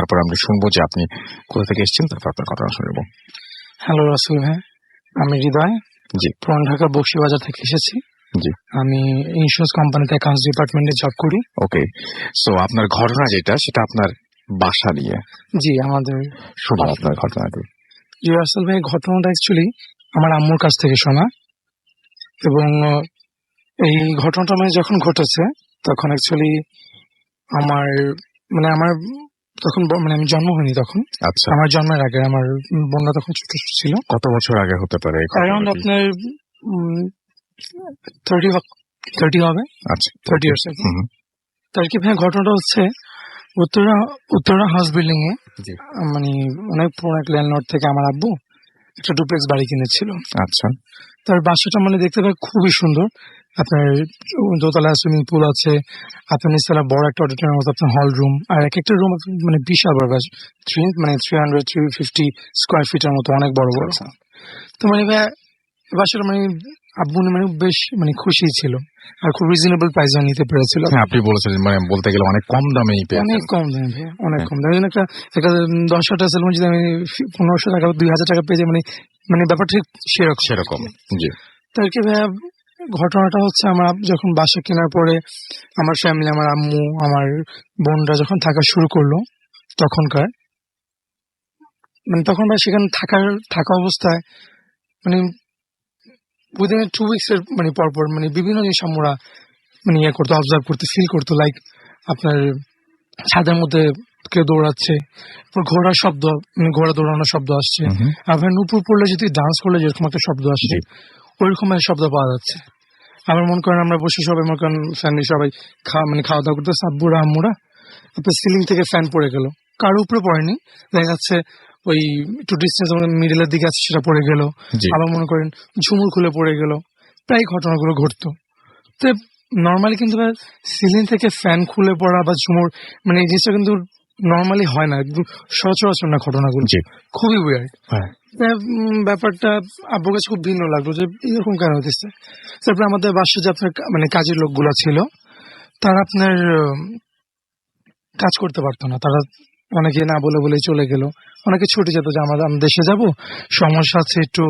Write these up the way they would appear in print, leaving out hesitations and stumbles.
তারপর আমরা শুনবো যে আপনি কোথা থেকে এসেছেন, তারপর আপনার ঘটনা শুনবো। হ্যালো রাসেল ভাই, আমি হৃদয়। জি। পুরান ঢাকা বকশীবাজার থেকে এসেছি। জি। আমি ইন্স্যুরেন্স কোম্পানিতে অ্যাকাউন্টস ডিপার্টমেন্টে জব করি। ওকে, সো আপনার ঘটনা যেটা সেটা আপনার বাসা নিয়ে। জি, আমাদের শুনুন আপনার ঘটনাটি। জি রাসেল ভাই, ঘটনাটা অ্যাকচুয়ালি আমার আম্মুর কাছ থেকে শোনা, এবং এই ঘটনাটা মানে যখন ঘটেছে তখন অ্যাকচুয়ালি আমার আমার তখন আমি জন্ম হয়নি তখন। আচ্ছা, আমার জন্মের আগে আমার বোনরা তখন ছোট ছিল। কত বছর আগে হতে পারে? অ্যারাউন্ড আপনার 30 হবে। আচ্ছা, 30 ইয়ার্স আগে। তার কি ভাই, ঘটনাটা হচ্ছে উত্তরা হাউস বিল্ডিং এ মানে অনেক পুরো এক ল্যান্ডলর্ড থেকে আমার আব্বু একটা ডুপ্লেক্স বাড়ি কিনেছিল। আচ্ছা, তার বাসাটা দেখতে পাই খুবই সুন্দর। আপনার দোতলায় সুইমিং পুল আছে, আপনার নিচতলা বড় একটা অডিটোরিয়াম মতো আপনার হল রুম, আর এক একটা রুম বিশাল বড়, 300-350 স্কোয়ার ফিটের মতো অনেক বড় বড়। তো ভাই বাসাটা আব্বু বেশ খুশি ছিল, আর খুব রিজনেবল প্রাইসে নিতে পেরেছিল। আপনি বলেছিলেন বলতে গেলে অনেক কম দামেই পেয়েছেন। অনেক কম দামে ভাই, অনেক কম দামে। একটা 10,000 সেলফোন যদি আমি 1500 টাকা 2,000 টাকা পেয়ে যাই, ব্যাপারটা ঠিক সেরকম। জি। তার কি ভাইয়া, ঘটনাটা হচ্ছে আমরা যখন বাসা কেনার পরে আমার ফ্যামিলি, আমার আম্মু, আমার বোনরা যখন থাকা শুরু করলো, তখনকার তখন ভাই সেখানে থাকা অবস্থায় উইদিন 2 উইকস এর পরপর বিভিন্ন জিনিস আমরা ইয়ে করতো, অবজার্ভ করতে, ফিল করতো। লাইক আপনার ছাদের মধ্যে কেউ দৌড়াচ্ছে, ঘোড়ার শব্দ, ঘোড়া দৌড়ানোর শব্দ আসছে, আপনার নুপুর পড়লে যদি ডান্স করলে যেরকম একটা শব্দ আসছে, ওইরকম শব্দ পাওয়া যাচ্ছে। আবার মনে করেন আমরা বসে সবাই মনে করেন ফ্যামিলি সবাই খাওয়া দাওয়া করতে, আব্বুরা আম্মুরা আপনার সিলিং থেকে ফ্যান পড়ে গেল, কারো উপরে পড়েনি, দেখা যাচ্ছে ওই একটু ডিস্টেন্স মিডলের দিকে আছে সেটা পড়ে গেল। আবার মনে করেন ঝুমুর খুলে পড়ে গেল, প্রায় ঘটনাগুলো ঘটতো। তো নর্মালি কিন্তু সিলিং থেকে ফ্যান খুলে পড়া বা ঝুমুর এই জিনিসটা কিন্তু নর্মালি হয় না, একদম সচরাচর না ঘটনাগুলো, খুবই উইয়ার্ড। ব্যাপারটা আব্বুর কাছে খুব ভিন্ন লাগলো যে এরকম কেন হতেছে। তারপরে আমাদের বাসায় যে আপনার কাজের লোকগুলো ছিল, তারা আপনার কাজ করতে পারতো না, তারা অনেকে না বলে বলেই চলে গেল, অনেকে ছুটে যেত যে আমরা দেশে যাব, সমস্যা আছে একটু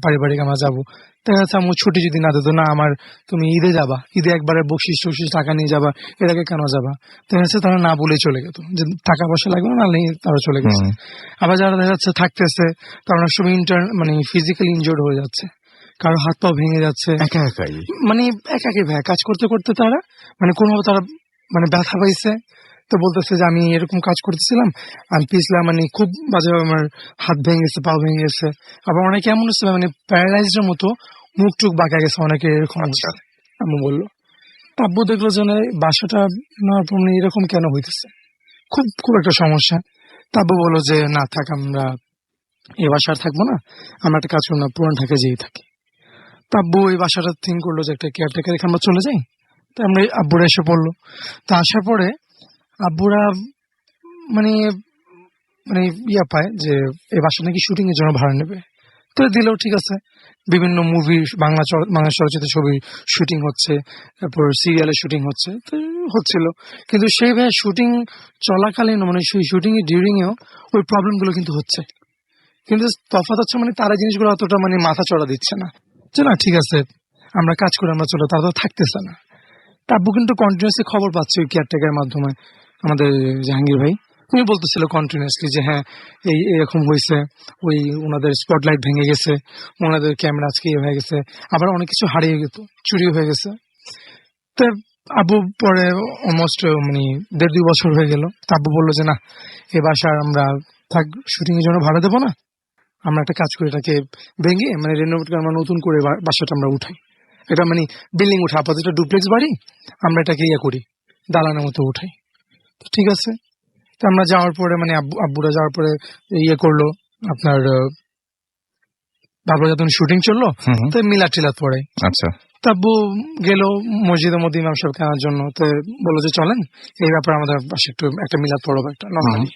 পারিবারিক আমরা যাবো। দেখা যাচ্ছে আমার ছুটি যদি না দিত, না আমার তুমি ঈদে যাবা, ঈদে একবারে বকশিস টকশিস টাকা নিয়ে যাবা, এর আগে কেন যাবা, দেখা যাচ্ছে তারা না বলেই চলে গেত যে টাকা পয়সা লাগবে না, নেই, তারা চলে গেছে। আবার যারা দেখা যাচ্ছে থাকতেছে, তারা অনেক সময় ফিজিক্যালি ইনজোর্ড হয়ে যাচ্ছে, কারো হাত পা ভেঙে যাচ্ছে, একাকি ভাই কাজ করতে করতে তারা কোনোভাবে তারা ব্যথা পাইছে, তো বলতেছে যে আমি এরকম কাজ করতেছিলাম, আমি পিছলাম, খুব বাজেভাবে আমার হাত ভেঙে গেছে, পা ভেঙে গেছে। আবার অনেকে এমন হচ্ছে প্যারালাইজড এর মতো মুখ টুক বাঁকা গেছে, অনেকে এরকম আম্মু বললো। আব্বু দেখলো যে বাসাটা নেওয়ার পর এরকম কেন হইতেছে, খুব খুব একটা সমস্যা। আব্বু বললো যে না থাক, আমরা এই বাসা আর থাকবো না, আমরা একটা কাজ করবো না, পুরান ঢাকায় যেই থাকি। আব্বু এই বাসাটা থিঙ্ক করলো যে একটা কেয়ারটেকার এখানে আমরা চলে যাই। তো আমরা আব্বুরা এসে পড়লো। তা আসার পরে আব্বুরা ইয়া পায় যে এই বাসা নাকি শুটিং এর জন্য ভাড়া নেবে, তো দিল, ঠিক আছে। বিভিন্ন মুভি, বাংলা চলচ্চিত্র ছবির শুটিং হচ্ছে, তারপর সিরিয়ালের শুটিং হচ্ছে, তো হচ্ছিল। কিন্তু সেই ভাই শুটিং চলাকালীন সেই শুটিং এর ডিউরিং এও ওই প্রবলেম গুলো কিন্তু হচ্ছে, কিন্তু তফাৎ হচ্ছে তারা জিনিসগুলো অতটা মাথা চড়া দিচ্ছে না, যে না ঠিক আছে আমরা কাজ করে আমরা চলে, তারা তো থাকতেছে না। আব্বু কিন্তু কন্টিনিউসলি খবর পাচ্ছে ওই কেয়ারটেকারের মাধ্যমে, আমাদের জাহাঙ্গীর ভাই উনি বলতেছিল কন্টিনিউসলি যে হ্যাঁ এরকম হয়েছে, ওই ওনাদের স্পটলাইট ভেঙে গেছে, ওনাদের ক্যামেরা আজকে হয়ে গেছে, আবার অনেক কিছু হারিয়ে গেছে, চুরি হয়ে গেছে। তো আব্বু পরে অলমোস্ট 1.5-2 বছর হয়ে গেল। আব্বু বললো যে না, এ বাসা আমরা থাক, শুটিং এর জন্য ভাড়া দেবো না, আমরা একটা কাজ করি, এটাকে ভেঙে রেনোভেট করে আমরা নতুন করে বাসাটা আমরা উঠাই, এটা বিল্ডিং উঠা, আপাতত ডুপ্লেক্স বাড়ি, আমরা এটাকে ইয়ে করি, দালানের মতো উঠাই। তো ঠিক আছে, তো আমরা যাওয়ার পরে আব্বুরা যাওয়ার পরে ইয়ে করলো, আপনার বাবরা যখন শুটিং চললো, তো মিলাদ টিলাদ পরে আচ্ছা, আব্বু গেল মসজিদের মধ্যে ইমাম সাহেব কেনার জন্য, তো বললো যে চলেন এই ব্যাপারে আমাদের পাশে একটু একটা মিলাদ পড়বো একটা নর্মালি।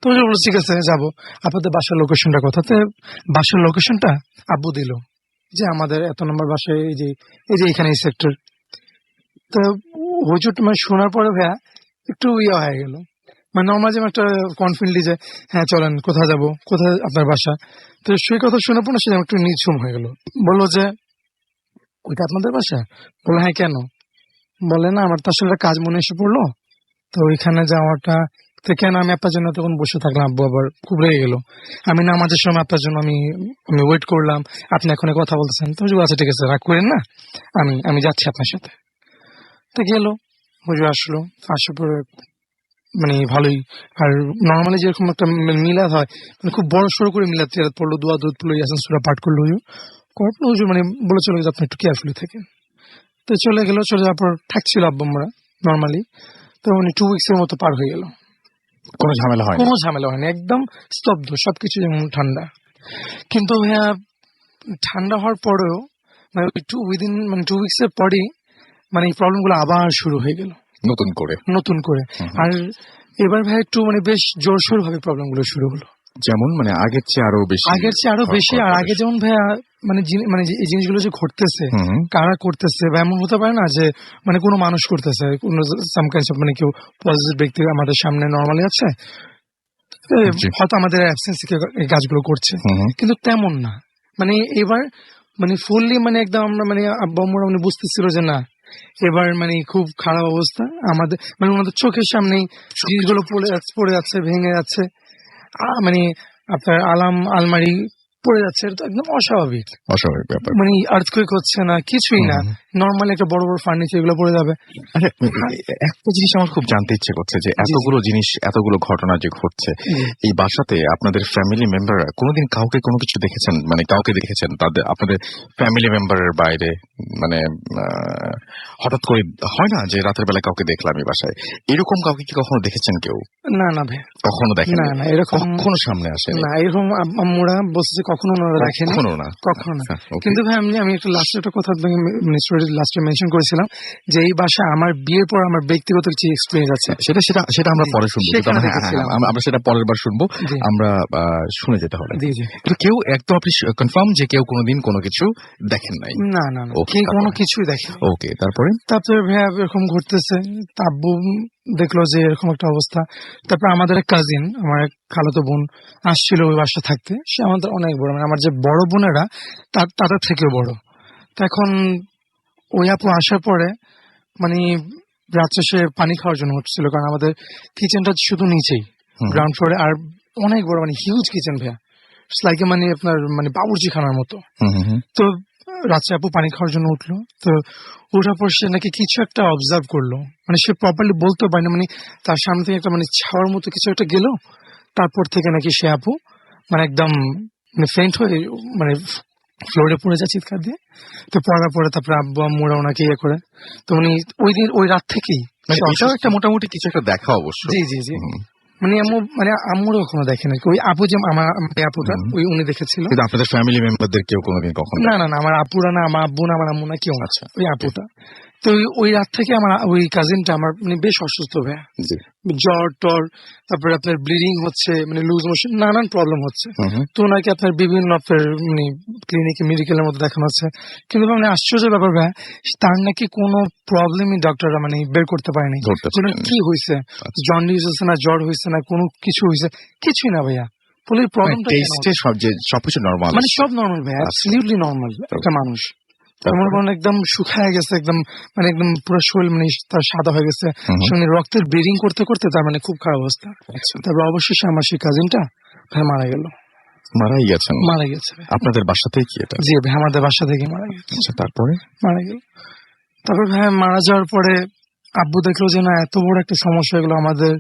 তো বললো ঠিক আছে যাবো, আপনাদের বাসার লোকেশনটা কোথায়? তো বাসার লোকেশনটা আব্বু দিল যে আমাদের এত নম্বর বাসায়, এই যে এখানে এই সেক্টর। তো হুজুর শোনার পরে ভাইয়া একটু ইয়ে হয়ে গেল মানে নর্মাল যেমন একটা কনফিডেন্টলি যে হ্যাঁ চলেন কোথায় যাব, কোথায় আপনার বাসা। তো সেই কথা শুনে পর সে যেমন একটু নিঝুম হয়ে গেল। বললো যে ওইটা আপনাদের বাসা? বললো হ্যাঁ কেন? বলে না আমার তো আসলে একটা কাজ মনে এসে পড়লো, তো ওইখানে যাওয়াটা, তো কেন আমি আপনার জন্য তখন বসে থাকলাম। আব্বু আবার খুব রেগে গেল। আমি নামাজের সময় আপনার জন্য আমি আমি ওয়েট করলাম, আপনি এখন কথা বলতেছেন। তো হুজুর আচ্ছা ঠিক আছে রাগ করেন না, আমি আমি যাচ্ছি আপনার সাথে। তো গেল, হুজুর আসলো, আসার পরে মানে ভালোই। আর নর্মালি যেরকম একটা মিলাদ হয়, মানে খুব বড় সড়ো করে মিলাদ টিলাদ পড়লো, দোয়া দুধ পড়লো, ইয়াসিন সূরা পাঠ করলো হুজুর। করার পর হুজুর মানে বলে চলে গেছে আপনি একটু কেয়ারফুলি থাকেন। তো চলে গেল, চলে যাওয়ার পর থাকছিল আব্বু আমরা নর্মালি। তো মানে 2 উইকস এর মতো পার হয়ে গেল, কোনো ঝামেলা হয় না? কোনো ঝামেলা হয়নি, একদম স্তব্ধ, সবকিছু যেমন ঠান্ডা। কিন্তু ভাইয়া ঠান্ডা হওয়ার পরেও মানে উইদিন মানে 2 উইকস এর পরেই মানে এই প্রবলেম গুলো আবার শুরু হয়ে গেল নতুন করে? নতুন করে। আর এবার ভাই একটু মানে বেশ জোরসোর ভাবে প্রবলেম গুলো শুরু হলো, যেমন মানে আগের চেয়ে আরো বেশি? আগের চেয়ে আরো বেশি। আর আগে যেমন ভাইয়া মানে মানে এই জিনিসগুলো যে ঘটতেছে, কারা করতেছে, বা এমন হতে পারে না যে মানে কোনো মানুষ করতেছে, কোনো সাম কাইন্ডস অফ মানে কেউ পজিটিভ ব্যক্তি আমাদের সামনে নর্মালি আছে, হয়তো আমাদের অ্যাবসেন্সে এই কাজগুলো করছে, কিন্তু তেমন না। মানে এবার মানে ফুললি মানে একদম আমরা মানে আব্বু আম্মুরা মানে বুঝতেছিল যে না এবার মানে খুব খারাপ অবস্থা আমাদের, মানে ওনাদের চোখের সামনেই জিনিসগুলো পড়ে যাচ্ছে, ভেঙে যাচ্ছে, মানে আপনার আলমারি পড়ে যাচ্ছে। এটা তো একদম অস্বাভাবিক অস্বাভাবিক ব্যাপার। মানে আর্থকুয়েক হচ্ছে না, কিছুই না, নর্মালি একটা বড় বড় ফার্নিচার এগুলো পড়ে যাবে। আরে একটা জিনিস আমার খুব জানতে ইচ্ছে করছে যে এতগুলো জিনিস, এতগুলো ঘটনা যে ঘটছে এই বাসাতে, আপনাদের ফ্যামিলি মেম্বাররা কোনোদিন কাউকে কোনো কিছু দেখেছেন? মানে কাউকে দেখেছেন তাদের, আপনাদের ফ্যামিলি মেম্বারের বাইরে? মানে হঠাৎ করে হয় না যে রাতের বেলা কাউকে দেখলাম এই বাসায়, এরকম কাউকে কি কখনো দেখেছেন কেউ? না না ভাই, কখনো দেখেন না না, এরকম কখনো সামনে আসে না, এরকম আম্মুরা বলছে যে কখনো ওনারা দেখেনি, কখনো না? কখনো না। কিন্তু ভাই আমি একটা লাস্টে একটা কথা লাস্টে মেনশন করেছিলাম যে এই বাসা আমার বিয়ের পর আমার ব্যক্তিগত কিছু এক্সপিরিয়েন্স আছে, সেটা সেটা সেটা আমরা পরে শুনবো, আমরা সেটা পরের বার শুনবো। আমরা শুনে যেতে হবে। কেউ একদম আপনি কনফার্ম যে কেউ কোনোদিন কোনো কিছু দেখেন নাই? না না না, কেউ কোনো কিছুই দেখে। ওকে, তারপরে ভাইয়া এরকম ঘটতেছে, আব্বু দেখলো যে এরকম একটা অবস্থা। তারপর আমাদের এক কাজিন, আমার এক খালাতো বোন আসছিল ওই বাসা থাকতে, সে আমাদের অনেক বড়, মানে আমার যে বড় বোনেরা তাদের থেকেও বড়। তো এখন ওই আপু আসার পরে মানে রাত্রে সে পানি খাওয়ার জন্য হচ্ছিল, কারণ আমাদের কিচেনটা শুধু নিচেই গ্রাউন্ড ফ্লোরে, আর অনেক বড় মানে হিউজ কিচেন ভাইয়া, লাইকে মানে আপনার মানে বাবুর্চি খানার মতো। তো রাত্রে আপু পানি খাওয়ার জন্য উঠলো, তো ওঠার পর সে নাকি কিছু একটা অবজার্ভ করলো, মানে সে প্রপারলি বলতে পারে না, মানে তার সামনে থেকে একটা মানে ছাওয়ার মতো কিছু একটা গেল। তারপর থেকে নাকি সে আপু মানে একদম মানে ফেন্ট হয়ে মানে ফ্লোরে পড়ে যায় চিৎকার দিয়ে। তো পড়ার পরে তারপরে আব্বু আম্মুরা ওনাকে ইয়ে করে, তো উনি ওই রাত থেকেই এটাও একটা মোটামুটি কিছু একটা দেখা অবশ্য। জি জি জি, মানে আম্মুরও কখনো দেখে নাকি, ওই আপু যে আমার আপুটা ওই উনি দেখেছিল। কিন্তু আপনাদের ফ্যামিলি মেম্বারদের কেউ কোনোদিন কখনো? না না না, আমার আপুরা না, আমার আব্বু না, আমার আম্মু না, কেউ। আচ্ছা, ওই আপুটা। তো ওই রাত থেকে আমার ওই কাজিনটা আমার মানে বেশ অসুস্থ ভাইয়া, জ্বর টর, তারপরে আপনার ব্লিডিং হচ্ছে, মানে লুজ মোশন, নানান প্রবলেম হচ্ছে। তো ওনাকে আপনার বিভিন্ন মানে ক্লিনিকে মেডিকেলের মধ্যে দেখানো হচ্ছে, কিন্তু মানে আশ্চর্য ব্যাপার ভাইয়া, তার নাকি কোনো প্রবলেমই ডক্টররা মানে বের করতে পারেনি। কি হয়েছে, জন্ডিস হয়েছে না, জ্বর হয়েছে না, কোনো কিছু হয়েছে, কিছুই না ভাইয়া। বলে প্রবলেমটা সবকিছু নরমাল, মানে সব নরমাল ভাইয়া, অ্যাবসলিউটলি নরমাল একটা মানুষ। আমার বোন একদম শুকায় গেছে, একদম মানে একদম পুরো শরীর মানে তার সাদা হয়ে গেছে, রক্তের ব্লিডিং করতে করতে তার মানে খুব খারাপ অবস্থা। তারপর অবশেষে আমার সেই কাজিনটা ভাই মারা গেল। মারা গেছে আপনাদের বাসা থেকে? কি এটা? জি ভাই, আমাদের বাসা থেকে মারা গেছে। আচ্ছা, তারপরে মারা গেল। তারপর ভাই মারা যাওয়ার পরে আব্বু দেখলো যে না এত বড় একটা সমস্যা এগুলো আমাদের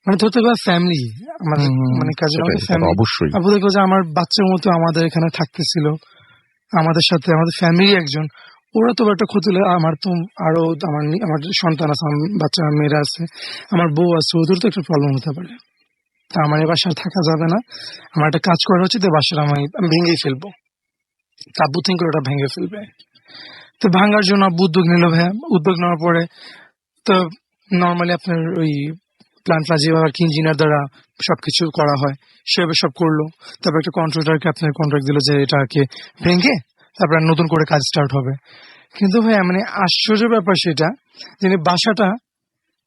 মানে ধরতে পারে ফ্যামিলি, আমাদের মানে কাজিন ফ্যামিলি। অবশ্যই আব্বু দেখলো যে আমার বাচ্চার মতো আমাদের এখানে থাকতেছিল, আমাদের সাথে আমাদের ফ্যামিলি একজন, ওরা তো একটা ক্ষতি হলে আমার তো আরো আমার সন্তান আছে, আমার বাচ্চা মেয়েরা আছে, আমার বউ আছে, ওদের তো একটা প্রবলেম হতে পারে। তা আমার এই বাসায় থাকা যাবে না, আমার একটা কাজ করা হচ্ছে, বাসার আমি ভেঙেই ফেলবো। আব্বু থিঙ্ক ওটা ভেঙে ফেলবে। তো ভাঙার জন্য আব্বু উদ্যোগ নিল ভাইয়া। উদ্যোগ নেওয়ার পরে তো নর্মালি আপনার ওই প্ল্যান যেভাবে আর কি ইঞ্জিনিয়ার দ্বারা সবকিছু করা হয় সেভাবে সব করলো। তারপর একটা কন্ট্রাক্টরকে আপনার কন্ট্রাক্ট দিল যে এটাকে ভেঙে তারপর নতুন করে কাজ স্টার্ট হবে। কিন্তু ভাইয়া মানে আশ্চর্য ব্যাপার সেটা যে বাসাটা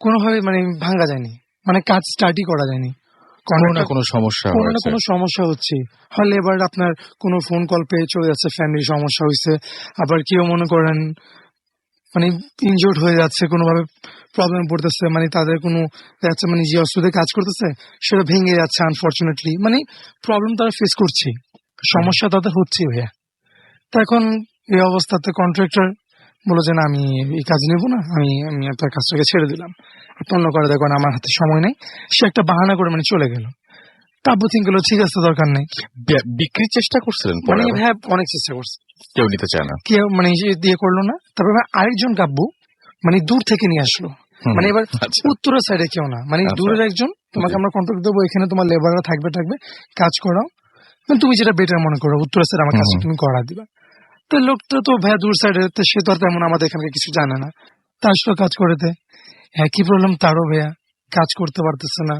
কোনোভাবে মানে ভাঙা যায়নি, মানে কাজ স্টার্টই করা যায়নি। কোনো না কন্ট্রাক্টর কোনো সমস্যা কোনো না হয়েছে। কোনো সমস্যা হচ্ছে। হলে এবার আপনার কোনো ফোন কল পেয়ে চলে যাচ্ছে, ফ্যামিলির সমস্যা হইছে। আবার কেউ মনে করেন মানে ইনজোর্ড হয়ে যাচ্ছে, কোনোভাবে প্রবলেম পড়তেছে, মানে তাদের কোনো দেখা যাচ্ছে মানে যে অস্ত্র দিয়ে কাজ করতেছে সেটা ভেঙে যাচ্ছে আনফরচুনেটলি, মানে প্রবলেম তারা ফেস করছে, সমস্যা তাদের হচ্ছে ভাইয়া। তো এখন এই অবস্থাতে কন্ট্রাক্টর বললো যে না, আমি এই কাজ নেব না, আমি আমি আপনার কাজটাকে ছেড়ে দিলাম, আপনি অন্য করে দেখুন, আমার হাতে সময় নেই। সে একটা বাহানা করে মানে চলে গেল। তাব্বু থিঙ্ক করলো ঠিক আছে, দরকার নেই। বিক্রির চেষ্টা করছিলেন মানে পরে আবার? ভাইয়া অনেক চেষ্টা করছে, কেউ নিতে চায় না। কেউ মানে সে দিয়ে করলো না। তারপর ভাই আরেকজন কাব্বু মানে দূর থেকে নিয়ে আসলো, হুম, মানে এবার আচ্ছা উত্তরের সাইডে কেউ না, মানে আচ্ছা। দূরের একজন, তোমাকে জি। আমরা কন্ট্রাক্ট দেবো, এখানে তোমার লেবাররা থাকবে কাজ করাও, মানে তুমি যেটা বেটার মনে করো, উত্তরের সাইডে আমার হুম, কাজটা হুম। তুমি করা দিবা। তো লোকটা তো ভাইয়া দূর সাইডে, তো সে তো আর তেমন আমাদের এখানকার কিছু জানে না, তা আসলো কাজ করে দেয়। একই প্রবলেম তারও ভাইয়া, কাজ করতে পারতেছে না,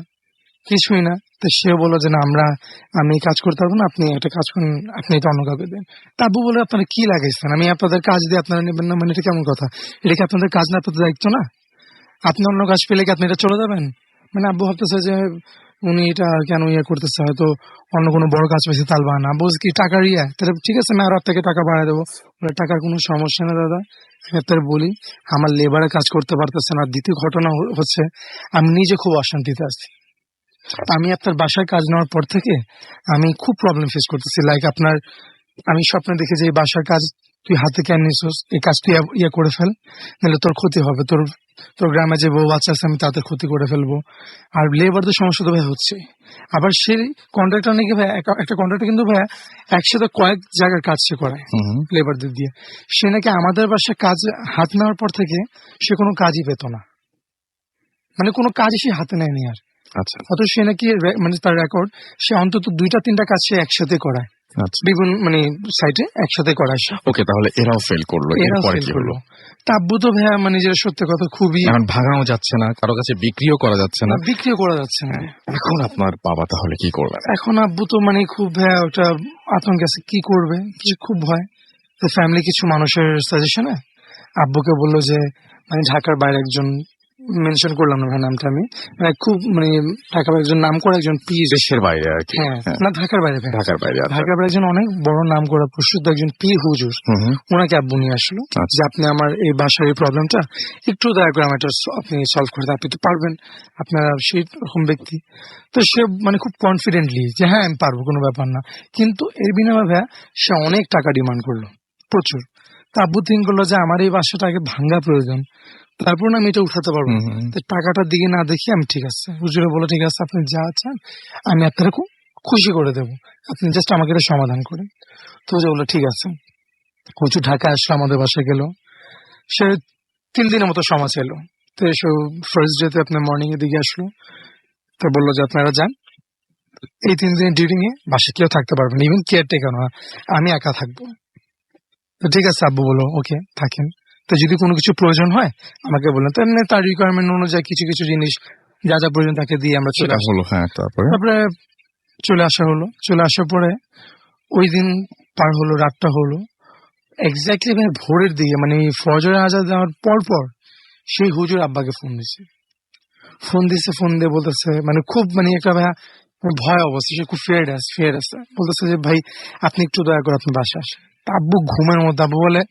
কিছুই না। তো সে বললো যে না, আমি এই কাজ করতে পারবো না, আপনি একটা কাজ করুন, আপনি এটা অন্য কাউকে দেন। তাবু বলে আপনারা কি লাগাইছেন, আমি আপনাদের কাজ দিয়ে আপনারা নেবেন না, মানে এটা কেমন কথা? এটা কি আপনাদের কাজ না, আপনাদের দায়িত্ব না? আপনি অন্য কাজ পেলে কি আপনি এটা চলে যাবেন? মানে আব্বু ভাবতেছে যে উনি এটা কেন করতেছে, হয়তো অন্য কোনো বড় কাজ পেয়েছে তাল বাহানা। আব্বু বলছে কি টাকার তাহলে ঠিক আছে, আমি আরো আপনাকে টাকা বাড়ায় দেবো। বলে টাকার কোনো সমস্যা না দাদা, আমি আপনার বলি, আমার লেবারে কাজ করতে পারতেছে না। দ্বিতীয় ঘটনা হচ্ছে আমি নিজে খুব অশান্তিতে আছি। আমি আপনার বাসায় কাজ নেওয়ার পর থেকে আমি খুব প্রবলেম ফেস করতেছি। লাইক আপনার, আমি স্বপ্নে দেখে যে এই বাসার কাজ তুই হাতে কেন নিছিস, এই কাজ তুই করে ফেল, নাহলে তোর ক্ষতি হবে, তোর তোর গ্রামে যে বউ বাচ্চা আছে আমি তাদের ক্ষতি করে ফেলবো। আর লেবারদের সমস্যা তো ভাই হচ্ছে। আবার সেই কন্ট্রাক্টর নাকি ভাই, একটা কন্ট্রাক্টর কিন্তু ভাই একসাথে কয়েক জায়গার কাজ সে করায় হুম, হুম। লেবারদের দিয়ে। সে নাকি আমাদের বাসায় কাজ হাত নেওয়ার পর থেকে সে কোনো কাজই পেত না, মানে কোনো কাজই সে হাতে নেয়নি আর। আচ্ছা অথচ সে নাকি মানে তার রেকর্ড, সে অন্তত 2-3টা কাজ সে একসাথে করায়, আচ্ছা। বিভিন্ন মানে সাইটে একসাথে করায় সে। ওকে, তাহলে এরাও ফেল করলো, এরা এরপরে ফেল কি হলো? করলো। তাব্বু তো ভাইয়া মানে যেটা সত্যি কথা, খুবই এখন ভাগানো যাচ্ছে না, কারো কাছে বিক্রিও করা যাচ্ছে না। বিক্রিও করা যাচ্ছে না। এখন আপনার বাবা তাহলে কি করবেন? এখন আব্বু তো মানে খুব ভাইয়া ওটা আতঙ্ক আছে, কি করবে, কিছু খুব ভয়। তো ফ্যামিলি কিছু মানুষের সাজেশনে আব্বুকে বললো যে মানে ঢাকার বাইরে একজন, মেনশন করলাম না ভাই নামটা, আমি মানে খুব মানে ঢাকার বাইরে একজন নাম করা একজন পীর। দেশের বাইরে আর কি। হ্যাঁ, হ্যাঁ, না ঢাকার বাইরে ভাই, ঢাকার বাইরে। আচ্ছা। ঢাকার বাইরে একজন অনেক বড় নাম করা প্রসিদ্ধ একজন পীর হুজুর, হুম, হুম। ওনাকে আব্বু নিয়ে আসলো আচ্ছা। যে আপনি আমার এই বাসার এই প্রবলেমটা একটু দয়া করে আমার আপনি সলভ করে দেন, আপনি তো পারবেন, আপনার সেই রকম ব্যক্তি। তো সে মানে খুব কনফিডেন্টলি যে হ্যাঁ আমি পারবো, কোনো ব্যাপার না। কিন্তু এর বিনিময়ে ভাইয়া সে অনেক টাকা ডিমান্ড করলো, প্রচুর। তা আব্বু থিঙ্ক করলো যে আমার এই বাসাটা আগে ভাঙ্গা প্রয়োজন, তারপর না আমি এটা উঠাতে পারবো। হুম, হুম। তো টাকাটার দিকে না দেখি আমি ঠিক আছে, হুজুরে বলো ঠিক আছে, আপনি যা চান আমি আপনার খুব খুশি করে দেবো, আপনি জাস্ট আমাকে এটা সমাধান করেন। তো হুজুর বললো ঠিক আছে। হুজুর ঢাকা আসলো, আমাদের বাসায় গেল, সে 3 দিনের মতো সময় ছিল। তো এসে ফার্স্ট ডে তে আপনার মর্নিং এর দিকে আসলো, তো বললো যে আপনারা যান, এই 3 দিনের ডিউটিং এ বাসায় কেউ থাকতে পারবেন, ইভেন কেয়ারটেকার না, আমি একা থাকবো। তো ঠিক আছে আব্বু বলো ওকে থাকেন, তো যদি কোনো কিছু প্রয়োজন হয় আমাকে বললেন। তো এমনি তার রিকোয়ারমেন্ট অনুযায়ী কিছু কিছু জিনিস যা যা প্রয়োজন তাকে দিয়ে আমরা চলে সেটা আসি। হলো, হ্যাঁ, তারপরে? তারপরে চলে আসা হলো, চলে আসার পরে ওই দিন পার হলো, রাতটা হলো এক্স্যাক্টলি মানে ভোরের দিকে, মানে ফজরের আজান দেওয়ার পর পর সেই হুজুর আব্বাকে ফোন দিয়ে বলতেছে, মানে খুব মানে একটা ভাইয়া ভয় অবস্থা, সে খুব ফিয়ার আছে, বলতেছে যে ভাই আপনি একটু দয়া করে আপনি বাসা আসেন। তা আব্বু ঘুমের মধ্যে, আব্বু বলে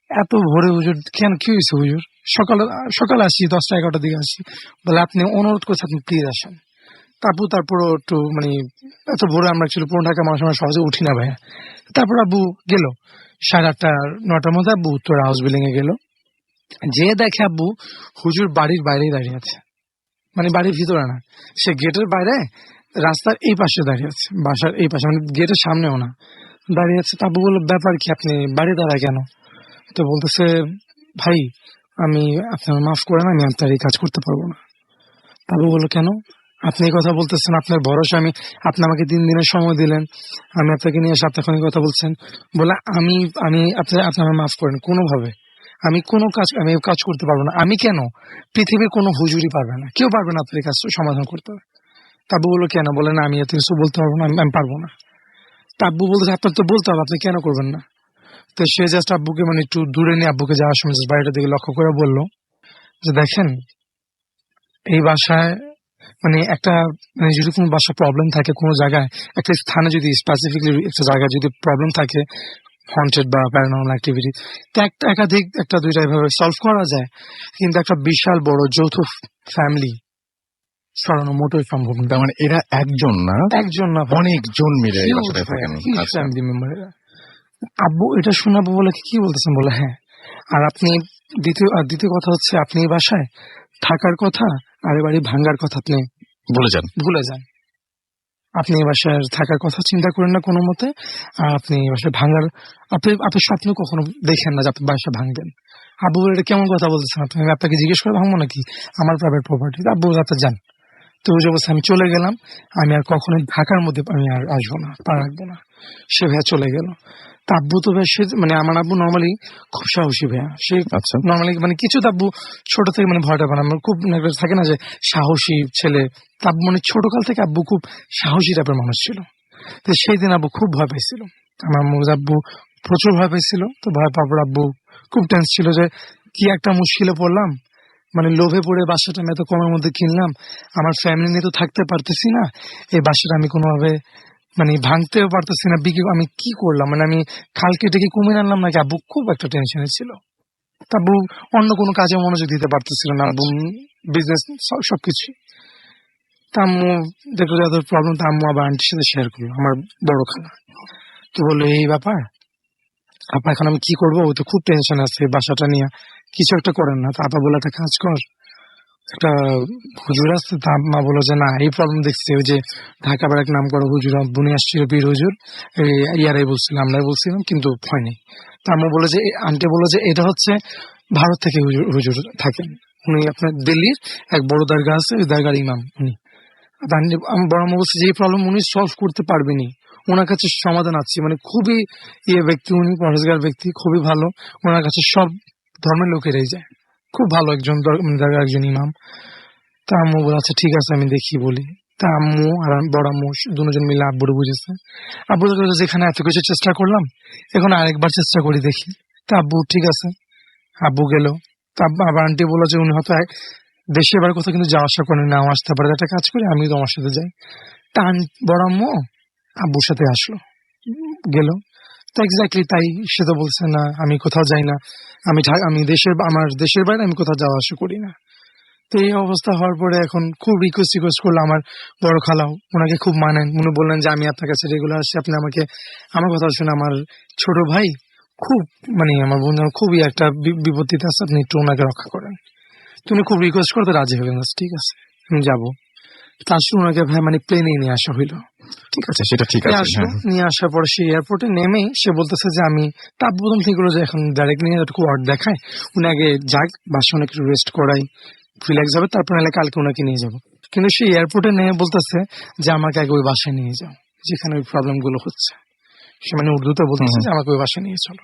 এত ভোরে হুজুর কেন, কি হয়েছে হুজুর? সকালে সকালে আসি, 10টা-11টার দিকে আসি। বলে আপনি অনুরোধ করছে, আপনি প্লিজ আসেন। তারপর একটু মানে এত ভোরে আমরা অ্যাকচুয়ালি পুরো ঢাকা মানুষ আমরা সহজে উঠি না ভাইয়া। তারপর আব্বু গেল 8:30-9টার মধ্যে, আব্বু উত্তর হাউস বিল্ডিং এ গেল, যে দেখে আব্বু হুজুর বাড়ির বাইরেই দাঁড়িয়ে আছে, মানে বাড়ির ভিতরে না, সে গেটের বাইরে রাস্তার এই পাশে দাঁড়িয়ে আছে, বাসার এই পাশে, মানে গেটের সামনেও না, দাঁড়িয়ে আছে। তাবু বললো ব্যাপার কি, আপনি বাড়ি দাঁড়ায় কেন? তো বলতেছে ভাই আমি, আপনার মাফ করেন, আমি আপনার এই কাজ করতে পারবো না। তাবু বললো কেন আপনি এই কথা বলতেছেন, আপনার ভরসা, আপনি আমাকে 3 দিনের সময় দিলেন, আমি আপনাকে নিয়ে সাতক্ষণ কথা বলছেন। বলে আমি আমি আপনি আমার মাফ করেন, কোনোভাবে আমি এই কাজ করতে পারবো না। আমি কেন, পৃথিবীর কোনো হুজুরই পারবে না, কেউ পারবে না আপনার এই কাজ সমাধান করতে। তাব্বু বললো কেন? বলে না আমি এত কিছু বলতে পারবো না, আমি পারবো না। তাব্বু বলতে আপনার তো বলতে হবে, আপনি কেন করবেন না? তো সে জাস্ট আব্বুকে মানে একটু দূরে নিয়ে, আব্বুকে যাওয়ার সময় বাড়িটার দিকে লক্ষ্য করে বলল যে দেখেন এই বাসায় মানে একটা মানে যদি কোনো বাসা প্রবলেম থাকে কোনো জায়গায়, একটা স্থানে যদি স্পেসিফিকলি একটা জায়গায় যদি প্রবলেম থাকে, হন্টেড বা প্যারানর্মাল অ্যাক্টিভিটি, তো একটা একাধিক একটা দুইটা এভাবে সলভ করা যায়, কিন্তু একটা বিশাল বড় যৌথ ফ্যামিলি সরানো মোটেই সম্ভব না। তার মানে এরা একজন না, একজন না, অনেকজন মিলে এই হিউজ বাসাটায় থাকেন। আচ্ছা, ফ্যামিলি মেম্বারেরা। আব্বু এটা শোনাবো বলে কি বলতেছেন, বলে হ্যাঁ। আর আপনি দ্বিতীয় কথা হচ্ছে, আপনি এই বাসায় থাকার কথা আর এ বাড়ি ভাঙ্গার কথা আপনি বলে যান। ভুলে যান। আপনি এই বাসায় থাকার কথা চিন্তা করেন না কোনো মতে, আর আপনি এই বাসায় ভাঙ্গার আপনি স্বপ্ন কখনো দেখেন না যে আপনি বাসা ভাঙবেন। আব্বু বলে, এটা কেমন কথা বলতেছেন আপনি, আমি আপনাকে জিজ্ঞেস করে ভাঙবো নাকি, আমার প্রাইভেট প্রপার্টি। আব্বু বলে, আপনি যান। তো ওই যে অবস্থা আমি চলে গেলাম, আমি আর কখনোই ঢাকার মধ্যে আমি আর আসবো না, পা রাখবো না। সে ভাইয়া চলে গেল। তা আব্বু তো ভাই, সে মানে আমার আব্বু নর্মালি খুব সাহসী ভাইয়া। সে আচ্ছা, নর্মালি মানে কিছু তো আব্বু ছোট থেকে মানে ভয়টা পান, আমার খুব মানে একটা থাকে না যে সাহসী ছেলে। তা আব্বু মানে ছোটকাল থেকে আব্বু খুব সাহসী টাইপের মানুষ ছিল। তো সেই দিন আব্বু খুব ভয় পেয়েছিল, আমার আব্বু প্রচুর ভয় পেয়েছিল। তো ভয় পাওয়ার পর আব্বু খুব টেন্স ছিল যে কি একটা মুশকিলে পড়লাম, মানে লোভে পড়ে বাসাটা আমি এত কমের মধ্যে কিনলাম, আমার ফ্যামিলি নিয়ে তো থাকতে পারতেছি না, এই বাসাটা আমি কোনোভাবে মানে ভাঙতেও পারতেছি না, আমি কি করলাম, মানে আমি খাল কেটে কি কমিয়ে আনলাম নাকি। আব্বু খুব একটা টেনশনে ছিল। তা আব্বু অন্য কোনো কাজে মনোযোগ দিতে পারতেছিল না, আব্বু বিজনেস সবকিছু। তা আম্মু দেখলো যে এত প্রবলেম, তা আম্মু আবার আন্টির সাথে শেয়ার করলো, আমার বড় খালা। তো বললো, এই ব্যাপার আপা, এখন আমি কি করবো, ওই তো খুব টেনশন আছে বাসাটা নিয়ে, কিছু একটা করেন না। তা আপা বলে, একটা কাজ কর, একটা হুজুর আছে। তা মা বললো যে না, এই প্রবলেম দেখছি, ওই যে ঢাকা এক নাম করা হুজুর বুনি আসছিল, পীর হুজুর, ইয়ারাই বলছিলাম, আমরাই বলছিলাম, কিন্তু হয়নি। তা আম্মু বলে যে, আন্টি বললো যে এটা হচ্ছে ভারত থেকে হুজুর হুজুর থাকেন, উনি আপনার দিল্লির এক বড় দরগা আছে, ওই দরগার ইমাম উনি। আমার বড় আম্মু বলছে যে এই প্রবলেম উনি সলভ করতে পারবেনি, ওনার কাছে সমাধান আছে। মানে খুবই ব্যক্তি উনি, পরেশগার ব্যক্তি, খুবই ভালো। ওনার কাছে সব ধর্মের লোকেরাই যায়, খুব ভালো একজন দরগার একজন ইমাম। তা আম্মু বলে, আচ্ছা ঠিক আছে, আমি দেখি বলি। তা আম্মু আর বড় আম্মু দুজন মিলে আব্বুরে বুঝেছে। আব্বু যেখানে এত কিছু চেষ্টা করলাম, এখন আরেকবার চেষ্টা করি দেখি। তা আব্বু ঠিক আছে, আব্বু গেল। তা আবার আন্টি বললো যে উনি হয়তো দেশে এবার কোথাও কিন্তু যাওয়া আসা করেন, নাও আসতে পারে, একটা কাজ করি আমি তোমার সাথে যাই। তা বড় আম্মু আব্বুর সাথে আসলো, গেল। তো এক্স্যাক্টলি তাই, সে তো বলছে না আমি কোথাও যাই না, আমি আমার দেশের বাইরে আমি কোথাও যাওয়া আসা করি না। তো এই অবস্থা হওয়ার পরে এখন খুব রিকোয়েস্ট করলো আমার বড় খালাও, ওনাকে খুব মানেন। উনি বললেন যে আমি আপনার কাছে রেগুলার আসছি, আপনি আমাকে আমার কথা শুনে, আমার ছোট ভাই খুব মানে আমার বন্ধু খুবই একটা বিপত্তিতে আছে, আপনি একটু ওনাকে রক্ষা করেন। তুমি খুব রিকোয়েস্ট করতে রাজি হলেন, ঠিক আছে আমি যাবো। তার সাথে ওনাকে ভাই মানে প্লেনে নিয়ে আসা হইলো, ঠিক আছে সেটা ঠিক আছে। আসলো। নিয়ে আসার পরে সেই এয়ারপোর্টে নেমেই সে বলতেছে যে আমি, তার প্রথম ঠিক হলো যে এখন ডাইরেক্ট নিয়ে একটু ওয়ার্ড দেখায়, উনি আগে যাক বাসা অনেক একটু রেস্ট করাই, রিল্যাক্স হবে, তারপর নাহলে কালকে ওনাকে নিয়ে যাবো। কিন্তু সেই এয়ারপোর্টে নেমে বলতেছে যে আমাকে আগে ওই বাসায় নিয়ে যাও যেখানে ওই প্রবলেম গুলো হচ্ছে। সে মানে উর্দুতে বলতেছে যে আমাকে ওই বাসায় নিয়ে চলো।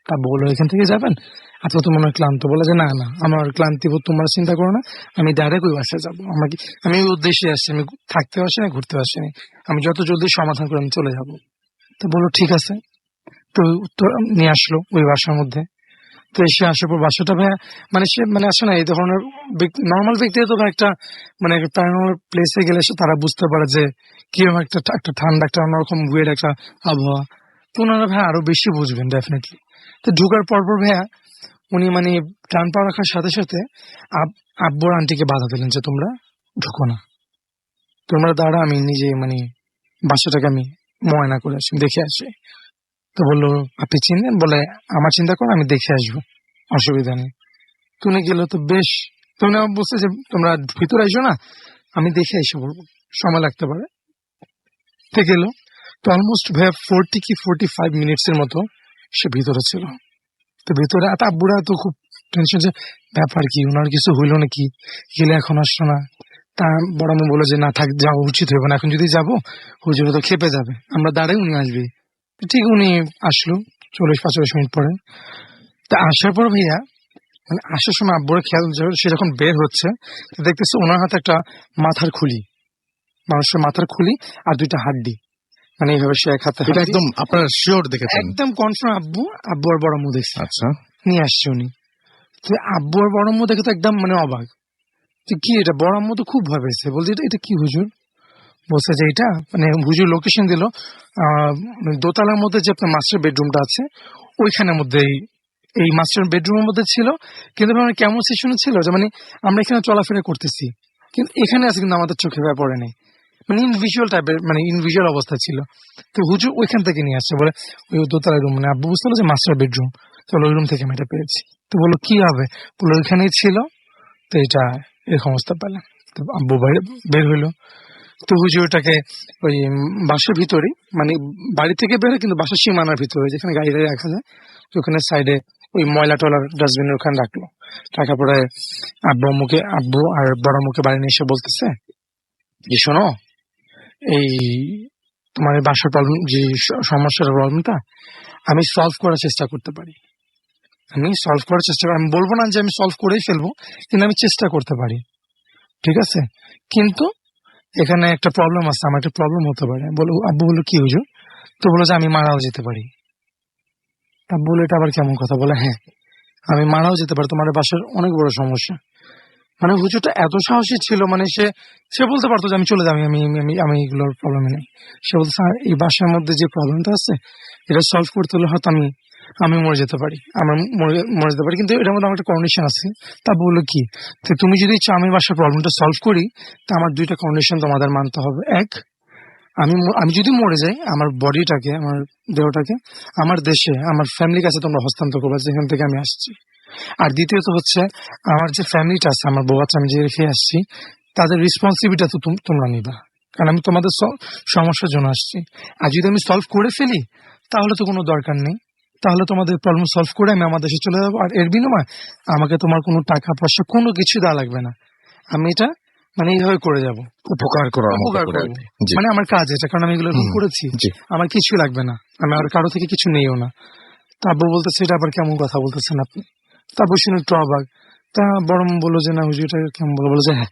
তা বলো, এখান থেকে যাবেন, আপনার তো মনে হয় ক্লান্ত। বলে যে না না, আমার ক্লান্তি বোধ তোমরা চিন্তা করো না, আমি ডাইরেক্ট ওই বাসায় যাবো। আমি ওই উদ্দেশ্যে আসছি, আমি থাকতে আসিনি, ঘুরতে আসিনি, আমি যত জলদি সমাধান করে আমি চলে যাবো। তো বললো ঠিক আছে। তো নিয়ে আসলো ওই বাসার মধ্যে। তো এসে আসার পর বাসাটা ভাই মানে সে মানে আসে না, এই ধরনের নর্মাল ব্যক্তি তো একটা মানে প্যারানর্মাল প্লেসে গেলে তারা বুঝতে পারে যে কিরকম একটা ঠান্ডা, একটা অন্যরকম ওয়েড একটা আবহাওয়া। তো ওনারা ভাই আরো বেশি বুঝবেন ডেফিনেটলি। তো ঢুকার পর ভাইয়া উনি মানে টান পা রাখার সাথে সাথে আব্বুর আন্টিকে বাধা দিলেন যে তোমরা ঢুকো না, তোমরা দাঁড়া, আমি নিজে মানে বাসাটাকে আমি ময়না করে আসি, দেখে আসি। তো বললো আপনি চিনলেন? বলে আমার চিন্তা করো, আমি দেখে আসবো, অসুবিধা নেই। তুমি গেলো তো বেশ, তুমি আমার বলছে যে তোমরা ভিতরে এসো না, আমি দেখে এসে বলবো, সময় লাগতে পারে। তো গেল। তো অলমোস্ট ভাইয়া 45 মিনিটস এর মতো সে ভিতরে ছিল। তো ভিতরে আব্বুরা তো খুব টেনশন যে ব্যাপার কি, ওনার কিছু হইলো নাকি, গেলে এখন আসলো না। তা বড় আম্মু বলে যে না থাক, যাওয়া উচিত হবে না, এখন যদি যাবো হুজুর তো খেপে যাবে, আমরা দাঁড়াই উনি আসবে। ঠিক উনি আসলো 40-45 মিনিট পরে। তা আসার পর ভাইয়া মানে আসার সময় আব্বুরা খেয়াল, সে যখন বের হচ্ছে দেখতেছে ওনার হাতে একটা মাথার খুলি, মানুষের মাথার খুলি আর 2টা হাড্ডি, মানে এইভাবে সে এক হাতে। এটা একদম আপনারা শিওর দেখেছেন? একদম কনফার্ম, আব্বু আর বড় আম্মু দেখছে। আচ্ছা, নিয়ে আসছে উনি। তো আব্বু আর বড় আম্মু দেখে তো একদম মানে অবাক যে কি এটা, বড় আম্মু তো খুব ভয় পেয়েছে, বলছে এটা এটা কি হুজুর? বলছে যে এটা মানে হুজুর লোকেশন দিল দোতলার মধ্যে যে আপনার মাস্টার বেডরুমটা আছে ওইখানের মধ্যে এই মাস্টার বেডরুমের মধ্যে ছিল। কিন্তু মানে কেমন সিচুয়েশন ছিল যে মানে আমরা এখানে চলাফেরা করতেছি কিন্তু এখানে আছে কিন্তু আমাদের চোখে ভয় পড়ে নেই, মানে ইনভিজুয়াল টাইপের মানে ইনভিজুয়াল অবস্থা ছিল। তো হুজুর ওইখান থেকে নিয়ে আসছে, বলে ওই দোতলার রুম, মানে আব্বু বুঝতে পারলো যে মাস্টার বেডরুম, চলো ওই রুম থেকে আমি এটা পেয়েছি। তো বললো কি হবে, বললো ওইখানেই ছিল, তো এটা এরকম অবস্থা পেলাম। তো আব্বু বাইরে বের হইলো, তো হুজুরটাকে ওই বাসার ভিতরে মানে বাড়ি থেকে বেরো কিন্তু বাসার সীমানার ভিতরে যেখানে গাড়ি গাড়ি রাখা যায়, তো ওখানে সাইডে ওই ময়লা টলার ডাস্টবিনের ওখানে রাখলো। রাখার পরে আব্বু আর বড় মুখে বাড়ি নিয়ে এসে বলতেছে যে শোনো, এই তোমার এই বাসার প্রবলেম যে সমস্যার প্রবলেমটা আমি সলভ করার চেষ্টা করতে পারি। আমি বলবো না যে আমি সলভ করেই ফেলবো, কিন্তু আমি চেষ্টা করতে পারি, ঠিক আছে? কিন্তু এখানে একটা প্রবলেম আছে, আমার একটা প্রবলেম হতে পারে। আব্বু বললো কি হুজুর? তো বললো যে আমি মারাও যেতে পারি। আব্বু বললো এটা আবার কেমন কথা? বলে হ্যাঁ, আমি মারাও যেতে পারি, তোমার বাসার অনেক বড় সমস্যা। মানে হুজুরটা এত সাহসী ছিল, মানে সে সে বলতে পারতো যে আমি চলে যাবো, আমি আমি আমি এগুলোর প্রবলেমে নেই। সে বলতো স্যার এই বাসার মধ্যে যে প্রবলেমটা আছে এটা সলভ করতে হলে হয়তো আমি আমি মরে যেতে পারি, মরে যেতে পারি, কিন্তু এটার মধ্যে আমার একটা কন্ডিশন আছে। তা বললো কি, তো তুমি যদি চাও আমি বাসার প্রবলেমটা সলভ করি, তা আমার দুইটা কন্ডিশন তোমাদের মানতে হবে। এক, আমি যদি মরে যাই আমার বডিটাকে, আমার দেহটাকে আমার দেশে আমার ফ্যামিলির কাছে তোমরা হস্তান্তর করবে যেখান থেকে আমি আসছি। আর দ্বিতীয়ত হচ্ছে আমার যে ফ্যামিলিটা আছে, আমার বউ বাচ্চা আমি যে রেখে আসছি, তাদের রেসপন্সিবিলিটি তো তোমরা নিবা, কারণ আমি তোমাদের সমস্যার জন্য আসছি। আর যদি আমি সলভ করে ফেলি তাহলে তো কোনো দরকার নেই, তাহলে তোমাদের প্রবলেম সলভ করে আমি আমার দেশে চলে যাবো, আর এর বিনিময়ে আমাকে তোমার কোনো টাকা পয়সা কোনো কিছু দেওয়া লাগবে না। আমি এটা মানে এইভাবে করে যাবো, উপকার করার মতো উপকার করে আর করবো, কি। জি। মানে আমার কাজ এটা, কারণ আমি এগুলো এরকম হুম, করেছি, জি। আমার কিছু লাগবে না, আমি আর কারো থেকে কিছু নেইও না। তা আব্বু বলতেছে এটা আবার কেমন কথা বলতেছেন আপনি? তারপর শুনে একটু অবাক। তা বড় বললো যে না হুজুর এটা কেমন, বলো যে হ্যাঁ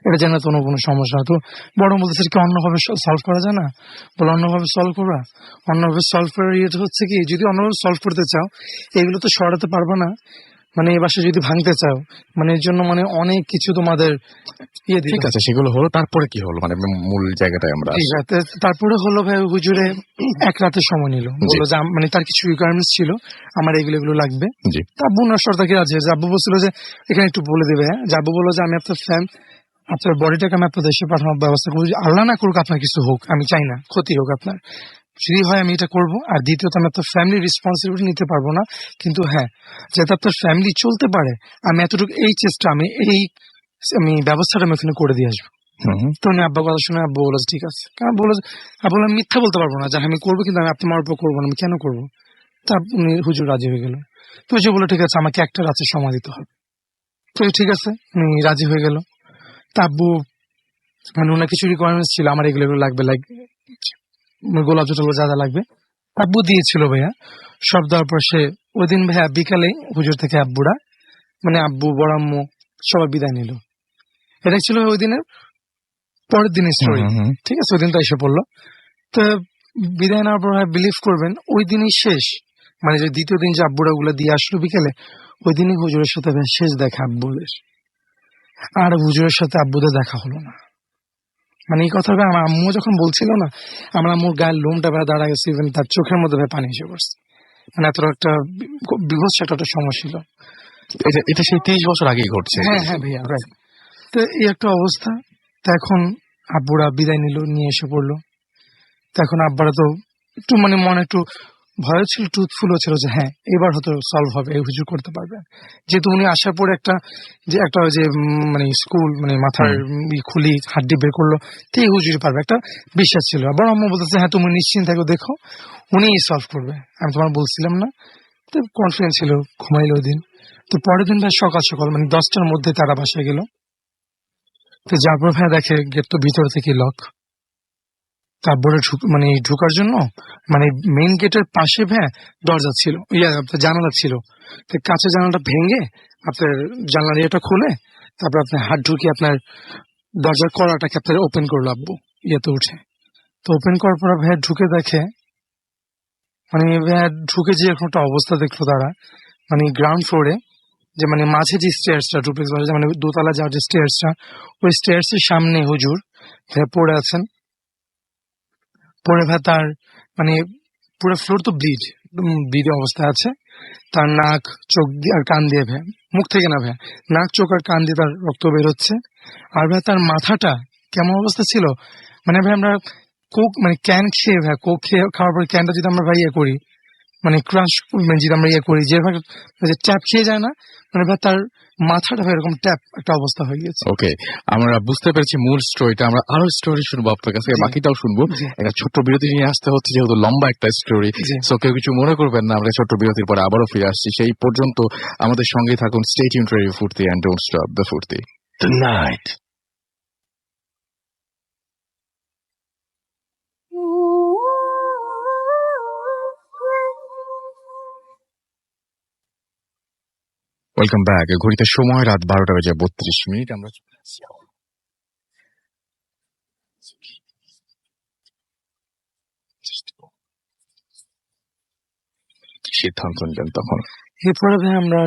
এটা জানা তো কোনো সমস্যা না। তো বড় বলতেছে কি অন্যভাবে সলভ করা যায় না? বলে অন্যভাবে সলভ করবা? অন্যভাবে সলভ করার ইয়েটা হচ্ছে কি, যদি অন্যভাবে সলভ করতে চাও এগুলো তো সরাতে পারবে না, মানে এই বাসা যদি ভাঙতে চাও মানে এর জন্য মানে অনেক কিছু তোমাদের দিতে ঠিক হবে। আছে, সেগুলো হলো, তারপরে কি হলো, মানে মূল জায়গাটায় আমরা ঠিক আসি। আছে, তারপরে হলো ভাই হুজুরে এক রাতে সময় নিল, জি, বললো যে মানে তার কিছু রিকোয়ারমেন্টস ছিল, আমার এগুলো লাগবে। জি। তা আব্বু নশ্বর তাকে আছে যে আব্বু বলছিল যে এখানে একটু বলে দেবে, হ্যাঁ যে আব্বু বললো যে আমি আপনার ফ্যান, আপনার বডিটাকে আমি আপনার দেশে পাঠানোর ব্যবস্থা করবো, যদি আল্লাহ না করুক আপনার কিছু হোক, আমি চাই না ক্ষতি হোক আপনার, যদি হয় আমি এটা করবো। আর দ্বিতীয়ত আমি আপনার ফ্যামিলি রেসপন্সিবিলিটি নিতে পারবো না, কিন্তু হ্যাঁ যাতে আপনার ফ্যামিলি চলতে পারে আমি এতটুকু এই চেষ্টা আমি ব্যবস্থাটা আমি ওখানে করে দিয়ে আসবো। হুম, তো উনি আব্বা কথা শুনে আব্বু বলে ঠিক আছে, কারণ আব্বু বললাম মিথ্যা বলতে পারবো না যে আমি করবো, কিন্তু আমি আপনার উপর করবো না, আমি কেন করবো? তা উনি হুজুর রাজি হয়ে গেল। তো হুজুর বলে ঠিক আছে আমাকে একটা রাতে সময় দিতে হবে। তো ঠিক আছে উনি রাজি হয়ে গেল। তা আব্বু মানে ওনার কিছু রিকোয়ারমেন্টস ছিল, আমার এগুলো লাগবে, লাইক গোলাপ জল যা যা লাগবে আব্বু দিয়েছিল ভাইয়া। সব দেওয়ার পর সে ওই দিন ভাইয়া বিকালে হুজুর থেকে আব্বুরা মানে আব্বু বড় আম্মু সবাই বিদায় নিল। এটা ছিল ওই দিনের পরের দিনের হুম, স্টোরি, হুম, হুম। ঠিক আছে? ওই দিনটা এসে পড়লো। তো বিদায় নেওয়ার পর বিলিভ করবেন ওই দিনই শেষ, মানে যে দ্বিতীয় দিন যে আব্বুরা ওগুলো দিয়ে আসলো বিকেলে, ওই দিনই হুজুরের সাথে শেষ দেখা আব্বুদের। আর হুজুরের সাথে আব্বুদের দেখা হলো না। মানে এই কথাটা আমার আম্মু যখন বলছিল না, আমার আম্মুর গায়ের লোমটা ভাই দাঁড়া গেছে, ইভেন তার চোখের মধ্যে ভাই পানি এসে পড়ছে, মানে এত একটা বিভৎস একটা সময় ছিল। এটা সেই 30 বছর আগেই ঘটছে। হ্যাঁ হ্যাঁ ভাইয়া রাইট। তো এই একটা অবস্থা। তো এখন আব্বুরা বিদায় নিয়ে এসে পড়লো। তো এখন আব্বারা তো একটু মানে মনে একটু ভয় ছিল, ট্রুথফুলও ছিল যে হ্যাঁ এবার হয়তো সলভ হবে, এই হুজুর করতে পারবে, যেহেতু উনি আসার পরে একটা যে মানে স্কুল মানে মাথার খুলি হাড্ডি বের করলো, তো এই হুজুরি পারবে একটা বিশ্বাস ছিল। আবার আম্মু বলতেছে হ্যাঁ তুমি নিশ্চিন্ত থাকো, দেখো উনি সলভ করবে, আমি তোমার বলছিলাম না। তো কনফিডেন্স ছিল, ঘুমাইলো ওই দিন। তো পরের দিন ভাই সকাল সকাল মানে 10টার মধ্যে তারা বাসায় গেল। তো যারপর ভাই দেখে গেট তো ভিতর থেকে লক। তারপরে মানে ঢোকার জন্য মানে মেইন গেটের পাশে দরজা ছিল, আপনার জানালা ছিল। তো কাঁচের জানালাটা ভেঙে আপনার জানলার ইয়েটা খুলে তারপর আপনার হাত ঢুকিয়ে আপনার দরজার কড়াটাকে আপনার ওপেন করলো আব্বু ইয়েতে উঠে। তো ওপেন করার পর ভাইয়া ঢুকে দেখে, মানে ভাইয়া ঢুকে যে এখন একটা অবস্থা দেখলো তারা, মানে গ্রাউন্ড ফ্লোরে যে মানে মাঝে যে স্টেয়ার্সটা ডুপ্লেক্স বাসা মানে দোতলা যাওয়ার যে স্টেয়ার্সটা, ওই স্টেয়ার্স এর সামনে হুজুর ভাইয়া পড়ে আছেন। পড়ে ভাইয়া তার মানে পুরো ফ্লোর তো ব্লিড অবস্থায় আছে। তার নাক, চোখ দিয়ে আর কান দিয়ে ভাইয়া, মুখ থেকে না ভাইয়া, নাক, চোখ আর কান দিয়ে তার রক্ত বের হচ্ছে। আর ভাইয়া তার মাথাটা কেমন অবস্থা ছিল, মানে ভাই আমরা কোক মানে ক্যান খেয়ে ভাইয়া, কোক খেয়ে খাওয়ার পর ক্যানটা যদি আমরা ভাই ইয়ে করি, মানে ক্রাশ মানে যদি আমরা ইয়ে করি, যেভাবে যে ট্যাপ খেয়ে যায় না, মানে ভাই তার মাথাটা ভাই এরকম ট্যাপ একটা অবস্থা হয়ে গেছে। ওকে, আমরা বুঝতে পেরেছি মূল স্টোরিটা। আমরা আরো স্টোরি শুনবো আপনার কাছে, জি। বাকিটাও শুনবো। জি। একটা ছোট্ট বিরতি নিয়ে আসতে হচ্ছে যেহেতু লম্বা একটা স্টোরি, জি। সো কেউ কিছু মনে করবেন না, আমরা ছোট্ট বিরতির পরে আবারও ফিরে আসছি। সেই পর্যন্ত আমাদের সঙ্গে থাকুন। স্টে টিউনড টু রেডিও ফুর্তি এন্ড ডোন্ট স্টপ দ্য ফুর্তি। Tonight. Welcome back. ঘড়িতে সময় রাত 12টা বেজে 32 মিনিট। আমরা চলে আসছি কি সিদ্ধান্ত নিলেন তখন? এরপরে ভাই আমরা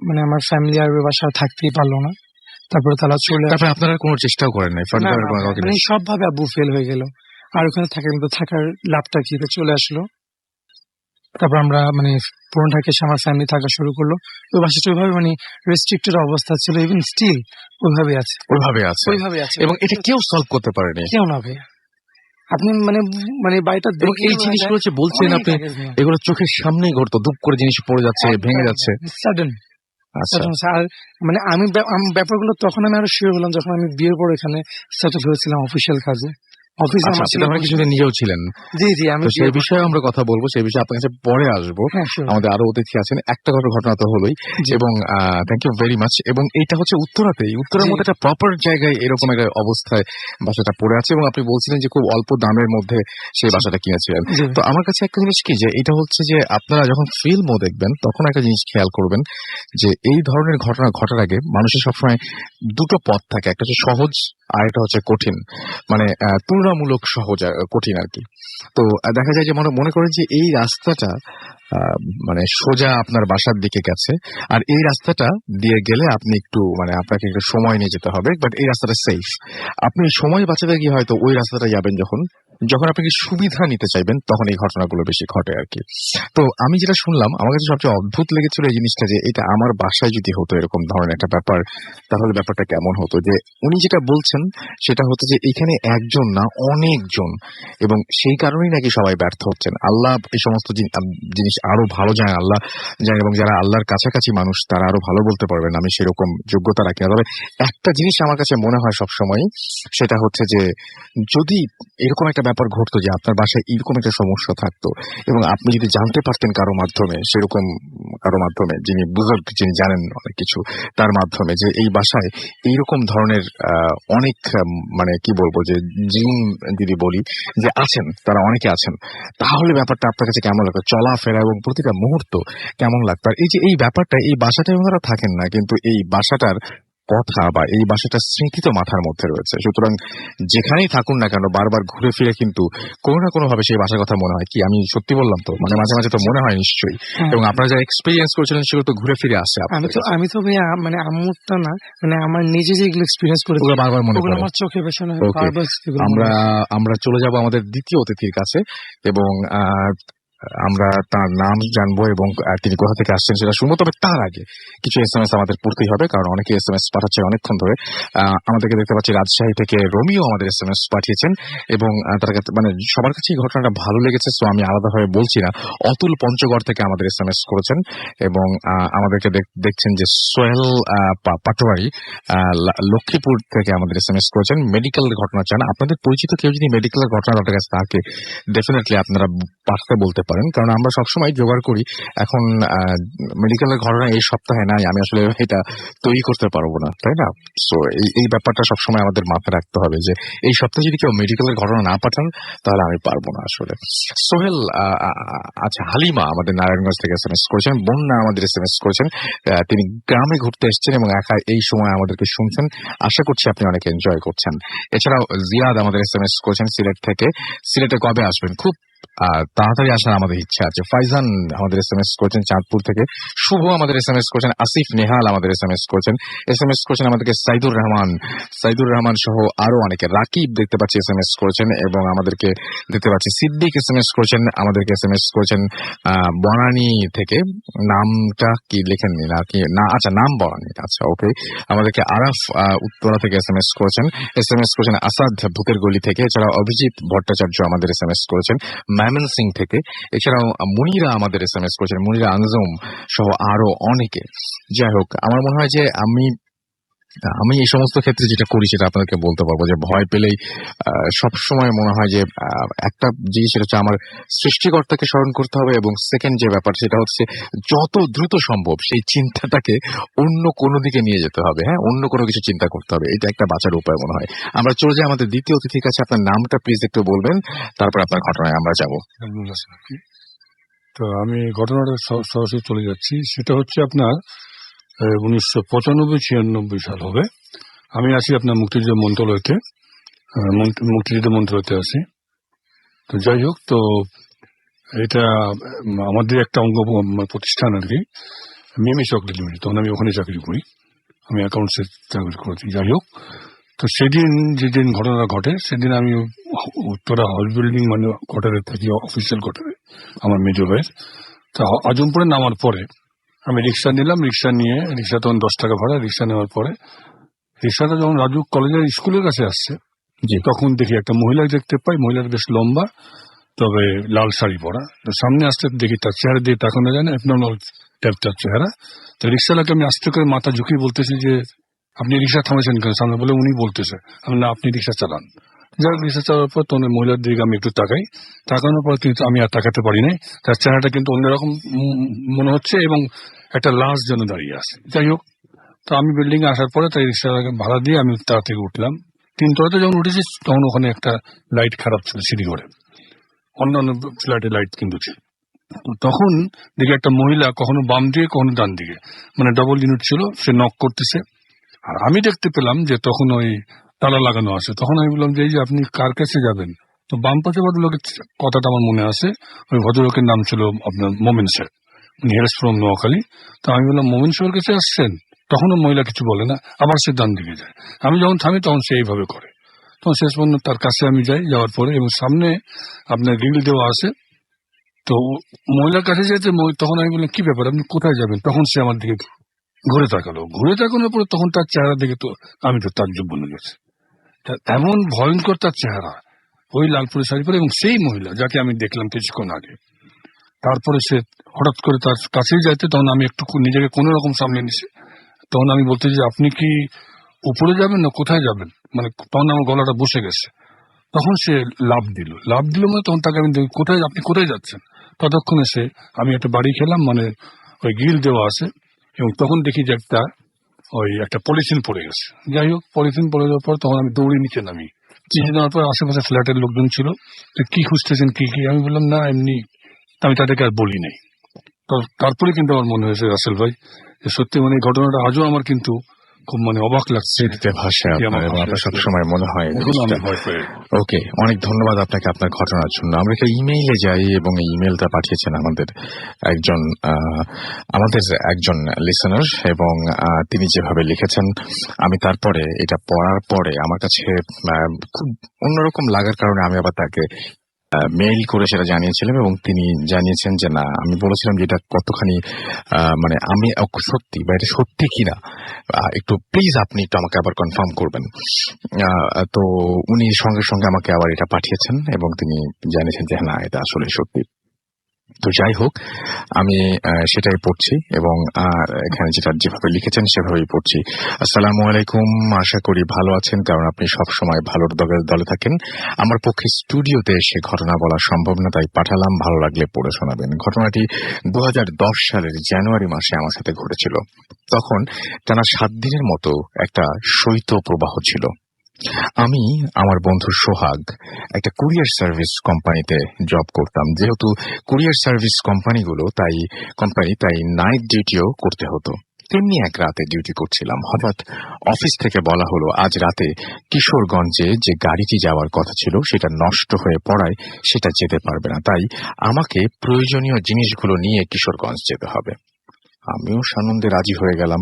মানে আমার ফ্যামিলি আর ওই বাসায় থাকতেই পারলো না, তারপরে তারা চলে তারপরে আপনারা কোনো চেষ্টাও করেন নাই না, ফার্দার না, কোনো কাউকে? মানে সব ভাবে আব্বু ফেল হয়ে গেল। আর ওখানে থাকার লাভটা কি, তো চলে আসলো। তারপর আমরা মানে পুরনো ঢাকা এসে আমার ফ্যামিলি থাকা শুরু করলো। ওই বাসাটা ওইভাবে মানে রেস্ট্রিক্টেড অবস্থা ছিল, ইভেন স্টিল ওইভাবে আছে, ওইভাবে আছে, ওইভাবে আছে। এবং এটা কেউ সলভ করতে পারেনি। কেউ না ভাই, আপনি মানে মানে বাড়িটা এবং এই জিনিসগুলো যে বলছেন আপনি, এগুলো চোখের সামনেই ঘটতো, দুপ করে জিনিস পড়ে যাচ্ছে, ভেঙে যাচ্ছে। সাডেন। আচ্ছা, আর মানে আমি ব্যাপারগুলো তখন আমি আরো শিওর হলাম যখন আমি বিয়ের পর এখানে সেটেল হয়েছিলাম অফিসিয়াল কাজে। অফিসে আচ্ছা, আমার আপনি তার কিছুদিন নিজেও ছিলেন। জি আমি তো সেই বিষয়ে আমরা কথা বলবো, সেই বিষয়ে আপনার কাছে পরে আসবো। হ্যাঁ, sure. আমাদের আরো অতিথি আছেন, একটা ঘটনা তো হলোই। জি। এবং থ্যাংক ইউ ভেরি মাচ। এবং এইটা হচ্ছে উত্তরাতেই, উত্তরার জি। মধ্যে একটা প্রপার জায়গায় এরকম একটা অবস্থায় বাসাটা পড়ে আছে, এবং আপনি বলছিলেন যে খুব অল্প দামের মধ্যে সেই বাসাটা কিনেছিলেন। জি। তো আমার কাছে একটা জিনিস কি, যে এটা হচ্ছে যে আপনারা যখন ফিল্মও দেখবেন তখন একটা জিনিস খেয়াল করবেন যে এই ধরনের ঘটনা ঘটার আগে মানুষের সবসময় দুটো পথ থাকে, একটা হচ্ছে সহজ আর একটা হচ্ছে কঠিন, মানে তুলনামূলক সহজ আর কঠিন আর কি। তো দেখা যায় যে মনে করেন যে এই রাস্তাটা মানে সোজা আপনার বাসার দিকে গেছে, আর এই রাস্তাটা দিয়ে গেলে আপনি একটু মানে আপনাকে একটু সময় নিয়ে যেতে হবে, বাট এই রাস্তাটা সেফ। আপনি সময় বাঁচাতে গিয়ে হয়তো ওই রাস্তাটা যাবেন, যখন আপনি সুবিধা নিতে চাইবেন তখন এই ঘটনাগুলো বেশি ঘটে আর কি। তো আমি যেটা শুনলাম, আমার কাছে সবচেয়ে অদ্ভুত লেগেছিল এই জিনিসটা, যে এটা আমার বাসায় যদি হতো এরকম ধরনের একটা ব্যাপার, তাহলে ব্যাপারটা কেমন হতো। যে উনি যেটা বলছেন সেটা হচ্ছে যে এখানে একজন না অনেকজন, এবং সেই কারণেই নাকি সবাই ব্যর্থ হচ্ছেন। আল্লাহ এই সমস্ত জিনিস আরো ভালো জানেন, আল্লাহ জানেন, এবং যারা আল্লাহর কাছাকাছি মানুষ তারা আরো ভালো বলতে পারবেন, আমি সেরকম যোগ্যতা রাখি না। তবে একটা জিনিস আমার কাছে মনে হয় সবসময়, সেটা হচ্ছে যে যদি এরকম একটা ব্যাপার ঘটতো যে আপনার বাসায় এরকম একটা সমস্যা থাকতো, এবং আপনি যদি জানতে পারতেন কারো মাধ্যমে, সেরকম কারো মাধ্যমে যিনি বুজুর্গ, যিনি জানেন অনেক কিছু, তার মাধ্যমে, যে এই বাসায় এইরকম ধরনের অনেক মানে কি বলবো, যে জিন যদি বলি যে আছেন, তারা অনেকে আছেন, তাহলে ব্যাপারটা আপনার কাছে কেমন লাগতো, চলাফেরা এবং প্রতিটা মুহূর্ত কেমন লাগতো। আর এই যে এই ব্যাপারটা, এই বাসাটায় ওনারা থাকেন না, কিন্তু এই বাসাটার কথা বা এই বাসাটার স্মৃতি তো মাথার মধ্যে রয়েছে। সুতরাং যেখানেই থাকুন না কেন, বারবার ঘুরে ফিরে কিন্তু কোনো না কোনো ভাবে সেই বাসার কথা মনে হয়। কি আমি সত্যি বললাম তো? মানে মাঝে মাঝে তো মনে হয় নিশ্চয়ই। এবং আপনারা যারা এক্সপিরিয়েন্স করেছিলেন সেগুলো তো ঘুরে ফিরে আসে। আমি তো ভাইয়া মানে আম্মুরটা না, মানে আমার নিজে যেগুলো এক্সপিরিয়েন্স করেছি ওগুলো বারবার মনে পড়ে, আমার চোখে পেছনে Okay. আমরা চলে যাব আমাদের দ্বিতীয় অতিথির কাছে, এবং আমরা তার নাম জানবো এবং তিনি কোথা থেকে আসছেন সেটা শুনবো। তবে তার আগে কিছু SMS আমাদের পড়তেই হবে, কারণ অনেকে SMS পাঠাচ্ছে অনেকক্ষণ ধরে। আমাদেরকে দেখতে পাচ্ছি রাজশাহী থেকে রোমিও আমাদের SMS পাঠিয়েছেন, এবং তার কাছে মানে সবার কাছে এই ঘটনাটা ভালো লেগেছে, সো আমি আলাদাভাবে বলছি না। অতুল পঞ্চগড় থেকে আমাদের SMS করেছেন, এবং আমাদেরকে দেখছেন যে সোহেল পাটোয়ারি লক্ষ্মীপুর থেকে আমাদের SMS করেছেন, মেডিকেলের ঘটনা চান। আপনাদের পরিচিত কেউ যদি মেডিকেলের ঘটনা আপনার কাছে থাকে, ডেফিনেটলি আপনারা পাঠাতে বলতে পারেন, কারণ আমরা সবসময় জোগাড় করি। এখন মেডিকেলের ঘটনা এই সপ্তাহে নাই, আমি আসলে এটা তৈরি করতে পারবো না, তাই না? সো এই ব্যাপারটা সবসময় আমাদের মাথায় রাখতে হবে, যে এই সপ্তাহে যদি কেউ মেডিকেলের ঘটনা না পাঠান তাহলে আমি পারবো না আসলে। সোহেল, আচ্ছা, হালিমা আমাদের নারায়ণগঞ্জ থেকে SMS করেছেন, বন্যা আমাদের SMS করেছেন, তিনি গ্রামে ঘুরতে এসেছেন এবং একা এই সময় আমাদেরকে শুনছেন। আশা করছি আপনি অনেক এনজয় করছেন। এছাড়াও জিয়াদ আমাদের SMS করেছেন সিলেট থেকে। সিলেটে কবে আসবেন? খুব তাড়াতাড়ি আসার আমাদের ইচ্ছা আছে। ফাইজান আমাদের SMS করেছেন চাঁদপুর থেকে, শুভ আমাদের SMS করেছেন, আসিফ নেহাল আমাদের SMS করেছেন, SMS করেছেন আমাদেরকে সাইদুর রহমান সহ আরো অনেকে, রাকিব দেখতে পাচ্ছি SMS করেছেন, এবং আমাদেরকে দেখতে পাচ্ছি সিদ্দিক SMS করেছেন, আমাদেরকে SMS করেছেন বনানী থেকে, নামটা কি লেখেননি নাকি না, আচ্ছা নাম বনানী, আচ্ছা ওকে। আমাদেরকে আরাফ উত্তরা থেকে SMS করেছেন, আসাদ ভূতের গলি থেকে, এছাড়া অভিজিৎ ভট্টাচার্য আমাদের SMS করেছেন সিং থেকে, এছাড়াও মুনিরা আমাদের SMS করেছেন, মুনিরা আনজুম সহ আরো অনেকে। যাই হোক, আমার মনে হয় যে আমি এই সমস্ত ক্ষেত্রে যেটা করি সেটা আপনাদেরকে বলতে পারবো যে ভয় পেলেই সবসময় মনে হয় যে একটা জিনিস, সেটা হচ্ছে আমার সৃষ্টিকর্তাকে স্মরণ করতে হবে, এবং সেকেন্ড যে ব্যাপার সেটা হচ্ছে যত দ্রুত সম্ভব সেই চিন্তাটাকে অন্য কোনো দিকে নিয়ে যেতে হবে। হ্যাঁ, অন্য কোনো কিছু চিন্তা করতে হবে, এটা একটা বাঁচার উপায় মনে হয়। আমরা চলে যাই আমাদের দ্বিতীয় অতিথির কাছে। আপনার নামটা প্লিজ একটু বলবেন, তারপর আপনার ঘটনায় আমরা যাব। তো আমি ঘটনাটা সরাসরি চলে যাচ্ছি। সেটা হচ্ছে আপনার 1995-96 সাল হবে। আমি আসি আপনার মুক্তিযুদ্ধ মন্ত্রণালয়তে আসি। তো যাই হোক, তো এটা আমাদের একটা অঙ্গ প্রতিষ্ঠান আর কি, মিমি চকলেট লিমিটেড। তখন আমি ওখানে চাকরি করি, আমি অ্যাকাউন্টসে চাকরি করেছি। যাই হোক, তো সেদিন যেদিন ঘটনা ঘটে সেদিন আমি উত্তরা হাউস বিল্ডিং মানে কোয়ার্টারে থাকি, অফিসিয়াল কোয়ার্টারে আমার মেজর ভাইয়ের। তো আজমপুরে নামার পরে আমি রিক্সা নিলাম, রিক্সা তখন 10 টাকা ভাড়া। রিক্সা নেওয়ার পরে রিক্সাটা যখন রাজু কলেজের স্কুলের কাছে আসছে, তখন দেখি একটা মহিলা দেখতে পাই। মহিলার বেশ লম্বা, তবে লাল শাড়ি পরা। তো সামনে আসতে দেখি তার চেহারা দিয়ে তাকানো যায় না, অ্যাবনর্মাল টাইপটার চেহারা। তো রিক্সাটাকে আমি আস্তে করে মাথা ঝুঁকিয়ে বলতেছি যে আপনি রিক্সা থামেছেন কেন? সামনে বলে উনি বলতেছে, আমি না আপনি রিক্সা চালান। যাই হোক, রিক্সা চালার পর তখন মহিলার দিকে আমি একটু তাকাই। তাকানোর পর কিন্তু আমি আর তাকাতে পারি নাই, তার চেহারাটা কিন্তু অন্যরকম মনে হচ্ছে, এবং একটা লাশ যেন দাঁড়িয়ে আছে। যাই হোক, তো আমি বিল্ডিং এ আসার পরে তাই রিক্সাটাকে ভাড়া দিয়ে আমি তার থেকে উঠলাম। 3 তলাতে যখন উঠেছি তখন ওখানে একটা লাইট খারাপ ছিল সিঁড়ি ঘরে, অন্যান্য ফ্ল্যাটে লাইট কিন্তু ছিল। তখন দেখি একটা মহিলা কখনো বাম দিকে কখনো ডান দিকে, মানে ডবল ইউনিট ছিল, সে নক করতেছে। আর আমি দেখতে পেলাম যে তখন ওই তালা লাগানো আছে। তখন আমি বললাম যে এই যে আপনি কার কাছে যাবেন? তো বাম পাশে ভদ্রলোকের কথাটা আমার মনে আছে। ওই ভদ্রলোকের নাম ছিল আপনার মোমিন স্যার, উনি হেলস ফ্রম নোয়াখালী। তো আমি বললাম মোমিন স্যারের কাছে আসছেন? তখনও মহিলা কিছু বলে না, আবার সে ডান দিকে যায়। আমি যখন থামি তখন সে এইভাবে করে। তখন শেষ পর্যন্ত তার কাছে আমি যাই, যাওয়ার পরে এবং সামনে আপনার গ্রিল দেওয়া আছে। তো মহিলার কাছে যেতে, তখন আমি বললাম কি ব্যাপার, আপনি কোথায় যাবেন? তখন সে আমার দিকে ঘুরে তাকানোর পরে তখন তার চেহারা দেখে তো আমি তো তাজ্জব বনে গেছি। এমন ভয়ঙ্কর তার চেহারা, ওই লালপুরি শাড়ি পরে, এবং সেই মহিলা যাকে আমি দেখলাম কিছুক্ষণ আগে। তারপরে সে হঠাৎ করে তার কাছেই যাইতে, তখন আমি একটু নিজেকে কোনো রকম সামনে নিছি। তখন আমি বলতে যে আপনি কি উপরে যাবেন না কোথায় যাবেন, মানে তখন আমার গলাটা বসে গেছে। তখন সে লাফ দিল মানে তখন তাকে আমি কোথায়, আপনি কোথায় যাচ্ছেন? ততক্ষণে সে, আমি একটা বাড়ি খেলাম, মানে ওই গ্রিল দেওয়া আছে, এবং তখন দেখি যে একটা পলিথিন পড়ে গেছে। যাই হোক, পলিথিন পড়ে যাওয়ার পর তখন আমি দৌড়ে নিচে নামি। নিচে নেওয়ার পর আশেপাশে ফ্ল্যাটের লোকজন ছিল, কি খুঁজতেছেন কি, আমি বললাম না এমনি। আমি তাদেরকে আর বলি নাই। তারপরে কিন্তু আমার মনে হয়েছে রাসেল ভাই, সত্যি মানে এই ঘটনাটা আজও আমার কিন্তু খুব মানে অবাক লাগছে। সবসময় মনে হয়। ওকে, অনেক ধন্যবাদ আপনাকে আপনার ঘটনার জন্য। আমরা একটা ইমেইলে যাই, এবং এই ইমেলটা পাঠিয়েছেন আমাদের একজন লিসেনার, এবং তিনি যেভাবে লিখেছেন, আমি তারপরে এটা পড়ার পরে আমার কাছে খুব অন্যরকম লাগার কারণে আমি আবার তাকে মেইল করে সেটা জানিয়েছিলাম, এবং তিনি জানিয়েছেন যে না, আমি বলেছিলাম যে এটা কতখানি মানে আমি সত্যি বা এটা সত্যি কিনা একটু প্লিজ আপনি একটু আমাকে আবার কনফার্ম করবেন। তো উনি সঙ্গে সঙ্গে আমাকে আবার এটা পাঠিয়েছেন, এবং তিনি জানিয়েছেন যে না, এটা আসলে সত্যি। তো যাই হোক, আমি সেটাই পড়ছি, এবং এখানে যেভাবে লিখেছেন সেভাবেই পড়ছি। আসসালামু আলাইকুম, আশা করি ভালো আছেন, কারণ আপনি সবসময় ভালোর দলে থাকেন। আমার পক্ষে স্টুডিওতে এসে ঘটনা বলা সম্ভব না, তাই পাঠালাম, ভালো লাগলে পড়ে শোনাবেন। ঘটনাটি 2010 সালের জানুয়ারি মাসে আমার সাথে ঘটেছিল। তখন টানা 7 দিনের মতো একটা শৈত্য প্রবাহ ছিল। আমি আমার বন্ধু সোহাগ একটা কুরিয়ার সার্ভিস কোম্পানিতে জব করতাম। যেহেতু কুরিয়ার সার্ভিস কোম্পানি তাই নাইট ডিউটিও করতে হতো। তেমনি এক রাতে ডিউটি করছিলাম। হঠাৎ অফিস থেকে বলা হলো আজ রাতে কিশোরগঞ্জে যে গাড়িটি যাওয়ার কথা ছিল সেটা নষ্ট হয়ে পড়ায় সেটা যেতে পারবে না, তাই আমাকে প্রয়োজনীয় জিনিসগুলো নিয়ে কিশোরগঞ্জ যেতে হবে। আমিও সানন্দে রাজি হয়ে গেলাম।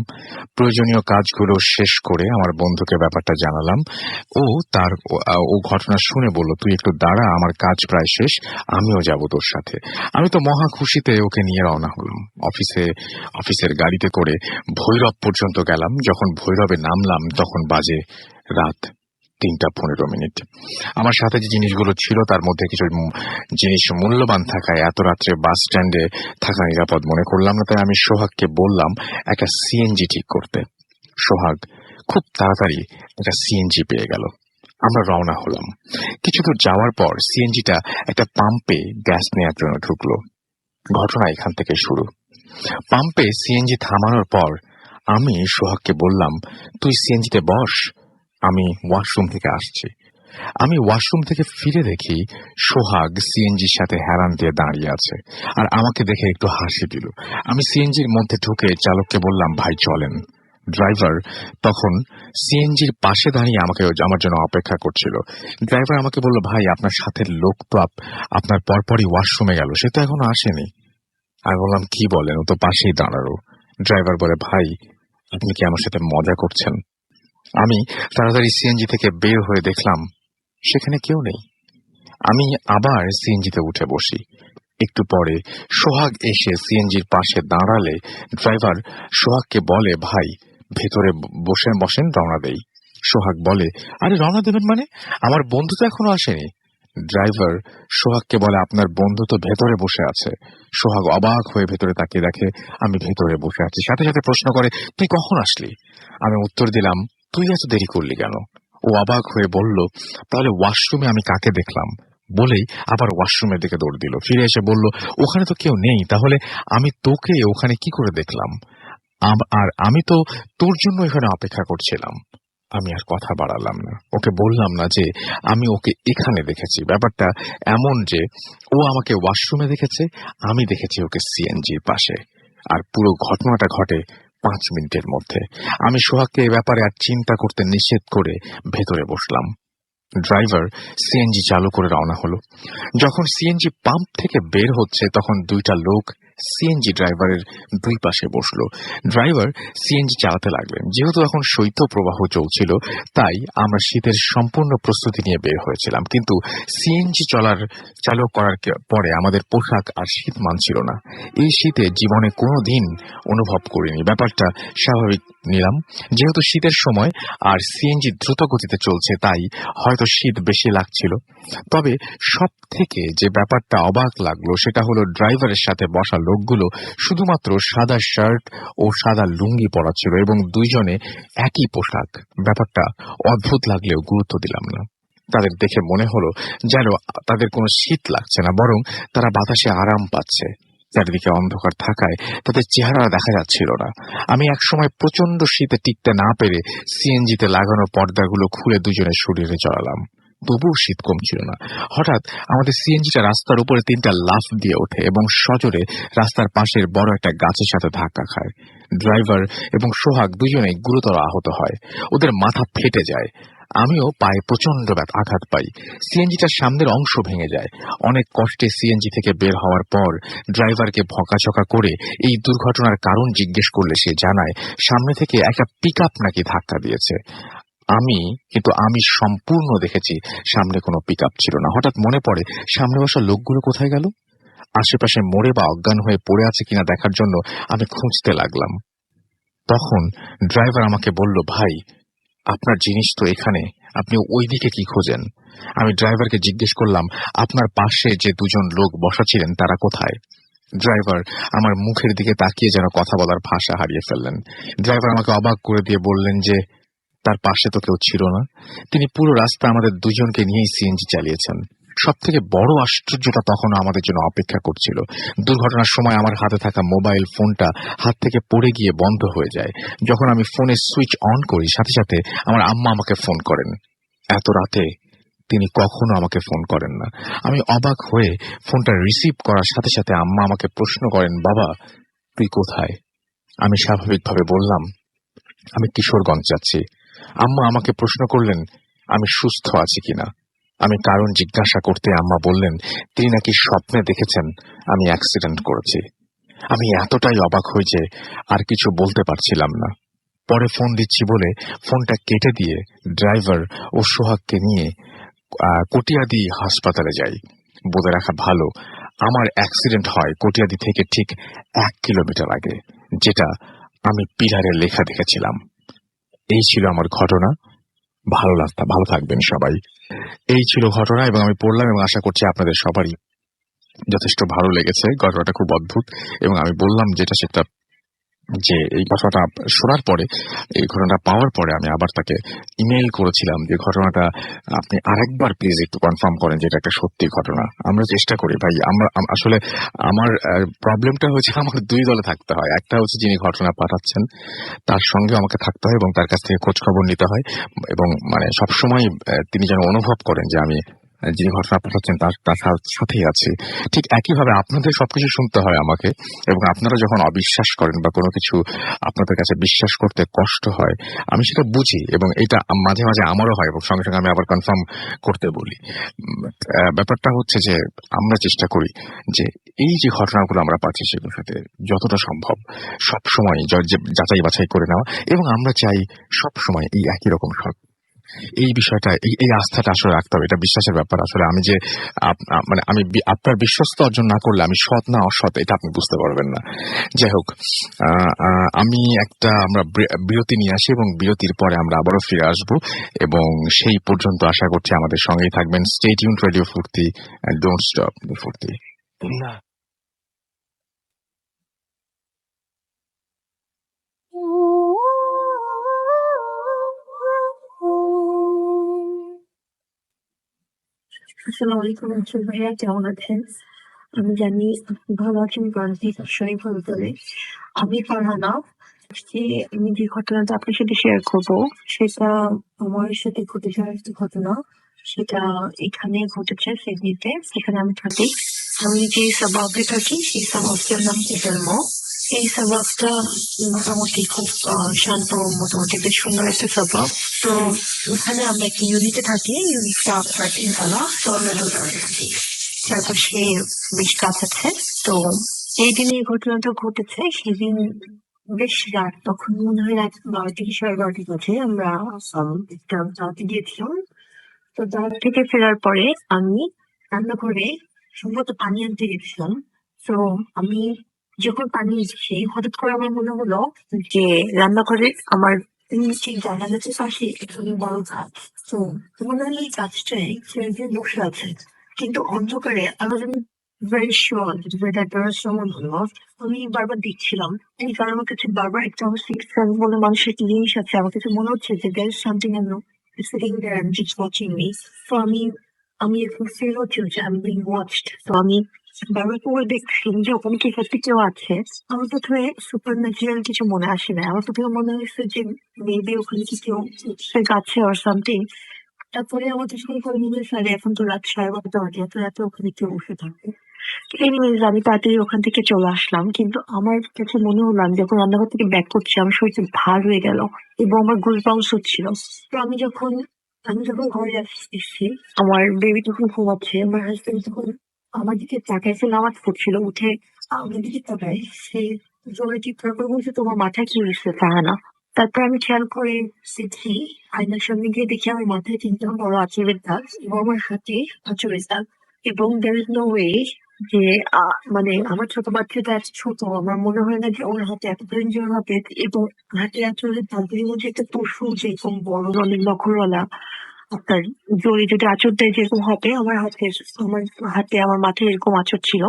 প্রয়োজনীয় কাজগুলো শেষ করে আমার বন্ধুকে ব্যাপারটা জানালাম। ও ঘটনা শুনে বলল, তুই একটু দাঁড়া, আমার কাজ প্রায় শেষ, আমিও যাব তোর সাথে। আমি তো মহা খুশিতে ওকে নিয়ে রওনা হলাম। অফিসের গাড়িতে করে ভৈরব পর্যন্ত গেলাম। যখন ভৈরবে নামলাম তখন বাজে রাত 3:15। আমার সাথে যে জিনিসগুলো ছিল তার মধ্যে কিছু জিনিস মূল্যবান থাকায় এত রাত্রে বাস স্ট্যান্ডে থাকা নিরাপদ মনে করলাম না, তাই আমি সোহাগকে বললাম একটা সিএনজি ঠিক করতে। সোহাগ খুব তাড়াতাড়ি একটা সিএনজি পেয়ে গেল। আমরা রওনা হলাম। কিছু দূর যাওয়ার পর সিএনজিটা একটা পাম্পে গ্যাস নেওয়ার জন্য ঢুকলো। ঘটনা এখান থেকে শুরু। পাম্পে সিএনজি থামানোর পর আমি সোহাগকে বললাম, তুই সিএনজিতে বস, আমি ওয়াশরুম থেকে আসছি। আমি ওয়াশরুম থেকে ফিরে দেখি সোহাগ সিএনজির সাথে হেলান দিয়ে দাঁড়িয়ে আছে আর আমাকে দেখে একটু হাসি দিল। আমি সিএনজির মধ্যে ঢুকে চালককে বললাম, ভাই চলেন। ড্রাইভার তখন সিএনজির পাশে দাঁড়িয়ে আমার জন্য অপেক্ষা করছিল। ড্রাইভার আমাকে বলল, ভাই আপনার সাথে লোক তো আপনার পরপরই ওয়াশরুমে গেল, সে তো এখনো আসেনি। আমি বললাম, কি বলেন, ও তো পাশেই দাঁড়ালো। ড্রাইভার বলে, ভাই আপনি কি আমার সাথে মজা করছেন? আমি তাড়াতাড়ি সিএনজি থেকে বের হয়ে দেখলাম সেখানে কেউ নেই। আমি আবার সিএনজিতে উঠে বসি। একটু পরে সোহাগ এসে সিএনজির পাশে দাঁড়ালে ড্রাইভার সোহাগকে বলে, ভাই ভেতরে বসেন, রওনা দেই। সোহাগ বলে, আরে রওনা দেবেন মানে? আমার বন্ধু তো এখনো আসেনি। ড্রাইভার সোহাগকে বলে, আপনার বন্ধু তো ভেতরে বসে আছে। সোহাগ অবাক হয়ে ভেতরে তাকিয়ে দেখে আমি ভেতরে বসে আছি। সাথে সাথে প্রশ্ন করে, তুই কখন আসলি? আমি উত্তর দিলাম, তুই এত দেরি করলি কেন? ও অবাক হয়ে বলল, তাহলে ওয়াশরুমে আমি কাকে দেখলাম? বলেই আবার ওয়াশরুমের দিকে দৌড় দিল। ফিরে এসে বলল, ওখানে তো কেউ নেই, তাহলে আমি তোকে ওখানে কি করে দেখলাম? আর আমি তো তোর জন্য এখানে অপেক্ষা করছিলাম। আমি আর কথা বাড়ালাম না। ওকে বললাম না যে আমি ওকে এখানে দেখেছি। ব্যাপারটা এমন যে ও আমাকে ওয়াশরুমে দেখেছে, আমি দেখেছি ওকে সিএনজির পাশে। আর পুরো ঘটনাটা ঘটে 5 মিনিটের মধ্যে। আমি সোহাগকে এ ব্যাপারে আর চিন্তা করতে নিষেধ করে ভেতরে বসলাম। ড্রাইভার সিএনজি চালু করে রওনা হলো। যখন সিএনজি পাম্প থেকে বের হচ্ছে তখন 2টা লোক সিএনজি ড্রাইভারের 2 পাশে বসলো। ড্রাইভার সিএনজি চালাতে লাগলেন। যেহেতু এখন শৈত্য প্রবাহ চলছিল তাই আমরা শীতের সম্পূর্ণ প্রস্তুতি নিয়ে বের হয়েছিলাম, কিন্তু সিএনজি চালু করার পরে আমাদের পোশাক আর শীত মানছিল না। এই শীতে জীবনে কোনোদিন অনুভব করিনি। ব্যাপারটা স্বাভাবিক নিলাম। যেহেতু শীতের সময় আর সিএনজি দ্রুত গতিতে চলছে তাই হয়তো শীত বেশি লাগছিল। তবে সব থেকে যে ব্যাপারটা অবাক লাগলো সেটা হলো ড্রাইভারের সাথে বসা লোকগুলো শুধুমাত্র সাদা শার্ট ও সাদা লুঙ্গি পরা ছিল এবং দুইজনে একই পোশাক। ব্যাপারটা অদ্ভুত লাগলেও গুরুত্ব দিলাম না। তাদের দেখে মনে হলো যেন তাদের কোনো শীত লাগছে না, বরং তারা বাতাসে আরাম পাচ্ছে। চারিদিকে অন্ধকার থাকায় তাদের চেহারা দেখা যাচ্ছিল না। আমি একসময় প্রচন্ড শীতে টিকতে না পেরে সিএনজিতে লাগানো পর্দাগুলো খুলে দুজনের শরীরে চড়ালাম, তবুও শীত কমছিল না। হঠাৎ আমাদের সিএনজিটা রাস্তার উপরে 3টা লাফ দিয়ে ওঠে এবং সজোরে রাস্তার পাশের বড় একটা গাছের সাথে ধাক্কা খায়। ড্রাইভার এবং সোহাগ দুজনেই গুরুতর আহত হয়। ওদের মাথা ফেটে যায়। আমিও পায়ে প্রচন্ড আঘাত পাই। সিএনজিটার সামনের অংশ ভেঙে যায়। অনেক কষ্টে সিএনজি থেকে বের হওয়ার পর ড্রাইভারকে ভকাঝকা করে এই দুর্ঘটনার কারণ জিজ্ঞেস করলে সে জানায় সামনে থেকে একটা পিকআপ নাকি ধাক্কা দিয়েছে। আমি সম্পূর্ণ দেখেছি সামনে কোনো পিকআপ ছিল না। হঠাৎ মনে পড়ে সামনে বসা লোকগুলো কোথায় গেল। আশেপাশে মরে বা অজ্ঞান হয়ে পড়ে আছে কিনা দেখার জন্য আমি খুঁজতে লাগলাম। তখন ড্রাইভার আমাকে বলল, ভাই আপনার জিনিস তো এখানে, আপনি ওই দিকে কি খোঁজেন? আমি ড্রাইভারকে জিজ্ঞেস করলাম, আপনার পাশে যে 2জন লোক বসা ছিলেন তারা কোথায়? ড্রাইভার আমার মুখের দিকে তাকিয়ে যেন কথা বলার ভাষা হারিয়ে ফেললেন। ড্রাইভার আমাকে অবাক করে দিয়ে বললেন যে তার পাশে তো কেউ ছিল না। তিনি পুরো রাস্তা আমাদের দুজনকে নিয়েই সিএনজি চালিয়েছেন। সব থেকে বড় আশ্চর্যটা তখনও আমাদের জন্য অপেক্ষা করছিল। দুর্ঘটনার সময় আমার হাতে থাকা মোবাইল ফোনটা হাত থেকে পড়ে গিয়ে বন্ধ হয়ে যায়। যখন আমি ফোনের সুইচ অন করি সাথে সাথে আমার আম্মা আমাকে ফোন করেন। এত রাতে তিনি কখনো আমাকে ফোন করেন না। আমি অবাক হয়ে ফোনটা রিসিভ করার সাথে সাথে আম্মা আমাকে প্রশ্ন করেন, বাবা তুই কোথায়? আমি স্বাভাবিকভাবে বললাম, আমি কিশোরগঞ্জ যাচ্ছি। আম্মা আমাকে প্রশ্ন করলেন আমি সুস্থ আছি কিনা। আমি কারণ জিজ্ঞাসা করতে আম্মা বললেন তিনি নাকি স্বপ্নে দেখেছেন আমি অ্যাক্সিডেন্ট করেছি। আমি এতটাই অবাক হই যে আর কিছু বলতে পারছিলাম না। পরে ফোন দিচ্ছি বলে ফোনটা কেটে দিয়ে ড্রাইভার ও সোহাগকে নিয়ে কটিয়াদি হাসপাতালে যাই। বলে রাখা ভালো, আমার অ্যাক্সিডেন্ট হয় কটিয়াদি থেকে ঠিক 1 কিলোমিটার আগে, যেটা আমি পিলারে লেখা দেখেছিলাম। এই ছিল আমার ঘটনা। ভালো থাকবেন সবাই। এই ছিল ঘটনা এবং আমি পড়লাম এবং আশা করছি আপনাদের সবারই যথেষ্ট ভালো লেগেছে। ঘটনাটা খুব অদ্ভুত এবং আমি বললাম যেটা সেটা যে এই ঘটনাটা শোনার পরে, এই ঘটনাটা পাওয়ার পরে আমি আবার তাকে ইমেইল করেছিলাম যে ঘটনাটা আপনি আরেকবার প্লিজ একটু কনফার্ম করেন যে এটা একটা সত্যি ঘটনা। আমরা চেষ্টা করি ভাই, আমরা আসলে আমার প্রবলেমটা হচ্ছে আমার 2 দলে থাকতে হয়। একটা হচ্ছে যিনি ঘটনা পাঠাচ্ছেন তার সঙ্গে আমাকে থাকতে হয় এবং তার কাছ থেকে খোঁজ খবর নিতে হয় এবং মানে সবসময় তিনি যেন অনুভব করেন যে আমি যিনি ঘটনা পাঠাচ্ছেন তার সাথেই আছি। ঠিক একইভাবে আপনাদের সবকিছু শুনতে হয় আমাকে, এবং আপনারা যখন অবিশ্বাস করেন বা কোনো কিছু আপনাদের কাছে বিশ্বাস করতে কষ্ট হয়, আমি সেটা বুঝি এবং এটা মাঝে মাঝে আমারও হয় এবং সঙ্গে সঙ্গে আমি আবার কনফার্ম করতে বলি। ব্যাপারটা হচ্ছে যে আমরা চেষ্টা করি যে এই যে ঘটনাগুলো আমরা পাচ্ছি সেগুলোর সাথে যতটা সম্ভব সবসময় যাচাই বাছাই করে নেওয়া, এবং আমরা চাই সবসময় এই একই রকম এই বিষয়টা, এই আস্থাটা আসলে রাখতে হবে। এটা বিশ্বাসের ব্যাপার। আসলে আমি যে মানে আমি আপনার বিশ্বস্ত অর্জন না করলে আমি সৎ না অসৎ এটা আপনি বুঝতে পারবেন না। যাই হোক, আমরা বিরতি নিয়ে আসি এবং বিরতির পরে আমরা আবারও ফিরে আসব এবং সেই পর্যন্ত আশা করছি আমাদের সঙ্গেই থাকবেন। স্টে টিউনড, রেডিও ফুর্তি, ডোন্ট স্টপ ফুর্তি। না আসসালামু আলাইকুম আনসুল ভাইয়া, কেমন আছেন? আমি জানি আপনি ভালো আছেন, প্রান্তিক সবসময় ভালো চলে। আমি ফারহানা। আজকে আমি যে ঘটনাটা আপনার সাথে শেয়ার করবো সেটা আমার সাথে ঘটে যাওয়ার একটা ঘটনা। সেটা এখানে ঘটেছে সিডনিতে, সেখানে আমি থাকি। আমি যে সাবাবে থাকি সেই সাবাবটার নাম এটালমো। এই সাবাবটা মোটামুটি খুব শান্ত, মোটামুটি বেশ সুন্দর একটা সাবাব। তো ওখানে আমরা একটা ইউনিটে থাকি, ইউনিটটা আপনার তিনতলা, তো আমরা দোতলাতে থাকি। চারপাশে বেশ গাছ আছে। তো এই দিন এই ঘটনাটা ঘটেছে, সেদিন বেশ রাত, তখন মনে হয় রাত 12টা কি 12:30 বাজে। আমরা একটা দাওয়াতে গিয়েছিলাম। তো দাওয়াত থেকে ফেরার পরে আমি রান্নাঘরে সম্ভবত পানি আনতে গেছিলাম। তো আমি যখন পানি এসেছি হঠাৎ করে আমার মনে হলো যে রান্নাঘরে আমার নিচে জানালাতে পাশে এখানে বড় গাছ। তো মনে হলো এই গাছটায় কেউ একজন বসে আছে, কিন্তু অন্ধকারে আমার very sure that there was someone involved. আমি বারবার দেখছিলাম, এই কারণে আমার কাছে বারবার একটা আমার সিক্স সেন্স বলে মানুষের একটা জিনিস আছে, আমার কাছে মনে হচ্ছে যে there is something sitting there and just watching me. তো আমি এখন ফিল হচ্ছিল যে আমি being watched. তো আমি বারবার করে দেখছিলাম যে ওখানে কি সত্যি কেউ আছে। আমার প্রথমে সুপার ন্যাচারাল কিছু মনে আসে না, আমার প্রথমে মনে হয়েছে যে মেবি ওখানে কি কেউ আছে or something. তারপরে আমার যখন করে মনে হয় এখন তো রাত 12:30 বাজে, এত রাতে ওখানে কেউ বসে থাকবে। এনিওয়েজ আমি তাড়াতাড়ি ওখান থেকে চলে আসলাম, কিন্তু আমার কাছে মনে হলো আমি যখন রান্নাঘর থেকে ব্যাক করছি আমার শরীরটা ভার হয়ে গেল এবং আমার গুজ বাউন্স হচ্ছিল। তো আমি যখন ঘরে আসছি, আমার বেবি তখন ঘুমাচ্ছে, আমার হাজবেন্ড তখন আমার দিকে তাকাইছে, নামাজ পড়ছিল, উঠে আমার দিকে তাকায়, সে জোরে চিৎকার করে বলছে তোমার মাথায় কি হয়েছে ফাহানা। তারপর আমি খেয়াল করে দেখি, আয়নার সামনে গিয়ে দেখি আমার মাথায় 3টা বড় আঁচড়ের দাগ এবং আমার হাতে আঁচড়ের দাগ। এবং there is no way যে মানে আমার ছোট বাচ্চাটা এত ছোট, আমার মনে হয় না যে ওর হাতে এত ডেঞ্জার হবে। এবং হাতে আঁচড়ের দাগের মধ্যে একটা পশু যেরকম বড় অনেক নখরওয়ালা আপনার জড়ি যদি আঁচড় দেয় যেরকম হবে, আমার হাতে আমার মাথায় এরকম আঁচড় ছিল।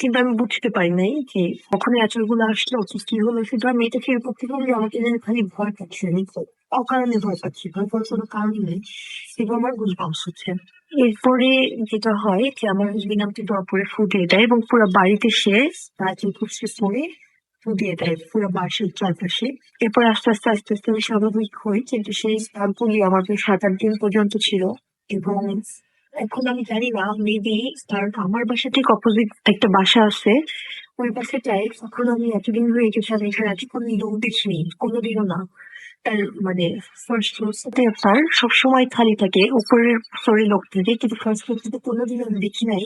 কিন্তু আমি বুঝতে পারি নাই যে কখন এই আঁচড়গুলো আসলো, কি হলো। শুধু আমি এটা ফিল করতে পারি যে আমাকে যেন খালি ভয় পাচ্ছে, আমি অকারণে ভয় পাচ্ছি, ভয় পাওয়ার কোনো কারণই নেই। এবং আমার গুজবাম্পস হচ্ছে। এরপরে যেটা হয় যে আমার হাজবেন্ড আমাকে ড্র করে ফু দিয়ে দেয় এবং পুরো বাড়িতে সে তার কুচকে পরে ফু দিয়ে দেয় পুরো বাসার চারপাশে। এরপর আস্তে আস্তে আস্তে আস্তে আমি স্বাভাবিক হই, কিন্তু সেই দাগগুলি আমার বেশ 7-8 দিন পর্যন্ত ছিল। এবং এখন আমি জানি না, মেবি কারণ আমার বাসা ঠিক অপোজিট একটা বাসা আছে, ওই বাসাটায় কখনো আমি এতদিন হয়ে গেছে আমি এখানে আছি কোনো লোক দেখিনি, কোনোদিনও না। তার মানে ফার্স্ট ফ্লোরটাতে আপনার সবসময় খালি থাকে, উপরের ফ্লোরে লোক থাকে, কিন্তু ফার্স্ট ফ্লোরটাতে কোনোদিন আমি দেখি নাই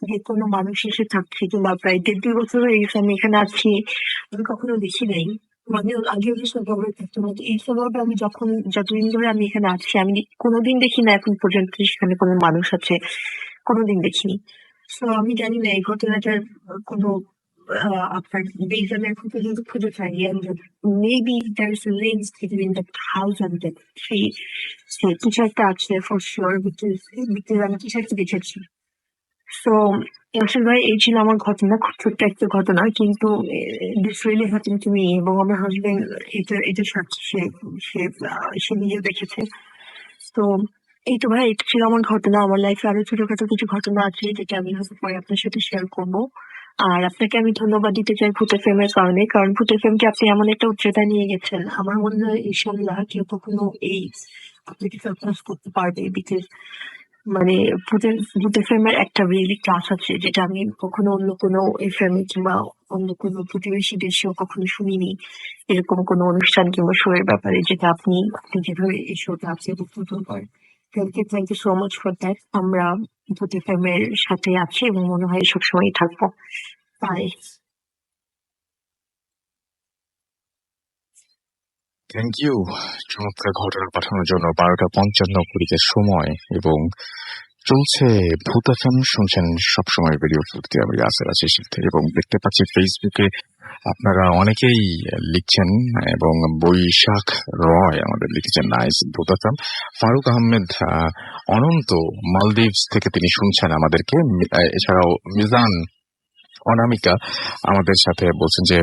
যে কোনো মানুষ এসে থাকছে, কিংবা প্রায় 1.5-2 বছর হয়ে গেছে আমি এখানে আছি, আমি কখনো দেখি নাই। মানে আগেও যে স্বভাবে থাকতো না, তো এই স্বভাবে আমি যতদিন ধরে আমি এখানে আছি আমি কোনোদিন দেখি না এখন পর্যন্ত যে সেখানে কোনো মানুষ আছে, কোনোদিন দেখিনি। তো আমি জানি না এই ঘটনাটার কোনো আপনার বেজ আমি এখন পর্যন্ত খুঁজে পাইনি। Maybe there is a link between the house and the tree. কিছু একটা আছে ফর শিওর, বিকজ আমি কিছু একটা দেখেছি। সো আসলে ভাই এই ছিল আমার ঘটনা, খুব ছোট্ট একটা ঘটনা, কিন্তু this really happened to me, এবং আমার হাজবেন্ড এটা সাক্ষী, সে নিজে দেখেছে। তো এই তো ভাই, এটা ছিল আমার ঘটনা। আমার লাইফে আরো ছোটখাটো কিছু ঘটনা আছে যেটা আমি হয়তো পরে আপনার সাথে শেয়ার করবো। আর আপনাকে আমি ধন্যবাদ দিতে চাই ভূত এফএম এর কারণে, কারণ ভূত এফএম কে আপনি এমন একটা উচ্চতায় নিয়ে গেছেন, আমার মনে হয় ইনশাল্লাহ কেউ কখনো এই আপনাকে সারপ্রাইজ করতে পারবে। বিকজ মানে ভূত এফএম এর একটা রিয়েলি ক্লাস আছে যেটা আমি কখনো অন্য কোনো এফএম এ কিংবা অন্য কোনো প্রতিবেশী দেশেও কখনো শুনিনি। এরকম কোনো অনুষ্ঠান কিংবা শো এর ব্যাপারে যেটা আপনি যেভাবে এই শোটা আপনি উপস্থাপন করেন। Thank you so much for that. আমরা ভূত এফএম এর সাথে আছি এবং মনে হয় সবসময় থাকবো। বাই। থ্যাংক ইউ চমৎকার ঘটনা পাঠানোর জন্য। 12:55 সময় এবং চলছে ভূত এফএম, শুনছেন সবসময় রেডিও ফুর্তি। আমি রাসেল আছি সাথে, এবং দেখতে পাচ্ছি ফেসবুকে আপনারা অনেকেই লিখছেন, এবং বৈশাখ রয় আমাদের লিখেছেন নাইস ভূত এফএম। ফারুক আহমেদ অনন্ত মালদ্বীপস থেকে তিনি শুনছেন আমাদেরকে। এছাড়াও মিজান অনামিকা আমাদের সাথে বলছেন যে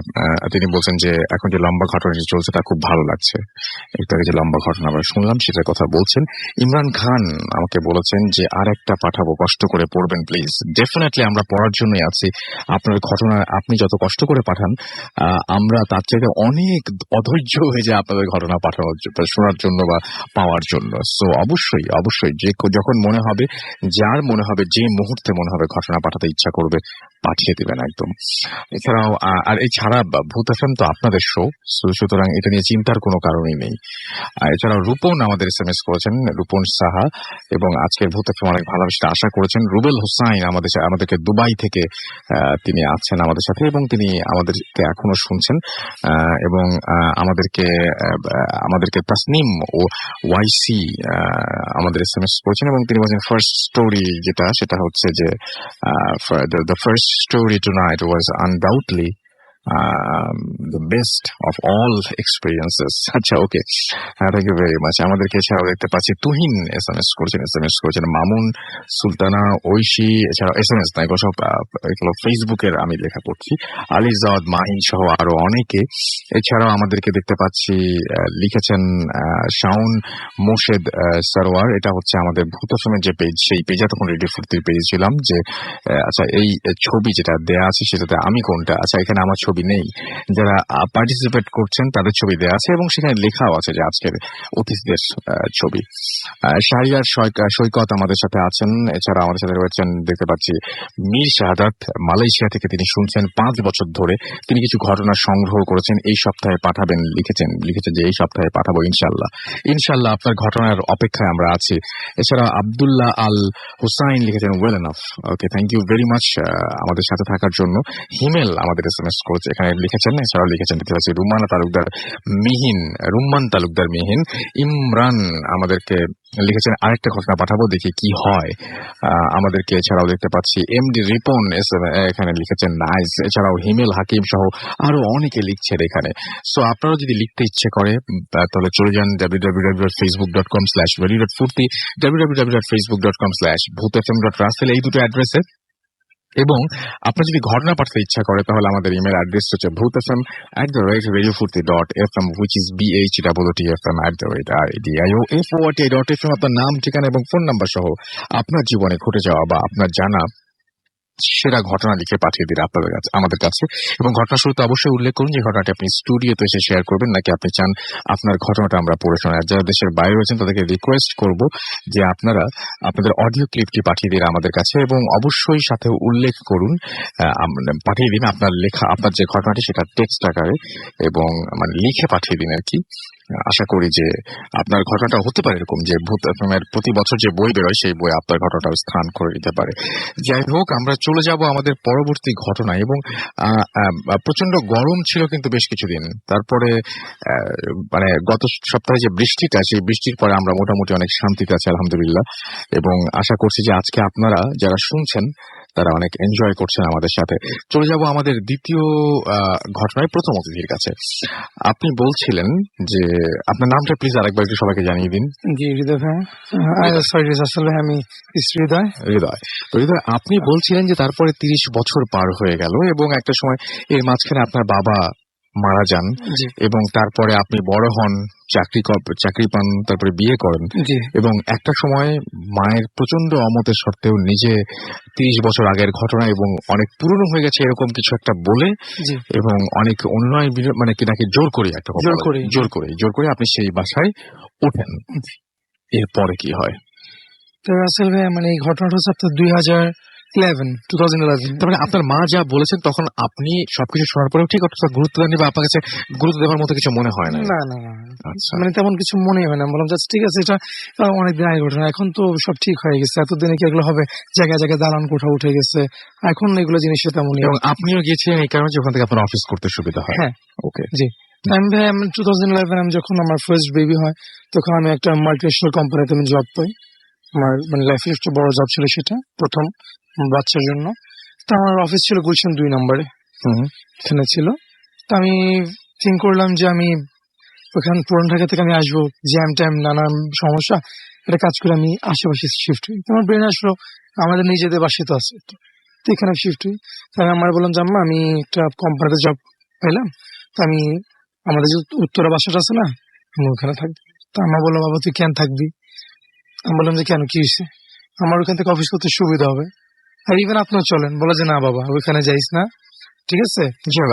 তিনি বলছেন যে এখন যে লম্বা ঘটনাটি চলছে তা খুব ভালো লাগছে। একটু আগে যে লম্বা ঘটনা আমরা শুনলাম সেটার কথা বলছেন। ইমরান খান আমাকে বলেছেন যে আর একটা পাঠাবো, কষ্ট করে পড়বেন প্লিজ। ডেফিনেটলি আমরা পড়ার জন্যই আছি। আপনার ঘটনা আপনি যত কষ্ট করে পাঠান, আমরা তার চাইতে অনেক অধৈর্য হয়ে যায় আপনাদের ঘটনা পাঠানোর শোনার জন্য বা পাওয়ার জন্য। সো অবশ্যই অবশ্যই যে যখন মনে হবে, যার মনে হবে, যে মুহূর্তে মনে হবে ঘটনা পাঠাতে ইচ্ছা করবে, পাঠিয়ে দিবেন একদম। এছাড়াও আর এছাড়া ভূত এফএম তো আপনাদের শো, সুতরাং এটা নিয়ে চিন্তার কোনো কারণই নেই। এছাড়াও রূপন আমাদের SMS করেছেন, রূপন সাহা, এবং আজকের ভূত এফএম অনেক ভালোবাসা আশা করেছেন। রুবেল হোসাইন আমাদেরকে দুবাই থেকে তিনি আছেন আমাদের সাথে, এবং তিনি আমাদেরকে এখনো শুনছেন, এবং আমাদেরকে তাসনিম ও ওয়াইসি আমাদের SMS করেছেন, এবং তিনি বলছেন ফার্স্ট স্টোরি সেটা হচ্ছে যে the first story tonight was undoubtedly the best of all experiences. আচ্ছা, ওকে, থ্যাংক ইউ ভেরি মাচ। আমাদেরকে এছাড়াও দেখতে পাচ্ছি তুহিন SMS করেছেন, মামুন, সুলতানা, ঐশী, এছাড়াও SMS না, এগুলো সব ফেসবুকের আমি লেখা পড়ছি, আলিজাদ, মাহিন সহ আরো অনেকে। এছাড়াও আমাদেরকে দেখতে পাচ্ছি লিখেছেন শাওন মোর্শেদ সরোয়ার। এটা হচ্ছে আমাদের ভূত এফএমের যে পেজ, সেই পেজে তখন রেডিও ফুর্তির পেজ ছিলাম যে আচ্ছা এই ছবি যেটা দেয়া আছে সেটাতে আমি কোনটা, আচ্ছা এখানে আমার ছবি নেই, যারা পার্টিসিপেট করছেন তাদের ছবি দেওয়া আছে, এবং সেখানে লেখাও আছে যে আজকের অতিথিদের ছবি। শাহরিয়ার সৈকত আমাদের সাথে আছেন। এছাড়া আমাদের সাথে রয়েছেন দেখতে পাচ্ছি মীর শাহাদাত, মালয়েশিয়া থেকে তিনি শুনছেন 5 বছর ধরে। তিনি কিছু ঘটনা সংগ্রহ করেছেন, এই সপ্তাহে পাঠাবেন লিখেছেন যে এই সপ্তাহে পাঠাবো ইনশাল্লাহ আপনার ঘটনার অপেক্ষায় আমরা আছি। এছাড়া আব্দুল্লাহ আল হুসাইন লিখেছেন well enough. Okay, thank you very much আমাদের সাথে থাকার জন্য। হিমেল আমাদের SMS করেছে, এখানে লিখেছেন। এছাড়াও লিখেছেন দেখতে পাচ্ছি রুম্মান তালুকদার মিহিন। ইমরান আমাদেরকে লিখেছেন আরেকটা ঘটনা পাঠাবো, দেখি কি হয় আমাদেরকে। এছাড়াও দেখতে পাচ্ছি MD রিপন এখানে লিখেছেন নাইস। এছাড়াও হিমেল হাকিম সহ আরো অনেকে লিখছেন এখানে। সো আপনারা যদি লিখতে ইচ্ছে করে তাহলে চলে যান www.facebook.com/radio.furti, www.facebook.com/bhutfm.russell, এই দুটো অ্যাড্রেসে। এবং আপনার যদি ঘটনা পাঠাতে ইচ্ছা করে তাহলে আমাদের ইমেল অ্যাড্রেস হচ্ছে bhutfm@radiofurti.fm, which is BHWTFM@radioFurti.fm। আপনার নাম, ঠিকানা এবং ফোন নাম্বার সহ আপনার জীবনে ঘটে যাওয়া বা আপনার জানা সেরা ঘটনা লিখে পাঠিয়ে দিন আপনাদের কাছে, আমাদের কাছে। এবং ঘটনা শুরুতে অবশ্যই উল্লেখ করুন যে ঘটনাটি আপনি স্টুডিওতে এসে শেয়ার করবেন, নাকি আপনি চান আপনার ঘটনাটা আমরা পড়ে শোনাই। আর যারা দেশের বাইরে রয়েছেন তাদেরকে রিকোয়েস্ট করব যে আপনারা আপনাদের অডিও ক্লিপটি পাঠিয়ে দিন আমাদের কাছে, এবং অবশ্যই সাথে উল্লেখ করুন, পাঠিয়ে দিন আপনার লেখা, আপনার যে ঘটনাটি সেটা টেক্সট আকারে এবং মানে লিখে পাঠিয়ে দিন আর কি। আশা করি যে আপনার ঘটনাটা হতে পারে এরকম যে ভূত এফএমের প্রতি বছর যে বই বেরোয় সেই বই আপনার ঘটনাটা স্থান করে দিতে পারে। যাই হোক, আমরা চলে যাব আমাদের পরবর্তী ঘটনায়। এবং প্রচন্ড গরম ছিল কিন্তু বেশ কিছুদিন, তারপরে মানে গত সপ্তাহে যে বৃষ্টিটা, সেই বৃষ্টির পরে আমরা মোটামুটি অনেক শান্তিতে আছি আলহামদুলিল্লাহ। এবং আশা করছি যে আজকে আপনারা যারা শুনছেন তারা অনেক এনজয় করছেন আমাদের সাথে। চলে যাব আমাদের দ্বিতীয় ঘটনায়, প্রথম অতিথির কাছে। আপনি বলছিলেন যে আপনার নামটা প্লিজ আরেকবার একটু সবাইকে জানিয়ে দিন। জি হৃদয় ভাই, সরি আসলে আমি হৃদয়। হৃদয়, তো হৃদয় আপনি বলছিলেন যে তারপরে 30 বছর পার হয়ে গেল এবং একটা সময় এর মাঝখানে আপনার বাবা মারা যান, জি এবং তারপরে আপনি বড় হন, চাকরি পান, তারপরে বিয়ে করেন, জি এবং একটা সময় মায়ের প্রচন্ড অমতের সত্ত্বেও নিজে 30 বছর আগের ঘটনা এবং অনেক পুরনো হয়ে গেছে এরকম কিছু একটা বলে, জি এবং অনেক অন্যায় মানে কি নাকি জোর করে একটা কথা বলে, জোর করে আপনি সেই বাসায় ওঠেন। এরপরে কি হয়? তো রাসেল ভাই মানে এই ঘটনাটা হচ্ছে আপনার 2011। তারপরে আপনার মা যা বলেছেন তখন আপনি সবকিছু শোনার পরেও ঠিক অতটা গুরুত্ব দেননি, বা আপনার কাছে গুরুত্ব দেওয়ার মতো কিছু মনে হয় না? না না না, আচ্ছা, মানে তেমন কিছু মনে হয় না। বললাম যে ঠিক আছে, এটা অনেকদিন আগে ঘটনা, এখন তো সব ঠিক হয়ে গেছে। এতদিনে কি এগুলো হবে? জায়গায় জায়গায় দালান কোঠা উঠে গেছে, এখন এগুলো জিনিস তেমনই। এবং আপনিও গিয়েছিলেন এই কারণে যে ওখান থেকে আপনার অফিস করতে সুবিধা হয়? হ্যাঁ, ওকে। জি। আমি ভাই 2011 আমি যখন আমার ফার্স্ট বেবি হয় তখন আমি একটা মাল্টিনেশনাল কোম্পানিতে আমি জব পাই। আমার মানে লাইফের একটা বড় জব ছিল সেটা, প্রথম বাচ্চার জন্য। তো আমার অফিস ছিল গুলশান 2 নম্বরে, এখানে ছিল। তো আমি থিঙ্ক করলাম যে আমি ওখান পুরান ঢাকা থেকে আমি আসবো, জ্যাম ট্যাম নানান সমস্যা, এটা কাজ করে আমি আশেপাশে শিফট হই। তোমার ব্রেন আসলো আমাদের নিজেদের বাসায় তো আছে, তো এখানে শিফট হই। তাই আমার বললাম যে আম্মা আমি একটা কোম্পানিতে জব পেলাম, তো আমি আমাদের যে উত্তরা বাসাটা আছে না, আমি ওখানে থাকবো। তো আমার বললো বাবা তুই কেন থাকবি? আমি বললাম যে কেন, কি হয়েছে? আমার ওখান থেকে অফিস করতে সুবিধা হবে, আর ইভেন আপনিও চলেন। বলে যে না বাবা ওইখানে যাইস না, ঠিক আছে।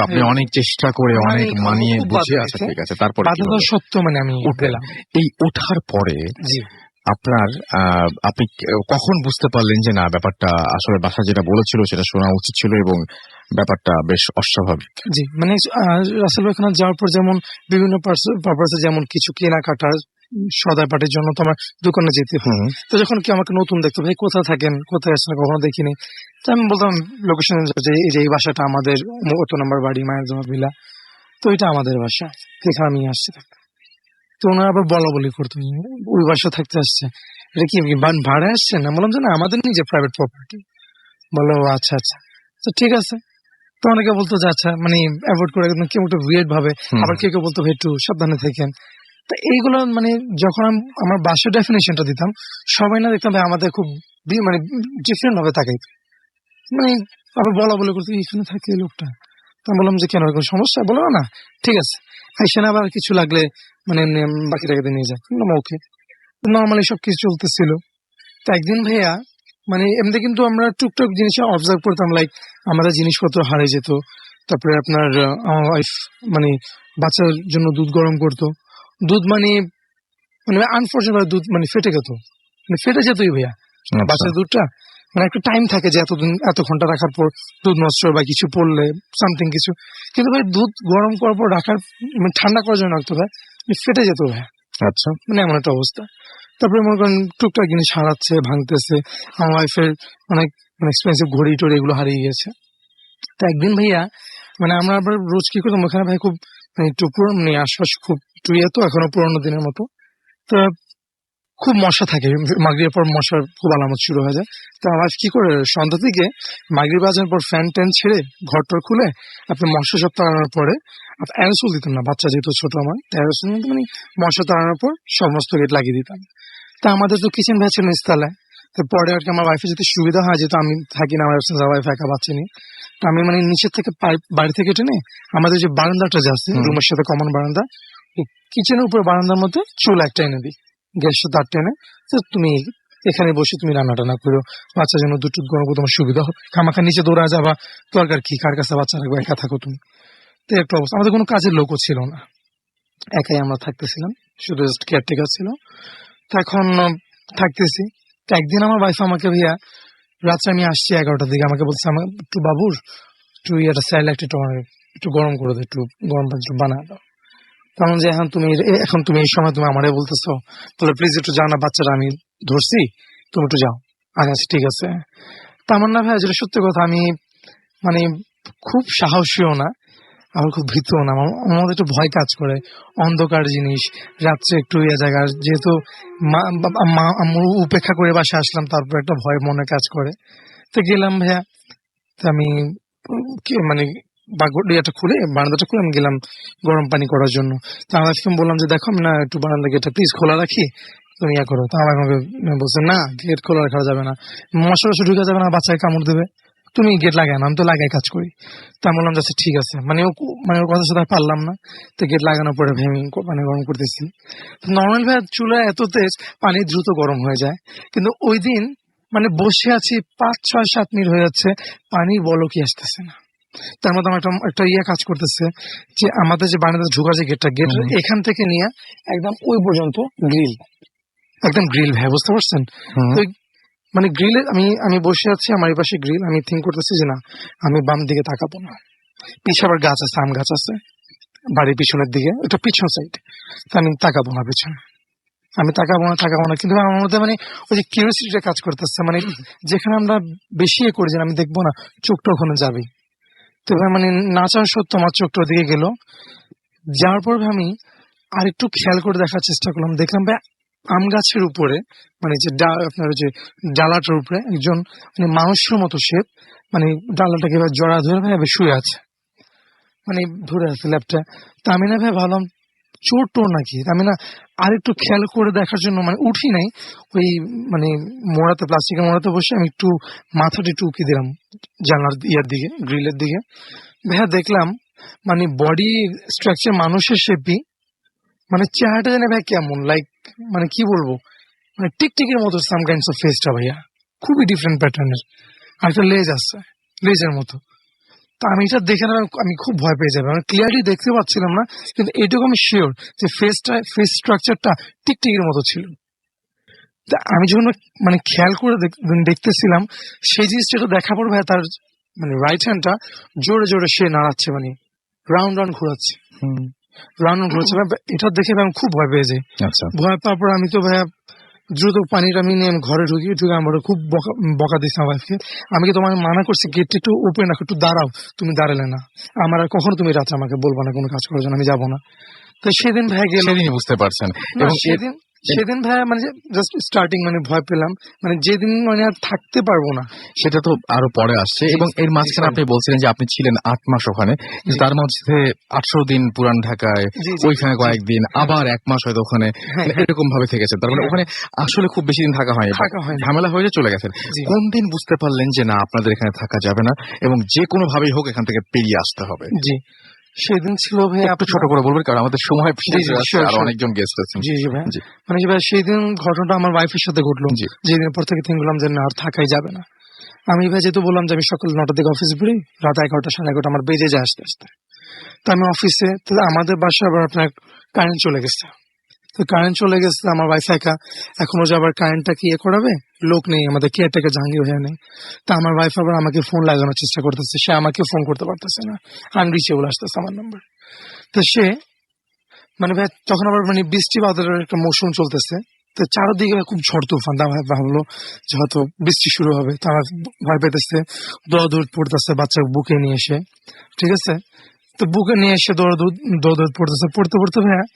আপনি অনেক চেষ্টা করে অনেক মানিয়ে বুঝিয়ে, আচ্ছা ঠিক আছে, তারপর বাধ্যতা সত্য মানে আমি গেলাম। এই ওঠার পরে জি আপনার আপনি কখন বুঝতে পারলেন যে না ব্যাপারটা আসলে বাসা যেটা বলেছিল সেটা শোনা উচিত ছিল এবং ব্যাপারটা বেশ অস্বাভাবিক? জি মানে রাসেল ভাই ওখানে যাওয়ার পর যেমন বিভিন্ন পারপাসে, যেমন কিছু কেনাকাটা সদাই পাটির জন্য তো আমার দোকানে যেতে হয়। তো যখন কি আমাকে নতুন দেখতো, ভাই কোথায় থাকেন, কোথায় আসছেন, কখনো দেখিনি। তো আমি বলতাম লোকেশন যে এই বাসাটা আমাদের, অত নাম্বার বাড়ি, মায়ের জমা ভিলা, তো এটা আমাদের বাসা, এখানে আমি আসছি থাকতে। তো ওনারা আবার বলা বলি করতো ওই বাসা থাকতে আসছে, এটা কি ভাড়া আসছেন? না, বললাম যে না আমাদের নিজে প্রাইভেট প্রপার্টি। বলো আচ্ছা আচ্ছা, তো ঠিক আছে। তো অনেকে বলতো যে আচ্ছা মানে অ্যাভয়েড করে, কেউ একটু উইয়ার্ড ভাবে, আবার কেউ কেউ বলতো ভাই একটু সাবধানে থাকেন। তো এইগুলো মানে যখন আমার বাসার ডেফিনেশনটা দিতাম, সবাই না দেখতাম ভাই আমাদের খুব মানে ডিফারেন্ট ভাবে তাকাই, মানে আবার বলা বলে করতো এখানে থাকে এই লোকটা। তো আমি বললাম যে কেন, কোনো সমস্যা? বলো না ঠিক আছে, আইসেন আবার কিছু লাগলে মানে বাকি টাকাতে নিয়ে যায়। ওকে, নর্মালি সবকিছু চলতেছিল। তো একদিন ভাইয়া মানে এমনি কিন্তু আমরা টুকটাক জিনিস অবজার্ভ করতাম, লাইক আমাদের জিনিসপত্র হারিয়ে যেত। তারপরে আপনার আমার ওয়াইফ মানে বাচ্চার জন্য দুধ গরম করতো, দুধ মানে মানে আনফর্চুনেট দুধ মানে ফেটে যেত, মানে ফেটে যেতই ভাইয়া বাচ্চার দুধটা। মানে একটা টাইম থাকে যে এতদিন এত ঘন্টা রাখার পর দুধ নষ্ট বা কিছু পড়লে সামথিং কিছু, কিন্তু ভাই দুধ গরম করার পর রাখার মানে ঠান্ডা করার জন্য রাখতো ভাই, ফেটে যেত ভাই। আচ্ছা, মানে এমন একটা অবস্থা। তারপরে মনে করেন টুকটাক জিনিস হারাচ্ছে, ভাঙতেছে। আমার ওয়াইফের অনেক মানে এক্সপেন্সিভ ঘড়ি টড়ি এগুলো হারিয়ে গেছে। তো একদিন ভাইয়া মানে আমরা আবার রোজ কি করতাম ওখানে ভাই, খুব মানে একটু পুরনো মানে আশপাশ খুব টুইয়ে তো এখনো পুরোনো দিনের মতো, তো খুব মশা থাকে। মাগরিবের পর মশার খুব আলামত শুরু হয়ে যায়। তো আমার কি করে সন্ধ্যা থেকে মাগরিব বাজানোর পর ফ্যান ট্যান ছেড়ে ঘরটর খুলে আপনি মশা সব তাড়ানোর পরে অ্যারোসল দিতাম না, বাচ্চা যেহেতু ছোট আমার, অ্যারোসল মানে মশা তাড়ানোর পর সমস্ত গেট লাগিয়ে দিতাম। তা আমাদের তো কিচেন ভাই ছিল নিচতলায়। তো পরে আর কি আমার ওয়াইফের যেতে সুবিধা হয়, যেহেতু আমি থাকি না, আমার ওয়াইফ একা বাচ্চা নিয়ে। তো আমি মানে নিচের থেকে পাইপ বাড়ি থেকে টেনে আমাদের যে বারান্দাটা যে আছে রুমের সাথে কমন বারান্দা, কিচেনের উপরে বারান্দার মধ্যে চুল একটা এনে দিই, গ্যাসটা তার টেনে, তো তুমি এখানে বসে তুমি রান্না টান্না করো, বাচ্চার জন্য দুধ গরম করো, তোমার সুবিধা হবে। খামাখা নিচে দৌড়া যাবা, দরকার কি, কার কাছে বাচ্চা রাখবো, একা থাকো তুমি। তো একটা অবস্থা, আমাদের কোনো কাজের লোকও ছিল না, একাই আমরা থাকতেছিলাম, শুধু জাস্ট কেয়ারটেকার ছিল। তো এখন থাকতেছি। তো একদিন আমার ওয়াইফ আমাকে, ভাইয়া রাত্রে আমি আসছি 11টার দিকে, আমাকে বলছে আমার একটু বাবুর একটু একটা স্যালাড একটু গরম করে দে, একটু গরম পানি একটু বানা দাও। কারণ যে এখন তুমি এই সময় তুমি আমারে বলতেছো, তাহলে প্লিজ একটু যাও না, বাচ্চারা আমি ধরছি, তুমি একটু যাও। আচ্ছা ঠিক আছে। তা আমার না ভাইয়া, যেটা সত্যি কথা, আমি মানে খুব সাহসীও না, আমার খুব ভীতও না, আমার মধ্যে একটু ভয় কাজ করে। অন্ধকার জিনিস, রাত্রে একটু জায়গা, যেহেতু আম্মু উপেক্ষা করে বাসা আসলাম, তারপর একটা ভয় মনে কাজ করে। তো গেলাম ভাইয়া, তো আমি মানে ইয়েটা খুলে, বারান্দাটা খুলে আমি গেলাম গরম পানি করার জন্য। তো আমার বললাম যে দেখো আমি না একটু বারান্দা গেটটা প্লিজ খোলা রাখি, তুমি ইয়া করো। তো আমাকে বলছে না, গেট খোলা রাখা যাবে না, মশা টশা ঢুকে যাবে না, বাচ্চাকে কামড় দেবে, তুমি গেট লাগায় না, আমি তো লাগাই কাজ করি। তা আমি বললাম যাচ্ছে ঠিক আছে, মানে ওর কথা সাথে পারলাম না। তো গেট লাগানোর পরে আমি পানি গরম করতেছি। নর্মাল ভাবে চুলা এত তেজ, পানি দ্রুত গরম হয়ে যায়, কিন্তু ওই দিন মানে বসে আছি 5-6-7 মিনিট হয়ে যাচ্ছে, পানির বলকই আসতেছে না। তার মধ্যে আমার একটা কাজ করতেছে, যে আমাদের যে বারান্দাতে ঢোকার যে গেট এখান থেকে নিয়ে একদম ওই পর্যন্ত গ্রিল, একদম গ্রিল ভাই, বুঝতে পারছেন? তো মানে গ্রিলে আমি বসে আছি, আমার এই পাশে গ্রিল, আমি থিঙ্ক করতেছি যে না, আমি বাম দিকে তাকাবো না, পিছনে আবার গাছ আছে, আম গাছ আছে বাড়ির পিছনের দিকে, ওটা পিছন সাইড, তো আমি তাকাবো না পিছনে, আমি তাকাবো না। কিন্তু আমার মধ্যে মানে ওই যে কিউরিওসিটিটা কাজ করতেছে, মানে যেখানে আমরা বেশি করি যে আমি দেখবো না, চোখটা ওখানে যাবে। তো মানে না চাওয়া সত্য আমার চোখটা ওদিকে গেল, যাওয়ার পর আমি আর একটু খেয়াল করে দেখার চেষ্টা করলাম, দেখলাম ভাই আম গাছের উপরে, মানে যে আপনার যে ডালাটার উপরে একজন মানে মানুষের মতো শেপ, মানে ডালাটাকে এবার জড়া ধরে ভাই শুয়ে আছে, মানে ধরে আছে ল্যাপটা। তা আমি না ভাই ভাবলাম চোর টোর নাকি, আমি না আর একটু খেয়াল করে দেখার জন্য মানে উঠি নাই, ওই মানে মোড়াতে, প্লাস্টিকের মোড়াতে বসে আমি একটু মাথাটা একটু উকি দিলাম জানলার দিকে, গ্রিলের দিকে। ভাইয়া দেখলাম মানে বডি স্ট্রাকচার মানুষের শেপই, মানে চেহারাটা জানে ভাই কেমন, লাইক মানে কি বলবো, মানে টিকটিকের মতো সাম কাইন্ডস অফ ফেসটা ভাইয়া, খুবই ডিফারেন্ট প্যাটার্নের। আর একটা লেজ আসছে, লেজের মতো। তা আমি এটা দেখে না আমি খুব ভয় পেয়ে যাবে, আমি ক্লিয়ারলি দেখতে পাচ্ছিলাম না, কিন্তু এটুকু আমি শিওর যে ফেস স্ট্রাকচারটা টিকটিকের মতো ছিল। তা আমি যখন মানে খেয়াল করে দেখতেছিলাম, সেই জিনিসটা দেখার পর ভাই তার মানে রাইট হ্যান্ডটা জোরে জোরে সে নাড়াচ্ছে, মানে রাউন্ড ঘোরাচ্ছে, ঘুরেছে। এটা দেখে আমি খুব ভয় পেয়ে যাই। ভয় পাওয়ার পর আমি তো ভাইয়া দ্রুত পানিটা আমি নিয়ে ঘরে ঢুকে আমার খুব বকা দিচ্ছে আমার ওয়াইফকে, আমি কি তোমার মানা করছি গেটটা একটু ওপেন রাখো, একটু দাঁড়াও, তুমি দাঁড়ালে না, আমার আর কখনো তুমি রাত্রে আমাকে বলবো না কোনো কাজ করার জন্য, আমি যাবো না। তো সেদিন ভাই গেলাম, বুঝতে পারছেন, এবং সেদিন ভাই মানে জাস্ট স্টার্টিং মানে ভয় পেলাম, মানে যেদিন মানে আর থাকতে পারবো না, সেটা তো আরো পরে আসছে। এবং এর মাঝখানে আপনি বলছিলেন যে আপনি ছিলেন 8 মাস ওখানে, তার মধ্যে 18 দিন পুরান ঢাকায়, ওইখানে কয়েকদিন, আবার 1 মাস হয়তো ওখানে এরকম ভাবে থেকেছেন। তার মানে ওখানে আসলে খুব বেশি দিন থাকা হয়নি, ঝামেলা হয়ে চলে গেছেন। কোন দিন বুঝতে পারলেন যে না, আপনাদের এখানে থাকা যাবে না এবং যে কোনো ভাবেই হোক এখান থেকে পেরিয়ে আসতে হবে? জি, সেদিন ছিল ভাই, একটু ছোট করে বলবেন কারণ আমাদের সময় আর অনেকজন গেস্ট আছেন। জি ভাই, মানে ভাই সেদিন ঘটনাটা আমার ওয়াইফের সাথে ঘটলো, যেদিন পর থেকে থিঙ্ক করলাম যে না আর থাকাই যাবে না। আমি ভাই যেহেতু বললাম যে আমি সকাল 9টার দিকে অফিস বেরি, রাত 11টা 11:30 আমার বেজে যায় আসতে আসতে। তো আমি অফিসে, তাহলে আমাদের বাসায় আবার আপনার কারেন্ট চলে গেছে। তো কারেন্ট চলে গেছে, আমার ওয়াইফ একা, এখনো যে আবার কারেন্টটা কি করাবে, লোক নেই, আমাদের কেয়ারটেকার জাহাঙ্গীর হয়ে নেই। তা আমার ওয়াইফ আবার আমাকে ফোন লাগানোর চেষ্টা করতেছে, সে আমাকে ফোন করতে পারতেছে না, আনরিচেবল আসতেছে আমার নাম্বার। তো সে মানে ভাই তখন আবার মানে বৃষ্টি বাদলের একটা মৌসুম চলতেছে, তো চারদিকে খুব ঝড় তুফান, ভাবলো যে হয়তো বৃষ্টি শুরু হবে, তারা ভয় পেতেছে, দৌড় পড়তেছে বাচ্চা বুকে নিয়ে এসে, ঠিক আছে। তো বুকে নিয়ে এসে দৌড় পড়তেছে, পড়তে ভাইয়া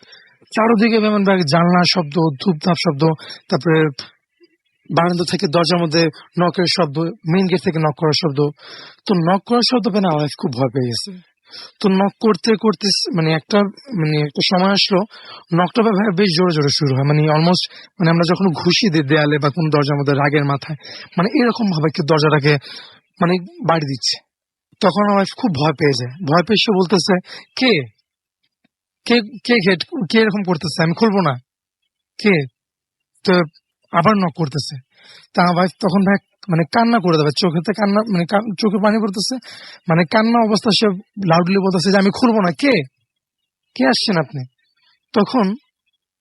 চারদিকে যেমন জানলার শব্দ, ধূপধাপ শব্দ, তারপরে বারান্দা থেকে দরজার মধ্যে নকের শব্দ, মেইন গেট থেকে নক করার শব্দ। তো নক করার শব্দ পেয়ে না ওয়াইফ খুব ভয় পেয়ে গেছে। তো নক করতে মানে একটা সময় আসলো, নকটা বেশ জোরে জোরে শুরু হয়, মানে অলমোস্ট মানে আমরা যখন ঘুষি দিই দেয়ালে বা কোন দরজার মধ্যে রাগের মাথায়, মানে এরকম ভাবে দরজাটাকে মানে বাড়ি দিচ্ছে। তখন আমার খুব ভয় পেয়ে যায়, ভয় পেয়ে সে বলতেছে কে কে কে কে এরকম করতেছে, আমি খুলবো না, কে? তো আবার নক করতেছে, তা আমার ওয়াইফ তখন ভাই মানে কান্না করে দেবে, চোখেতে কান্না, মানে চোখে পানি পড়তেছে, মানে কান্না অবস্থা, সে লাউডলি বলতেছে যে আমি খুলবো না, কে কে আসছেন আপনি? তখন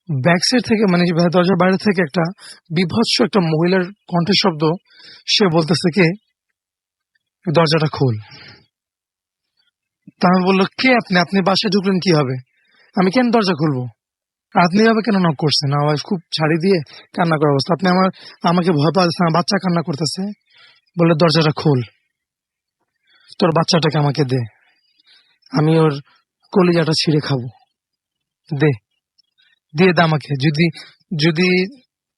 ব্যাক সাইড থেকে, মানে দরজার বাইরে থেকে একটা বিভৎস একটা মহিলার কণ্ঠের শব্দ, সে বলতেছে কে, দরজাটা খোল। তা আমি বললো কে আপনি, আপনি বাসায় ঢুকলেন কি হবে, আমি কেন দরজা খুলবো, আর আপনি এভাবে কেন নক করছেন? আমার wife খুব ছাড়ি দিয়ে কান্না করার অবস্থা, আপনি আমাকে ভয় পাচ্ছেন, আমার বাচ্চা কান্না করতেছে, বললে দরজাটা খোল, তোর বাচ্চাটাকে আমাকে দে, আমি ওর কলিজাটা ছিঁড়ে খাবো, দে, দিয়ে দে আমাকে, যদি যদি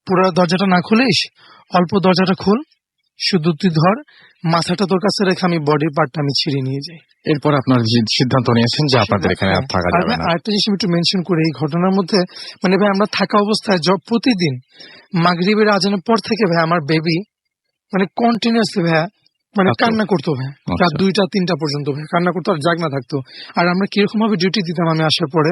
পুরো দরজাটা না খুলিস, অল্প দরজাটা খোল, শুধু তুই ধর, মাথাটা তোর কাছে রেখে আমি বডি পার্টটা আমি ছিঁড়ে নিয়ে যাই। এরপর আপনার যে সিদ্ধান্ত নিয়েছেন যে আপনাদের এখানে আর থাকা আর যাবে ভাই না। আরেকটা জিনিস আমি একটু মেনশন করি এই ঘটনার মধ্যে, মানে ভাই আমরা থাকা অবস্থায় প্রতিদিন মাগরিবের আজানের পর থেকে ভাই আমার বেবি মানে কন্টিনিউয়াসলি ভাইয়া মানে আচ্ছা। কান্না করতো ভাই, আচ্ছা। রাত 2টা 3টা পর্যন্ত ভাই কান্না করতো, আর জাগনা থাকতো। আর আমরা কিরকম ভাবে ডিউটি দিতাম, আমি আসার পরে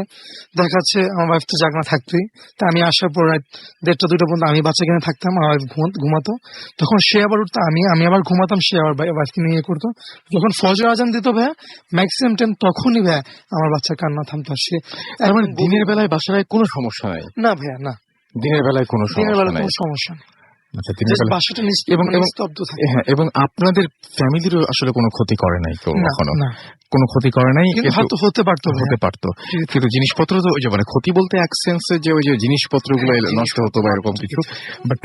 দেখা যাচ্ছে আমার ওয়াইফ তো জাগনা থাকতোই, তা আমি আসার পর রাত 1টা 2টা পর্যন্ত আমি বাচ্চা কিনে থাকতাম, আমার ওয়াইফ ঘুমাতো, তখন সে আবার উঠতো, আমি আবার ঘুমাতাম, সে আবার ওয়াইফকে নিয়ে করতো। যখন ফজর আজান দিত ভাইয়া ম্যাক্সিমাম টাইম তখনই ভাইয়া আমার বাচ্চার কান্না থামতো। আর সে তার মানে দিনের বেলায় বাসায় কোনো সমস্যা নাই? না ভাইয়া না, দিনের বেলায় কোনো দিনের সমস্যা বেলা নাই। কোনো সমস্যা নেই, আচ্ছা, দিনের Just বেলা বাসাটা এবং নিস্তব্ধ থাকে। হ্যাঁ, এবং আপনাদের ফ্যামিলিরও আসলে কোনো ক্ষতি করে নাই কেউ না, কখনো? না। কোনো ক্ষতি করে নাই, কিন্তু কিন্তু হয়তো হতে পারতো ভাইয়া। হতে পারতো, কিন্তু জিনিসপত্র তো ওই যে মানে ক্ষতি বলতে এক সেন্সে যে ওই যে জিনিসপত্রগুলো হ্যাঁ, নষ্ট হতো বা এরকম কিছু, বাট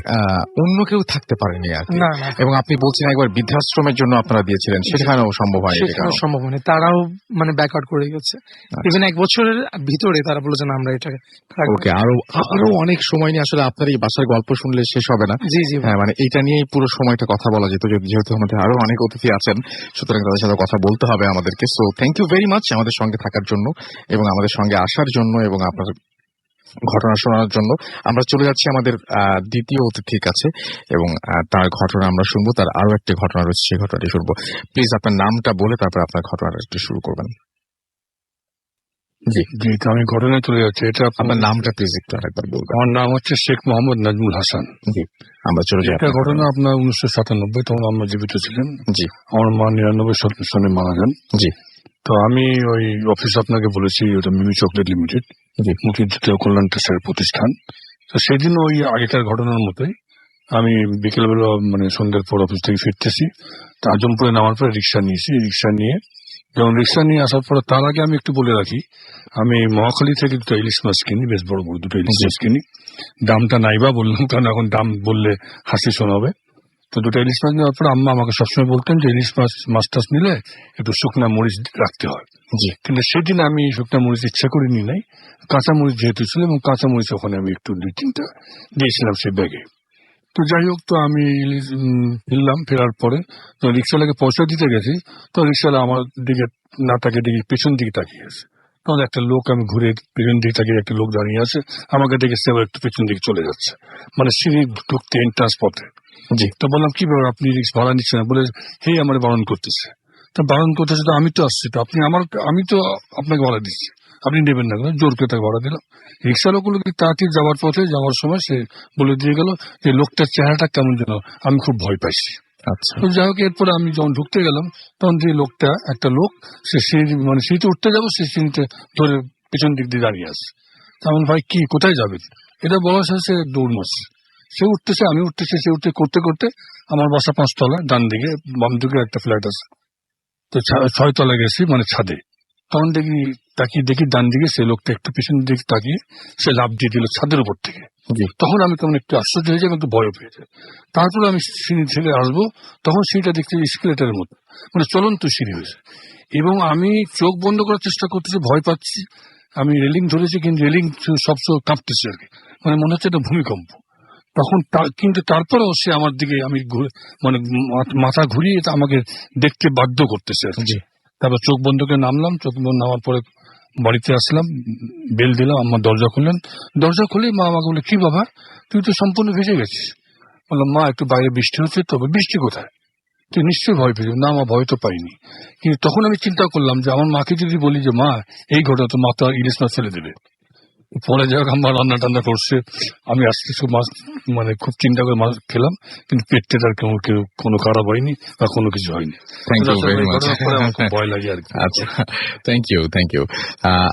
অন্য কেউ থাকতে পারেনি আর কি। না, না। এবং আপনি বলছেন একবার বৃদ্ধাশ্রমের জন্য আপনারা দিয়েছিলেন, সেখানেও সম্ভব হয়নি। সেখানে সম্ভব হয়নি, তারাও মানে ব্যাকআউট করে গেছে, ইভেন 1 বছরের ভিতরে তারা বলেছে না আমরা এটাকে রাখবো। ওকে, আরো অনেক সময় নিয়ে আসলে আপনার এই বাসার গল্প শুনলে শেষ হবে না। জি জি ভাই। হ্যাঁ, মানে এইটা নিয়েই পুরো সময়টা কথা বলা যেত, যেহেতু আমাদের আরো অনেক অতিথি আছেন, সুতরাং তাদের সাথে কথা বলতে হবে আমাদেরকে। So thank you very much আমাদের সঙ্গে থাকার জন্য এবং আমাদের সঙ্গে আসার জন্য এবং আপনার ঘটনা শোনানোর জন্য। আমরা চলে যাচ্ছি আমাদের দ্বিতীয় অতিথির কাছে এবং তার ঘটনা আমরা শুনবো। তার আরো একটি ঘটনা রয়েছে, সেই ঘটনাটি শুনবো। প্লিজ আপনার নামটা বলে তারপর আপনার ঘটনাটা একটু শুরু করবেন। জি জি, তো আমি ঘটনায় চলে যাচ্ছি। এটা আপনার নামটা প্লিজ একটু আরেকবার বলবেন। আমার নাম হচ্ছে শেখ মোহাম্মদ নাজমুল হাসান। জি, আমরা চলে যাই। এটা ঘটনা আপনার 1997, তখন আমরা জীবিত ছিলেন। জি, আমার মা 99 সালে মারা যান। জি, তো আমি ওই অফিস আপনাকে বলেছি, ওটা মিমি চকলেট লিমিটেড, জি, মুক্তিযুদ্ধ কল্যাণ ট্রাস্টের প্রতিষ্ঠান। তো সেদিন ওই আগেকার ঘটনার মতোই আমি বিকেলবেলা মানে সন্ধ্যার পর অফিস থেকে ফিরতেছি, তো আজমপুরে নামার পরে রিক্সা নিয়েছি। রিক্সা নিয়ে যখন রিক্সা নিয়ে আসার পরে, তার আগে আমি একটু বলে রাখি, আমি মহাখালী থেকে 2টা ইলিশ মাছ কিনি, বেশ বড় বড় 2টো ইলিশ মাছ কিনি। দামটা নাইবা বললাম, কারণ এখন দাম বললে হাসি শোনাবে। তো 2টা ইলিশ মাছ নেওয়ার পর আম্মা আমাকে সবসময় বলতেন যে ইলিশ মাছ টাছ নিলে একটু শুকনা মরিচ রাখতে হয়। জি, কিন্তু সেদিন আমি শুকনা মরিচ ইচ্ছা করে নিই নাই, কাঁচা মরিচ যেহেতু ছিল, এবং কাঁচা মরিচ ওখানে আমি একটু 2-3টা দিয়েছিলাম সেই ব্যাগে। তো যাই হোক, তো আমি ফিরলাম। ফেরার পরে তো রিক্সাওয়ালাকে পয়সা দিতে গেছি, তো রিক্সাওয়ালা আমার দিকে না তাকিয়ে দেখি পেছন দিকে তাকিয়ে আছে। তখন একটা লোক, আমি ঘুরে পেছন দিকে তাকিয়ে একটা লোক দাঁড়িয়ে আছে, আমাকে দেখে সে আবার একটু পেছন দিকে চলে যাচ্ছে, মানে সিঁড়ি ঢুকতে এন্ট্রান্স পথে। জি, তো বললাম কি ব্যাপার, আপনি রিক্স ভাড়া নিচ্ছেন না? বলে হে আমার বারণ করতেছে। তো বারণ করতেছে, তো আমি তো আসছি, তো আমি তো আপনাকে ভাড়া দিচ্ছি, আপনি নেবেন না কেন? জোর করে তাকে ভাড়া দিলাম। রিক্সা লোকগুলো তাড়াতাড়ি যাওয়ার সময় সে বলে দিয়ে গেল যে লোকটার চেহারাটা কেমন যেন, আমি খুব ভয় পাইছি। আচ্ছা, তো যাই হোক, এরপরে আমি যখন ঢুকতে গেলাম, তখন যে লোকটা, একটা লোক, সে মানে সিঁড়িতে উঠতে যাবো, সে সিঁড়িতে ধরে পেছন দিক দিয়ে দাঁড়িয়ে আছে। তেমন ভাই কি, কোথায় যাবেন? এটা বলার সাথে সে দৌড় মারছে। সে উঠতেছে, আমি উঠতেছি, সে উঠতে করতে করতে আমার বাসা 5 তলা, ডান দিকে, বাম দিকে একটা ফ্ল্যাট আছে। তো 6 তলা গেছি, মানে ছাদে। তখন দেখি ডান দিকে সে লোকটা একটু পিছন দিকে তাকিয়ে সে লাফ দিয়ে দিল ছাদের উপর থেকে। জি, তখন আমি কেমন একটু আশ্চর্য হয়ে যাই, কিন্তু ভয় পেয়ে যায়। তারপরে আমি সিঁড়ি থেকে আসবো, তখন সিঁড়িটা দেখছি স্কেলেটারের মতো, মানে চলন্ত সিঁড়ি হয়েছে। এবং আমি চোখ বন্ধ করার চেষ্টা করতেছি, ভয় পাচ্ছি। আমি রেলিং ধরেছি, কিন্তু রেলিং সবসময় কাঁপতেছে আর কি, মানে মনে হচ্ছে এটা ভূমিকম্প। তখন কিন্তু তারপরেও সে আমার দিকে, আমি মানে মাথা ঘুরিয়ে আমাকে দেখতে বাধ্য করতেছে আর কি। জি, তারপর চোখ বন্ধ করে নামলাম। চোখ বন্ধ নামার পরে বাড়িতে আসলাম, বেল দিলাম, আম্মা দরজা খুললেন। দরজা খুলেই মা আমাকে বলে, কি বাবা, তুই তো সম্পূর্ণ ভেসে গেছিস। বললাম, মা একটু বাইরে বৃষ্টি হচ্ছে, তবে বৃষ্টি কোথায়? তুই নিশ্চয়ই ভয় পেয়েছিস। না মা, ভয় তো পাইনি। কিন্তু তখন আমি চিন্তা করলাম যে আমার মাকে যদি বলি যে মা এই ঘটনা, তো মা তো আর ইলিশ মাছ ফেলে দেবে। পরে যাক আমার রান্না টান্না করছে, আমি আজকে সব মাছ মানে খুব চিন্তা করে মাছ খেলাম, কিন্তু পেটটা আর কোনো খারাপ হয়নি বা কোনো কিছু হয়নি। Thank you very much. ঘটনার পরে আমার খুব ভয় লাগে আর কি। আচ্ছা, থ্যাংক ইউ।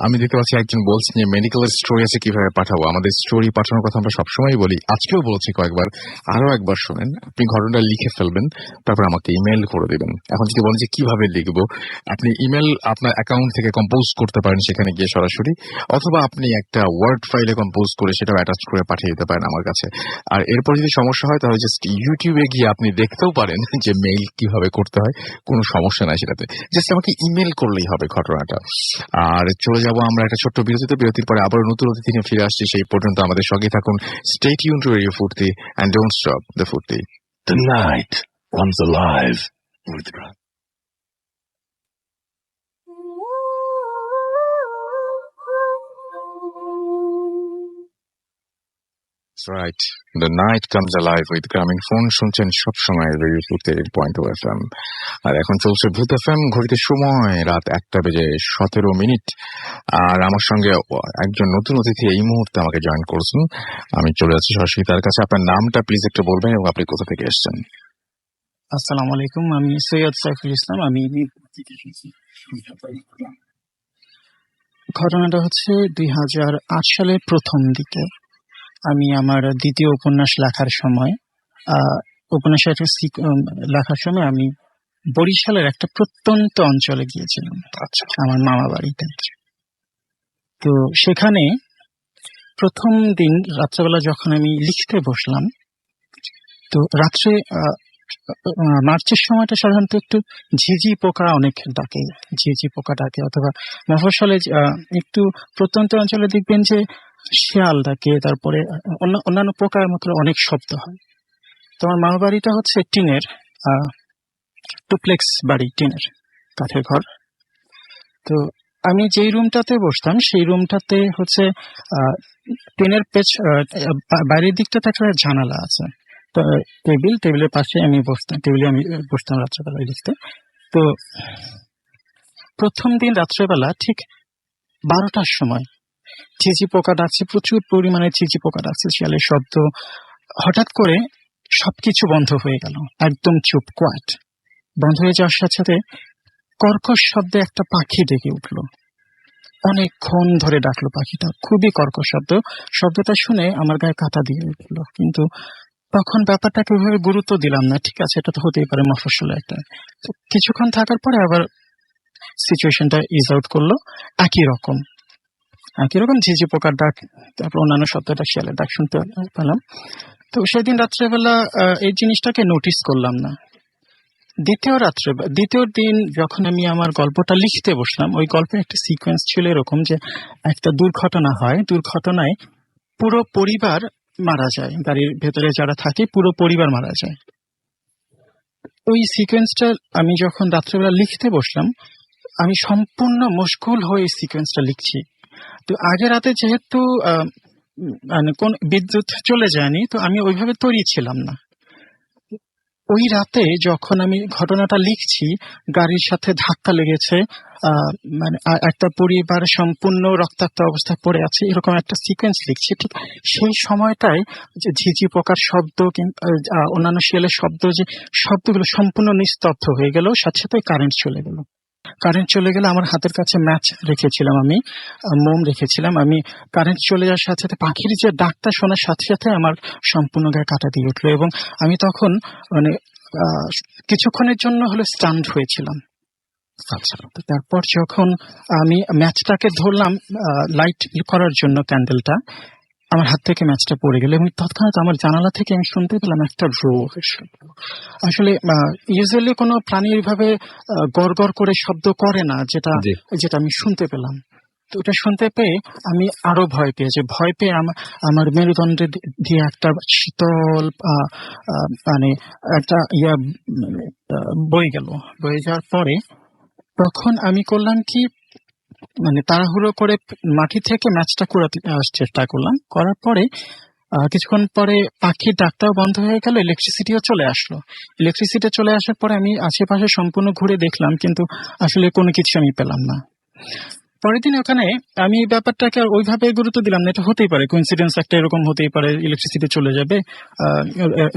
আমি দেখতে পাচ্ছি একজন বলছেন যে মেডিকেল স্টোরি আছে কিভাবে পাঠাবো। আমাদের স্টোরি পাঠানোর কথা আমরা সবসময় বলি, আজকেও বলছি কয়েকবার, আরো একবার শোনেন। আপনি ঘটনাটা লিখে ফেলবেন, তারপর আমাকে ইমেল করে দিবেন। এখন যদি বলেন যে কিভাবে লিখবো, আপনি ইমেল আপনার অ্যাকাউন্ট থেকে কম্পোজ করতে পারেন সেখানে গিয়ে সরাসরি, অথবা আপনি একটা ওয়ার্ড ফাইলে কম্পোজ করে সেটাও অ্যাটাচ করে পাঠিয়ে দিতে পারেন আমার কাছে। আর এরপর যদি সমস্যা হয় তাহলে জাস্ট ইউটিউবে গিয়ে আপনি দেখতেও পারেন যে মেইল কিভাবে করতে হয়, কোনো সমস্যা নাই সেটাতে। জাস্ট আমাকে ইমেল করলেই হবে ঘটনাটা। আর চলে যাব আমরা একটা ছোট্ট বিরতিতে। বিরতির পরে আবার নতুন অতিথি নিয়ে ফিরে আসছি। সেই পর্যন্ত আমাদের সঙ্গে থাকুন। স্টে টিউন টু রেডিও ফুর্তি এন্ড ডোন্ট স্টপ দ্য ফুর্তি। The night comes alive with Right. The night comes alive with গ্রামীণ ফোন শুনছেন সবসময় রেডিও ফুর্তি 8.2 FM। আর এখন চলছে ভূত এফএম। ঘড়িতে সময় রাত 1:17। আর আমার সঙ্গে একজন নতুন অতিথি এই মুহূর্তে আমাকে জয়েন করছেন। আমি চলে যাচ্ছি সরাসরি তার কাছে। আপনার নামটা প্লিজ একটু বলবেন এবং আপনি কোথা থেকে এসেছেন। আসসালামু আলাইকুম, আমি সৈয়দ সাইফুল ইসলাম। আমি ঘটনাটা হচ্ছে 2008 সালের প্রথম দিকে আমি আমার দ্বিতীয় উপন্যাস লেখার সময় আমি বরিশালের একটা প্রত্যন্ত অঞ্চলে গিয়েছিলাম, আমার মামা বাড়িতে। তো সেখানে প্রথম দিন রাত্রেবেলা যখন আমি লিখতে বসলাম, তো রাত্রে মার্চের সময়টা সাধারণত একটু ঝিঝি পোকা অনেক ডাকে, অথবা মফস্বলে একটু প্রত্যন্ত অঞ্চলে দেখবেন যে শিয়াল ডাকে, তারপরে অন্যান্য পোকার মতো অনেক শব্দ হয়। তোমার মামা বাড়িটা হচ্ছে টিনের, ডুপ্লেক্স বাড়ি, টিনের কাঠের ঘর। তো আমি যেই রুমটাতে বসতাম সেই রুমটাতে হচ্ছে টিনের বাইরের দিকটাতে একটা জানালা আছে, টেবিলের পাশে আমি বসতাম রাত্রেবেলায় লিখতে। তো প্রথম দিন রাত্রেবেলা ঠিক 12টার সময় ঝিঝি পোকা ডাকছে, প্রচুর পরিমাণে ঝিঝি পোকা ডাকছে, শিয়ালের শব্দ। হঠাৎ করে সবকিছু বন্ধ হয়ে গেল, একদম চুপ, কোয়াইট। বন্ধ হয়ে যাওয়ার সাথে সাথে কর্কশ শব্দে একটা পাখি ডেকে উঠলো, অনেকক্ষণ ধরে ডাকলো পাখিটা, খুবই কর্কশ শব্দটা শুনে আমার গায়ে কাঁটা দিয়ে উঠলো। কিন্তু তখন ব্যাপারটাকে ওইভাবে গুরুত্ব দিলাম না, ঠিক আছে এটা তো হতেই পারে, মফস্বলে একটা। কিছুক্ষণ থাকার পরে আবার সিচুয়েশনটা ইজ আউট করলো, একই রকম ঝিঝি পোকার ডাক, তারপর অন্যান্য শব্দটা শিয়ালের ডাক শুনতে পেলাম। তো সেদিন রাত্রেবেলা এই জিনিসটাকে নোটিস করলাম না। দ্বিতীয় দিন যখন আমি আমার গল্পটা লিখতে বসলাম, ওই গল্পের একটা সিকোয়েন্স ছিল এরকম যে একটা দুর্ঘটনা হয়, দুর্ঘটনায় পুরো পরিবার মারা যায়, গাড়ির ভেতরে যারা থাকে পুরো পরিবার মারা যায়। ওই সিকোয়েন্সটা আমি যখন রাত্রেবেলা লিখতে বসলাম, আমি সম্পূর্ণ মশগুল হয়ে সিকোয়েন্সটা লিখছি। তো আগে রাতে যেহেতু মানে কোন বিদ্যুৎ চলে যায়নি, তো আমি ওইভাবে তৈরি ছিলাম না। ওই রাতে যখন আমি ঘটনাটা লিখছি, গাড়ির সাথে ধাক্কা লেগেছে, মানে একটা পরিবার সম্পূর্ণ রক্তাক্ত অবস্থায় পড়ে আছে, এরকম একটা সিকোয়েন্স লিখছি। ঠিক সেই সময়টায় যে ঝিঝি পোকার শব্দ, অন্যান্য শিয়ালের শব্দ, যে শব্দগুলো সম্পূর্ণ নিস্তব্ধ হয়ে গেল, সাথে সাথে কারেন্ট চলে গেল। আমার হাতের কাছে ম্যাচ রেখেছিলাম, আমি মোম রেখেছিলাম। আমি কারেন্ট চলে যাওয়ার সাথে সাথে পাখির যে ডাকটা শোনার সাথে সাথে আমার সম্পূর্ণ গায়ে কাঁটা দিয়ে উঠলো, এবং আমি তখন মানে কিছুক্ষণের জন্য হলে স্টান্ড হয়েছিলাম। আচ্ছা, তারপর যখন আমি ম্যাচটাকে ধরলাম লাইট করার জন্য, ক্যান্ডেলটা, আমার হাত থেকে ম্যাচটা পড়ে গেল, এবং তৎক্ষণাৎ আমার জানালা থেকে আমি শুনতে পেলাম একটা রোহের শব্দ। আসলে ইউজুয়ালি কোনো প্রাণী এইভাবে গড় গড় করে শব্দ করে না, যেটা আমি শুনতে পেলাম। তো ওটা শুনতে পেয়ে আমি আরো ভয় পেয়ে আমার মেরুদণ্ডে দিয়ে একটা শীতল মানে একটা বয়ে যাওয়ার পরে তখন আমি করলাম কি, মানে তাড়াহুড়ো করে মাটি থেকে ম্যাচটা কুড়াতে চেষ্টা করলাম। করার পরে কিছুক্ষণ পরে পাখির ডাকটাও বন্ধ হয়ে গেল, ইলেকট্রিসিটিও চলে আসলো। ইলেকট্রিসিটি চলে আসার পরে আমি আশেপাশে সম্পূর্ণ ঘুরে দেখলাম, কিন্তু আসলে কোনো কিছু আমি পেলাম না। পরের দিন ওখানে আমি এই ব্যাপারটাকে আর ওইভাবে গুরুত্ব দিলাম না, এটা হতেই পারে কোইন্সিডেন্স, একটা এরকম হতেই পারে, ইলেকট্রিসিটি চলে যাবে,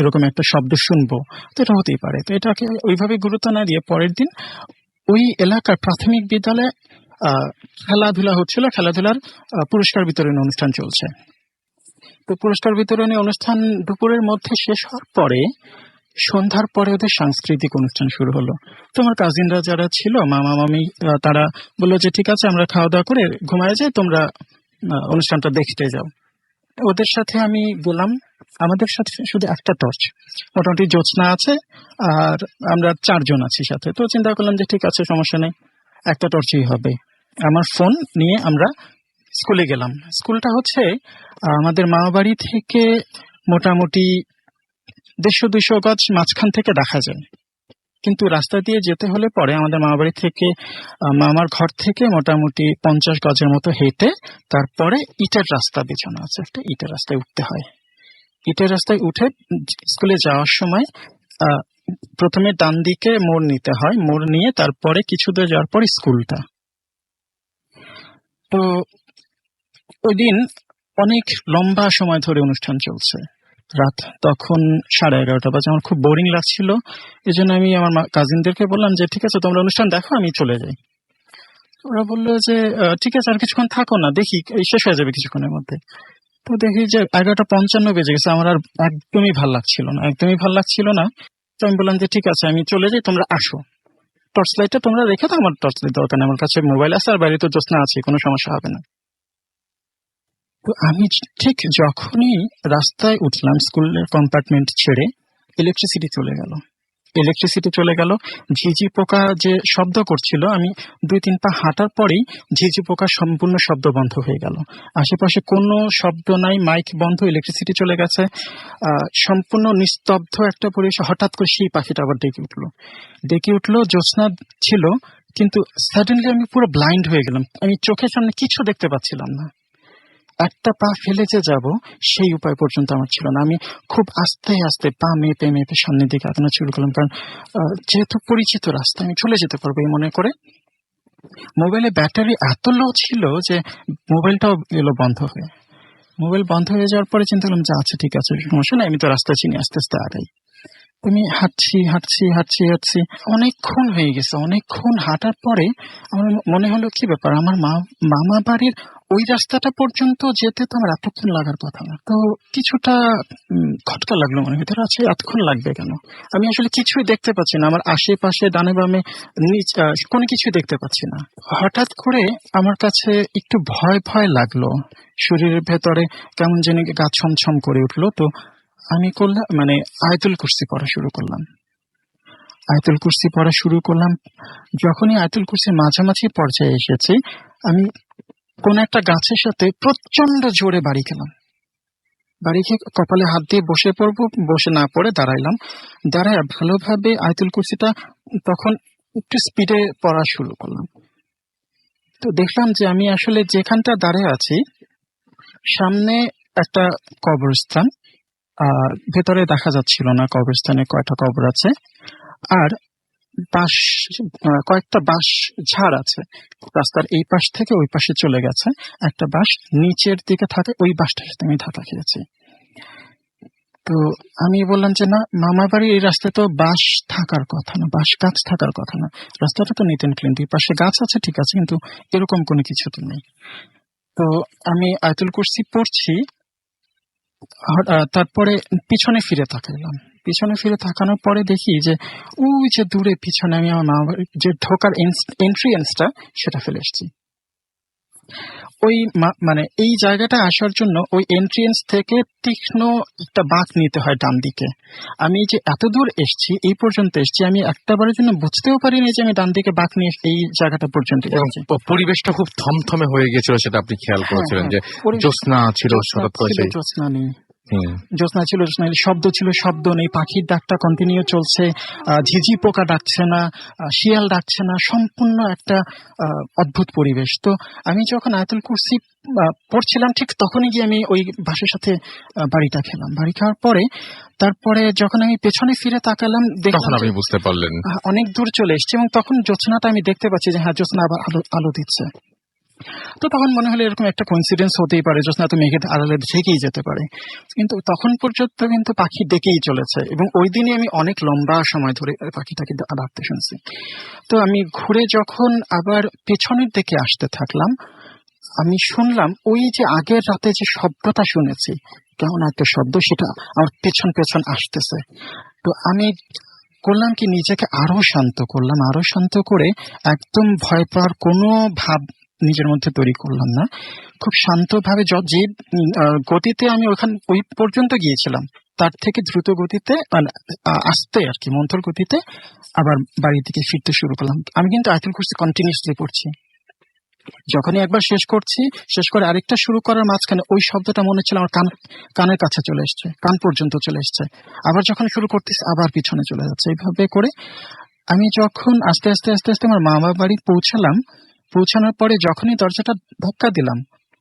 এরকম একটা শব্দ শুনবো, তো এটা হতেই পারে। তো এটাকে ওইভাবে গুরুত্ব না দিয়ে পরের দিন ওই এলাকার প্রাথমিক বিদ্যালয়ে খেলাধুলা হচ্ছিল, খেলাধুলার পুরস্কার বিতরণী অনুষ্ঠান চলছে। তো পুরস্কার বিতরণী অনুষ্ঠান দুপুরের মধ্যে শেষ হওয়ার পরে সন্ধ্যার পরে ওদের সাংস্কৃতিক অনুষ্ঠান শুরু হলো। তোমার কাজিনরা যারা ছিল, মামা মামি, তারা বললো যে ঠিক আছে আমরা খাওয়া দাওয়া করে ঘুমায় যাই, তোমরা অনুষ্ঠানটা দেখতে যাও। ওদের সাথে আমি গেলাম। আমাদের সাথে শুধু একটা টর্চ, মোটামুটি জ্যোৎস্না আছে আর আমরা 4 জন আছি সাথে। তো চিন্তা করলাম যে ঠিক আছে, সমস্যা নেই, একটা টর্চই হবে। আমার ফোন নিয়ে আমরা স্কুলে গেলাম। স্কুলটা হচ্ছে আমাদের মামা বাড়ি থেকে মোটামুটি 150-200 গজ মাঝখান থেকে দেখা যায়, কিন্তু রাস্তা দিয়ে যেতে হলে পরে আমাদের মামা বাড়ি থেকে মামার ঘর থেকে মোটামুটি 50 গজের মতো হেঁটে তারপরে ইটের রাস্তা বিছানো আছে, একটা ইটের রাস্তায় উঠতে হয়। ইটের রাস্তায় উঠে স্কুলে যাওয়ার সময় প্রথমে ডান দিকে মোড় নিতে হয়, মোড় নিয়ে তারপরে কিছু দূর যাওয়ার পর স্কুলটা। তো ওই দিন অনেক লম্বা সময় ধরে অনুষ্ঠান চলছে। রাত তখন 11:30 বাজে। আমার খুব বোরিং লাগছিল, এই জন্য আমি আমার কাজিনদেরকে বললাম যে ঠিক আছে তোমরা অনুষ্ঠান দেখো, আমি চলে যাই। ওরা বললো যে ঠিক আছে আর কিছুক্ষণ থাকো না, দেখি শেষ হয়ে যাবে কিছুক্ষণের মধ্যে। তো দেখি যে 11:55 বেজে গেছে। আমার আর একদমই ভাল লাগছিল না। তো আমি বললাম যে ঠিক আছে আমি চলে যাই, তোমরা আসো, টর্চ লাইটটা তোমরা রেখে দাও, আমার টর্চ লাইট দরকার নেই, আমার কাছে মোবাইল আছে আর বাইরে তো জ্যোৎস্না আছে, কোনো সমস্যা হবে না। তো আমি ঠিক যখনই রাস্তায় উঠলাম স্কুলের কম্পার্টমেন্ট ছেড়ে, ইলেকট্রিসিটি চলে গেল। ঝিঝি পোকা যে শব্দ করছিল, আমি 2-3 পা হাঁটার পরেই ঝিঝি পোকার সম্পূর্ণ শব্দ বন্ধ হয়ে গেল। আশেপাশে কোনো শব্দ নাই, মাইক বন্ধ, ইলেকট্রিসিটি চলে গেছে, সম্পূর্ণ নিস্তব্ধ একটা পরিবেশ। হঠাৎ করে সেই পাখিটা আবার ডেকে উঠলো। জ্যোৎস্না ছিল, কিন্তু সাডেনলি আমি পুরো ব্লাইন্ড হয়ে গেলাম। আমি চোখের সামনে কিছু দেখতে পাচ্ছিলাম না। একটা পা ফেলে যে যাব সেই উপায় পর্যন্ত আমার ছিল না। আমি খুব আস্তে আস্তে পা মেপে সামনের দিকে আগানো শুরু করলাম, কারণ যেহেতু পরিচিত রাস্তা আমি চলে যেতে পারবো এই মনে করে। মোবাইলের ব্যাটারি এত লো ছিল যে মোবাইলটাও গেল বন্ধ হয়ে। মোবাইল বন্ধ হয়ে যাওয়ার পরে চিন্তা করলাম যে আচ্ছা ঠিক আছে, সমস্যা নেই, আমি তো রাস্তা চিনি, আস্তে আস্তে আগাই। আমি হাঁটছি অনেকক্ষণ হয়ে গেছে। অনেকক্ষণ হাঁটার পরে আমার মনে হলো কি ব্যাপার, আমার মামা বাড়ির ওই রাস্তাটা পর্যন্ত যেতে তো আমার এতক্ষণ লাগার কথা না। তো কিছুটা খটকা লাগলো মনে ভিতরে, আছে এতক্ষণ লাগবে কেন? আমি আসলে কিছুই দেখতে পাচ্ছি না, আমার আশেপাশে ডানে বামে কোনো কিছুই দেখতে পাচ্ছি না। হঠাৎ করে আমার কাছে একটু ভয় লাগলো, শরীরের ভেতরে কেমন যেন গা ছমছম করে উঠলো। তো আমি আয়াতুল কুরসি পড়া শুরু করলাম। যখনই আয়াতুল কুরসির মাঝামাঝি পর্যায়ে এসেছি, আমি কোন একটা গাছের সাথে প্রচন্ড জোরে বাড়ি খেলাম। বাড়ি খেয়ে কপালে হাত দিয়ে বসে পড়বো, বসে না পড়ে দাঁড়াইলাম। দাঁড়ায় ভালোভাবে আয়াতুল কুরসিটা তখন একটু স্পিডে পড়া শুরু করলাম। তো দেখলাম যে আমি আসলে যেখানটা দাঁড়িয়ে আছি সামনে একটা কবরস্থান, ভেতরে দেখা যাচ্ছিল না কবরস্থানে কয়টা কবর আছে, আর কয়েকটা বাঁশ ঝাড় আছে। রাস্তার এই পাশ থেকে ওই পাশে চলে গেছে একটা বাঁশ, নিচের দিকে থাকে, ওই বাঁশটার সাথে আমি ধাক্কা খেয়েছি। তো আমি বললাম যে না, মামা বাড়ির এই রাস্তায় তো বাঁশ থাকার কথা না, বাঁশ গাছ থাকার কথা না, রাস্তাটা তো নিট এন্ড ক্লিন, দুই পাশে গাছ আছে ঠিক আছে, কিন্তু এরকম কোনো কিছু তো নেই। তো আমি আয়াতুল কুরসি পড়ছি, তারপরে পিছনে ফিরে তাকানোর পরে দেখি যে ওই যে দূরে পিছনে আমি আমার মামা বাড়ির যে ঢোকার এন্ট্রিয়েন্সটা সেটা ফেলে এসেছি। ওই এই জায়গাটা আসার জন্য ওই এন্ট্রিয়েন্স থেকে তীক্ষ্ণ একটা বাঁক নিতে হয় ডান দিকে। আমি যে এত দূর এসেছি, এই পর্যন্ত এসেছি, আমি একটাবারের জন্য বুঝতেও পারিনি যে আমি ডান দিকে বাঁক নিয়ে এই জায়গাটা পর্যন্ত এসেছি। পরিবেশটা খুব থমথমে হয়ে গেছিল, সেটা আপনি খেয়াল করেছিলেন যে জ্যোৎস্না ছিল, জ্যোৎস্না ছিল, শব্দ নেই, পাখির ডাকটা কন্টিনিউ চলছে, ঝিঝি পোকা ডাকছে না, শিয়াল ডাকছে না, সম্পূর্ণ একটা অদ্ভুত পরিবেশ। তো আমি যখন আয়াতুল কুরসি পড়ছিলাম ঠিক তখনই গিয়ে আমি ওই বাঁশের সাথে বাড়িটা খেলাম। বাড়ি খাওয়ার পরে তারপরে যখন আমি পেছনে ফিরে তাকালাম, তখন আপনি বুঝতে পারলেন অনেক দূর চলে এসেছি, এবং তখন জ্যোৎস্নাটা আমি দেখতে পাচ্ছি যে হ্যাঁ জ্যোৎস্না আবার আলো দিচ্ছে। তো তখন মনে হলো এরকম একটা কোইন্সিডেন্স হতেই পারে, জোৎস্না তো মেঘের আড়ালে থেকেই যেতে পারে। কিন্তু তখন পর্যন্ত কিন্তু পাখি ডেকেই চলেছে, এবং ওই দিনই আমি অনেক লম্বা সময় ধরে পাখিটাকে ডাকতে শুনছি। তো আমি ঘুরে যখন আবার পেছনের দিকে আসতে থাকলাম, আমি শুনলাম ওই যে আগের রাতে যে শব্দটা শুনেছি, কেমন একটা শব্দ, সেটা আমার পেছন পেছন আসতেছে। তো আমি করলাম কি, নিজেকে আরো শান্ত করলাম, আরো শান্ত করে একদম ভয় পাওয়ার কোনো ভাব নিজের মধ্যে তৈরি করলাম না। খুব শান্তভাবে যে গতিতে আমি ওই পর্যন্ত গিয়েছিলাম, তার থেকে দ্রুত গতিতে, মানে আস্তে আর কি, মন্থর গতিতে আবার বাড়ির দিকে ফিরতে শুরু করলাম। আমি কিন্তু আয়াতুল কুরসি কন্টিনিউসলি পড়ছি। যখনই একবার শেষ করছি, শেষ করে আরেকটা শুরু করার মাঝখানে ওই শব্দটা মনে হচ্ছিল আমার কানের কাছে চলে এসছে, কান পর্যন্ত চলে এসছে। আবার যখন শুরু করতেছি আবার পিছনে চলে যাচ্ছে। এইভাবে করে আমি যখন আস্তে আস্তে আস্তে আস্তে আমার মামার বাড়ি পৌঁছানোর পরে যখনই দরজাটা ধাক্কা দিলাম,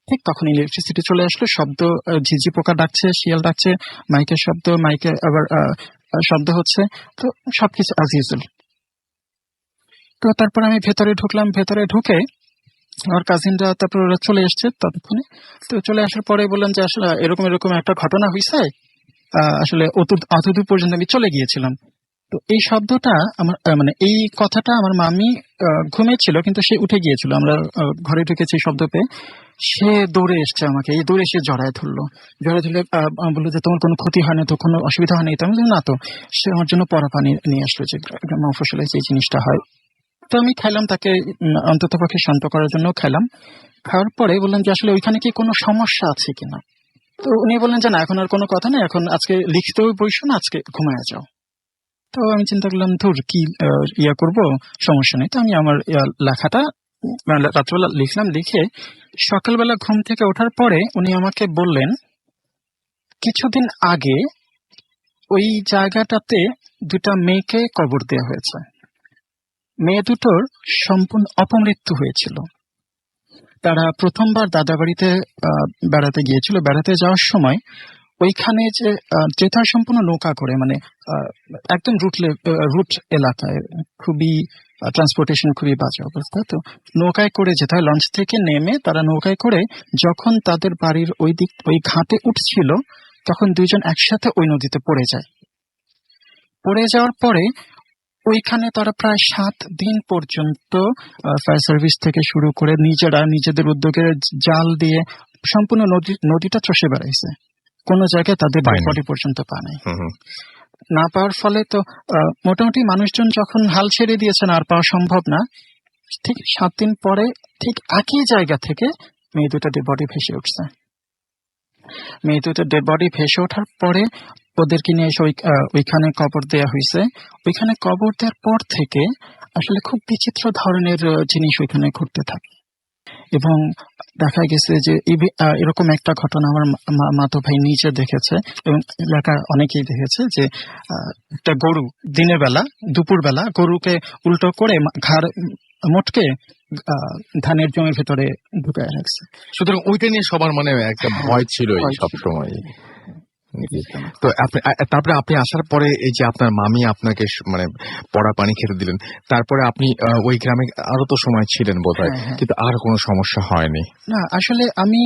ঠিক তখন ইলেকট্রিসিটি চলে আসলো। শব্দ, ঝিঝি পোকা ডাকছে, শিয়াল ডাকছে, মাইকের শব্দ, মাইকে আবার শব্দ হচ্ছে। তো সবকিছু অ্যাজ ইউজুয়াল। তো তারপর আমি ভেতরে ঢুকলাম। ভেতরে ঢুকে আমার কাজিনরা তারপর ওরা চলে এসছে ততক্ষণে। তো চলে আসার পরে বললাম যে আসলে এরকম এরকম একটা ঘটনা হয়েছে, আসলে অতদূর পর্যন্ত আমি চলে গিয়েছিলাম। তো এই শব্দটা আমার মানে এই কথাটা আমার মামি ঘুমিয়েছিল, কিন্তু সে উঠে গিয়েছিল। আমরা ঘরে ঢুকেছি শব্দ পেয়ে, সে দৌড়ে এসছে আমাকে, এই দৌড়ে এসে জড়ায় ধরলো। বললো যে তোমার কোনো ক্ষতি হয় না তো, কোনো অসুবিধা হয় না? তো আমি বললাম না। তো সে আমার জন্য পরা পানি নিয়ে আসলো, যে মফস্বলে যে জিনিসটা হয়। তো আমি খাইলাম, তাকে অন্তত পক্ষে শান্ত করার জন্য খাইলাম। খাওয়ার পরে বললাম যে আসলে ওইখানে কি কোনো সমস্যা আছে কিনা। তো উনি বললেন যে না, এখন আর কোনো কথা নেই, এখন আজকে লিখতেও বসো না, আজকে ঘুমায় যাও। তো আমি চিন্তা করলাম ধুর কি করবো, সমস্যা নেই। তো আমি আমার লেখাটা রাত্রবেলা লিখলাম। লিখে সকালবেলা ঘুম থেকে ওঠার পরে উনি আমাকে বললেন, কিছুদিন আগে ওই জায়গাটাতে দুটা মেয়েকে কবর দেওয়া হয়েছে। মেয়ে দুটোর সম্পূর্ণ অপমৃত্যু হয়েছিল। তারা প্রথমবার দাদা বাড়িতে বেড়াতে গিয়েছিল। বেড়াতে যাওয়ার সময় ওইখানে যে যেতে হয় সম্পূর্ণ নৌকা করে, মানে একদম রুট এলাকায়, খুবই ট্রান্সপোর্টেশন খুবই বাজে অবস্থা। তো নৌকায় করে যেতে হয়। লঞ্চ থেকে নেমে তারা নৌকায় করে যখন তাদের বাড়ির ওই ঘাটে উঠছিল, তখন দুইজন একসাথে ওই নদীতে পড়ে যায়। পড়ে যাওয়ার পরে ওইখানে তারা প্রায় 7 দিন পর্যন্ত ফায়ার সার্ভিস থেকে শুরু করে নিজেদের উদ্যোগে জাল দিয়ে সম্পূর্ণ নদীটা চষে বেড়াইছে। কোনো জায়গায় তাদের বডি পর্যন্ত পা নাই। না পাওয়ার ফলে তো মোটামুটি মানুষজন যখন হাল ছেড়ে দিয়েছেন, আর পাওয়া সম্ভব না। ঠিক 7 দিন পরে ঠিক একই জায়গা থেকে মেয়ে দুটো ডেড বডি ভেসে উঠছে। মেয়ে দুটো ডেড বডি ভেসে ওঠার পরে ওদেরকে নিয়ে এসে ওইখানে কবর দেওয়া হয়েছে। ওইখানে কবর দেওয়ার পর থেকে আসলে খুব বিচিত্র ধরনের জিনিস ওইখানে ঘটতে থাকে, এবং দেখা গেছে যে এরকম একটা ঘটনা আমার মাতো ভাই নিজে দেখেছে, এবং এলাকার অনেকেই দেখেছে, যে একটা গরু দিনের বেলা, দুপুরবেলা গরুকে উল্টো করে ঘাড় মোটকে ধানের জমির ভেতরে ঢুকায় রাখছে। সুতরাং ওইটা নিয়ে সবার মানে একটা ভয় ছিল সব সময়। তো তারপরে আপনি আসার পরে এই যে আপনার মামি আপনাকে মানে পড়া পানি খেতে দিলেন, তারপরে আপনি ওই গ্রামে আরো তো সময় ছিলেন বোধহয়, কিন্তু আর কোনো সমস্যা হয়নি? না, আসলে আমি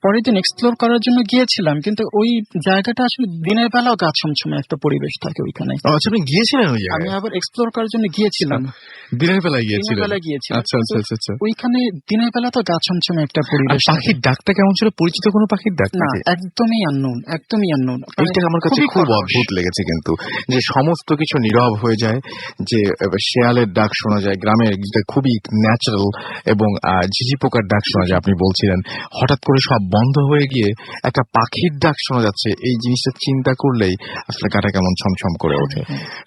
পরের দিন এক্সপ্লোর করার জন্য গিয়েছিলাম, কিন্তু ওই জায়গাটা আসলে দিনের বেলাও গা ছমছমে একটা পরিবেশ থাকে ওইখানে। আচ্ছা, আপনি গিয়েছিলেন ওই জায়গায়? আমি আবার এক্সপ্লোর করার জন্য গিয়েছিলাম। দিনের বেলায় গিয়েছিলেন? আচ্ছা আচ্ছা আচ্ছা। ওইখানে দিনের বেলা তো গা ছমছমে একটা পরিবেশ। পাখির ডাকটা কেমন ছিল? পরিচিত কোনো পাখির ডাক? না, একদমই আননোন, একদমই আননোন। এইটা আমার কাছে খুব অদ্ভুত লেগেছে, কিন্তু যে সমস্ত কিছু নীরব হয়ে যায়, যে শেয়ালের ডাক শোনা যায় গ্রামে, খুবই ন্যাচারাল, এবং ঝিঝি পোকার ডাক শোনা যায় আপনি বলছিলেন, হঠাৎ করে সব বন্ধ হয়ে গিয়ে একটা পাখির ডাক শোনা যাচ্ছে। এই জিনিসটা চিন্তা করলেই আসলে গাটা কেমন ছমছম করে ওঠে,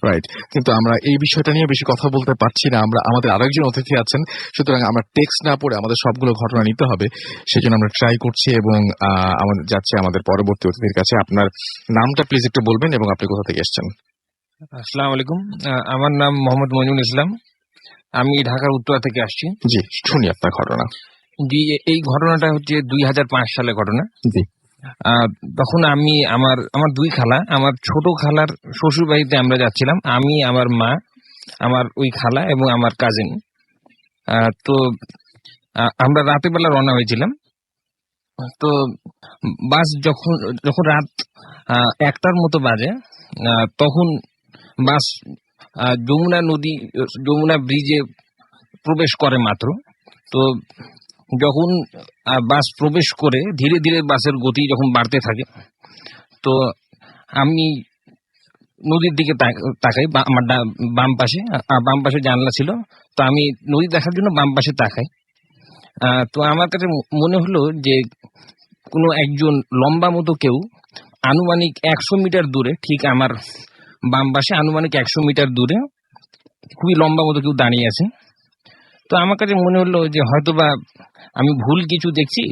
রাইট? কিন্তু আমরা এই বিষয়টা নিয়ে বেশি কথা বলতে পারছি না, আমাদের আরেকজন অতিথি আছেন, সুতরাং আমরা টেক্সট না পড়ে আমাদের সবগুলো ঘটনা নিতে হবে, সেজন্য আমরা ট্রাই করছি, এবং আমাদের যাচ্ছে আমাদের পরবর্তী অতিথির কাছে। আপনার নামটা প্লিজ একটু বলবেন, এবং আপনি কোথা থেকে এসেছেন? আসসালামু আলাইকুম, আমার নাম মোহাম্মদ মঞ্জুর ইসলাম, আমি ঢাকার উত্তরা থেকে আসছি। জি, শুনি আপনার ঘটনা। জি, এই ঘটনাটা হচ্ছে 2005 সালের ঘটনা। জি। তখন আমি আমার 2 খালা, আমার ছোট খালার শ্বশুর বাড়িতে আমরা যাচ্ছিলাম, আমি, আমার মা, আমার ওই খালা এবং আমার কাজিন। তো আমরা রাতের বেলা রওনা হয়েছিলাম। তো বাস যখন যখন রাত 1টার মতো বাজে, তখন বাস যমুনা নদী, যমুনা ব্রিজে প্রবেশ করে মাত্র। তো যখন বাস প্রবেশ করে ধীরে ধীরে বাসের গতি যখন বাড়তে থাকে, তো আমি নদীর দিকে তাকাই। আমার বাম পাশে জানলা ছিল, তো আমি নদী দেখার জন্য বাম পাশে তাকাই। তো আমার কাছে মনে হলো যে কোনো একজন লম্বা মতো কেউ আনুমানিক 100 মিটার দূরে, ঠিক আমার বাম পাশে আনুমানিক 100 মিটার দূরে খুবই লম্বা মতো কেউ দাঁড়িয়ে আছে। তো আমার কাছে মনে হলো যে হয়তোবা আমি ভুল কিছু দেখছি,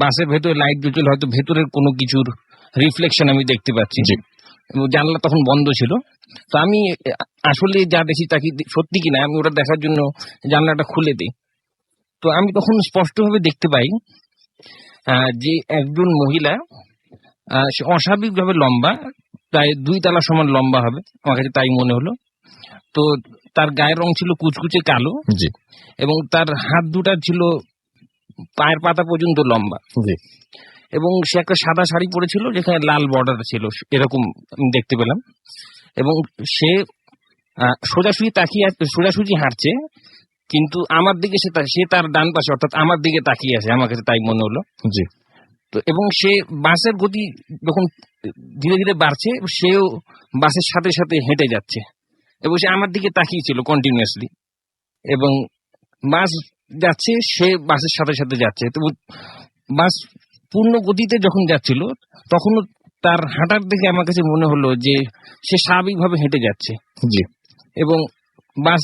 বাসের ভেতরে লাইট জ্বলছিল, হয়তো ভেতরের কোনো কিছুর রিফ্লেকশন আমি দেখতে পাচ্ছি। জানলা তখন বন্ধ ছিল। তো আমি আসলে যা দেখি তা কি সত্যি কিনা আমি ওটা দেখার জন্য জানলাটা খুলে দিই। তো আমি তখন স্পষ্টভাবে দেখতে পাই যে একজন মহিলা, সে অস্বাভাবিকভাবে লম্বা, প্রায় 2 তলা সমান লম্বা হবে, আমার কাছে তাই মনে হলো। তো তার গায়ের রং ছিল কুচকুচে কালো, এবং তার হাত দুটা ছিল পায়ের পাতা পর্যন্ত লম্বা, এবং সে একটা সাদা শাড়ি পরেছিল যেখানে লাল বর্ডার ছিল, এরকম আমি দেখতে পেলাম। এবং সে সোজাসুজি হাঁটছে, কিন্তু আমার দিকে সে তার ডান পাশে, অর্থাৎ আমার দিকে তাকিয়ে আছে, আমার কাছে তাই মনে হলো। তো এবং সে বাসের গতি যখন ধীরে ধীরে বাড়ছে, সেও বাসের সাথে সাথে হেঁটে যাচ্ছে, এবং সে আমার দিকে তাকিয়ে ছিল কন্টিনিউয়াসলি, এবং বাস যাচ্ছে, সে বাসের সাথে সাথে যাচ্ছে। তো বাস পূর্ণ গতিতে যখন যাচ্ছিল, তখনও তার হাঁটার দেখে আমার কাছে মনে হলো যে সে স্বাভাবিকভাবে হেঁটে যাচ্ছে, এবং বাস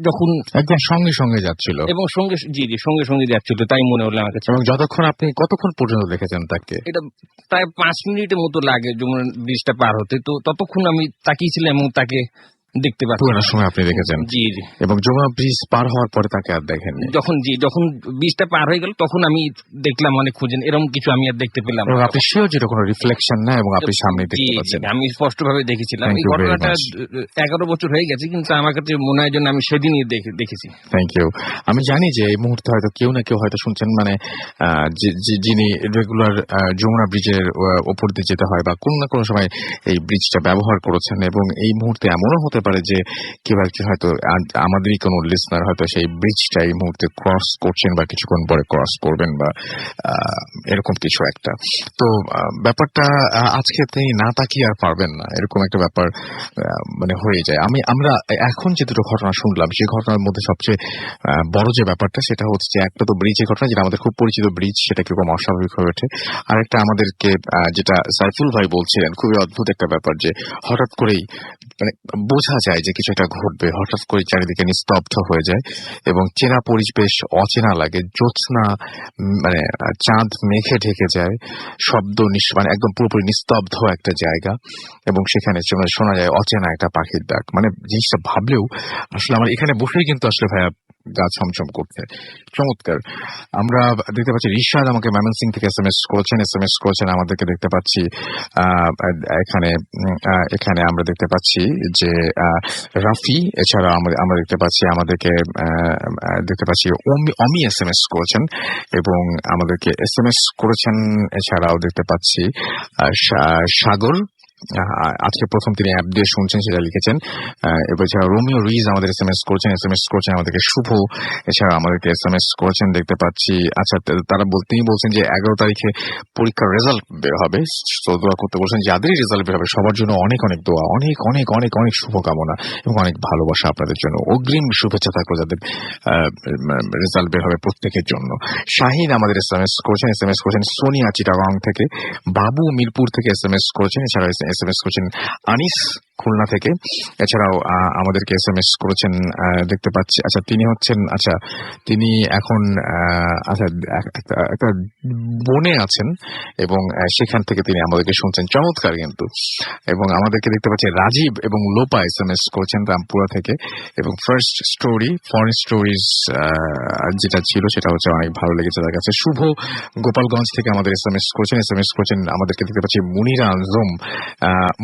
যখন একদম সঙ্গে সঙ্গে যাচ্ছিল, এবং সঙ্গে সঙ্গে যাচ্ছিল, তাই মনে হলো আমার কাছে। এবং আপনি কতক্ষণ পর্যন্ত দেখেছেন তাকে? এটা প্রায় 5 মিনিটের মতো লাগে যমুনা ব্রিজটা পার হতে। তো ততক্ষণ আমি তাকিয়েছিলাম এবং তাকে দেখতে পাচ্ছি। পুরো সময় আপনি দেখেছেন? জি। এবং যমুনা ব্রিজ পার হওয়ার পরে তাকে আর দেখেননি? যখন ব্রিজটা পার হয়ে গেল, তখন আমি দেখলাম অনেক খুঁজেন, এরকম কিছু আমি আর দেখতে পেলাম। এবং আপনি সেও যেটা কোনো রিফ্লেকশন না, এবং আপনি সামনে দেখতে পাচ্ছেন। আমি স্পষ্টভাবে দেখেছিলাম। এই ঘটনাটা 11 বছর হয়ে গেছে, কিন্তু আমার কাছে মনে হয় যেন আমি সেদিনই দেখেছি। Thank you. আমি জানি যে এই মুহূর্তে হয়তো কেউ না কেউ হয়তো শুনছেন, মানে যিনি রেগুলার যমুনা ব্রিজের ওপর দিয়ে যেতে হয়, বা কোনো না কোনো সময় এই ব্রিজটা ব্যবহার করেছেন, এবং এই মুহূর্তে এমনও হতে পারে যে কেউ একজন হয়তো আমাদেরই কোনো লিসনার হয়তো সেই ব্রিজটা এই মুহূর্তে ক্রস করছেন, বা কিছুক্ষণ পরে ক্রস করবেন, বা এরকম কিছু একটা। তো ব্যাপারটা আজকে তিনি না তাকিয়ে আর পারবেন না, এরকম একটা ব্যাপার মানে হয়ে যায়। আমরা এখন যে দুটো ঘটনা শুনলাম, সেই ঘটনার মধ্যে সবচেয়ে বড় যে ব্যাপারটা, সেটা হচ্ছে যে একটা তো ব্রিজের ঘটনা, যেটা আমাদের খুব পরিচিত ব্রিজ, সেটা কিরকম অস্বাভাবিক হয়ে ওঠে। আরেকটা আমাদেরকে যেটা সাইফুল ভাই বলছিলেন, খুবই অদ্ভুত একটা ব্যাপার, যে হঠাৎ করেই মানে বোঝা যায় যে কিছু একটা ঘটবে, হঠাৎ করে চারিদিকে নিস্তব্ধ হয়ে যায়, এবং চেনা পরিবেশ অচেনা লাগে। জ্যোৎস্না মানে চাঁদ মেঘে ঢেকে যায়, শব্দ মানে একদম পুরোপুরি নিস্তব্ধ একটা জায়গা, এবং সেখানে শোনা যায় অচেনা একটা পাখির ডাক। মানে জিনিসটা ভাবলেও আসলে আমার এখানে বসেই কিন্তু আসলে ভাইয়া গা ছমছম করছে। চমৎকার। আমরা দেখতে পাচ্ছি রিশাদ আমাকে ময়মনসিং থেকে এসএমএস করেছেন আমাদেরকে দেখতে পাচ্ছি। এখানে আমরা দেখতে পাচ্ছি যে রাফি, এছাড়া আমরা দেখতে পাচ্ছি অমি এসএমএস করেছেন, এবং আমাদেরকে এসএমএস করেছেন। এছাড়াও দেখতে পাচ্ছি সাগর, আজকে প্রথম তিনি অ্যাপ দিয়ে শুনছেন, সেটা লিখেছেন। এবার এছাড়া রোমিও রিজ আমাদের এসএমএস করছেন আমাদেরকে শুভ, এছাড়া আমাদেরকে এসএমএস করেছেন দেখতে পাচ্ছি। আচ্ছা, তিনি বলছেন যে 11 তারিখে পরীক্ষার রেজাল্ট বের হবে, তো দোয়া করতে বলছেন। যাদেরই রেজাল্ট বের হবে সবার জন্য অনেক অনেক দোয়া, অনেক অনেক অনেক অনেক শুভকামনা, এবং অনেক ভালোবাসা আপনাদের জন্য। অগ্রিম শুভেচ্ছা থাকলো যাদের রেজাল্ট বের হবে প্রত্যেকের জন্য। শাহিন আমাদের এসএমএস করেছেন সোনিয়া চিটাগাং থেকে, বাবু মিরপুর থেকে এসএমএস করেছেন, এছাড়া এসএমএস করেছেন আনিস খুলনা থেকে, এছাড়াও আমাদেরকে এসএমএস করেছেন দেখতে পাচ্ছি। আচ্ছা, তিনি এখন একটা বনে আছেন, এবং সেখান থেকে তিনি আমাদেরকে শুনছেন। চমৎকার কিন্তু। এবং আমাদেরকে দেখতে পাচ্ছি রাজীব এবং লোপা এসএমএস করেছেন রামপুরা থেকে, এবং ফার্স্ট স্টোরি ফরেন স্টোরিজ যেটা ছিল সেটা হচ্ছে অনেক ভালো লেগেছে তার কাছে। শুভ গোপালগঞ্জ থেকে আমাদের এসএমএস করেছেন। আমাদেরকে দেখতে পাচ্ছি মুনিরা আজম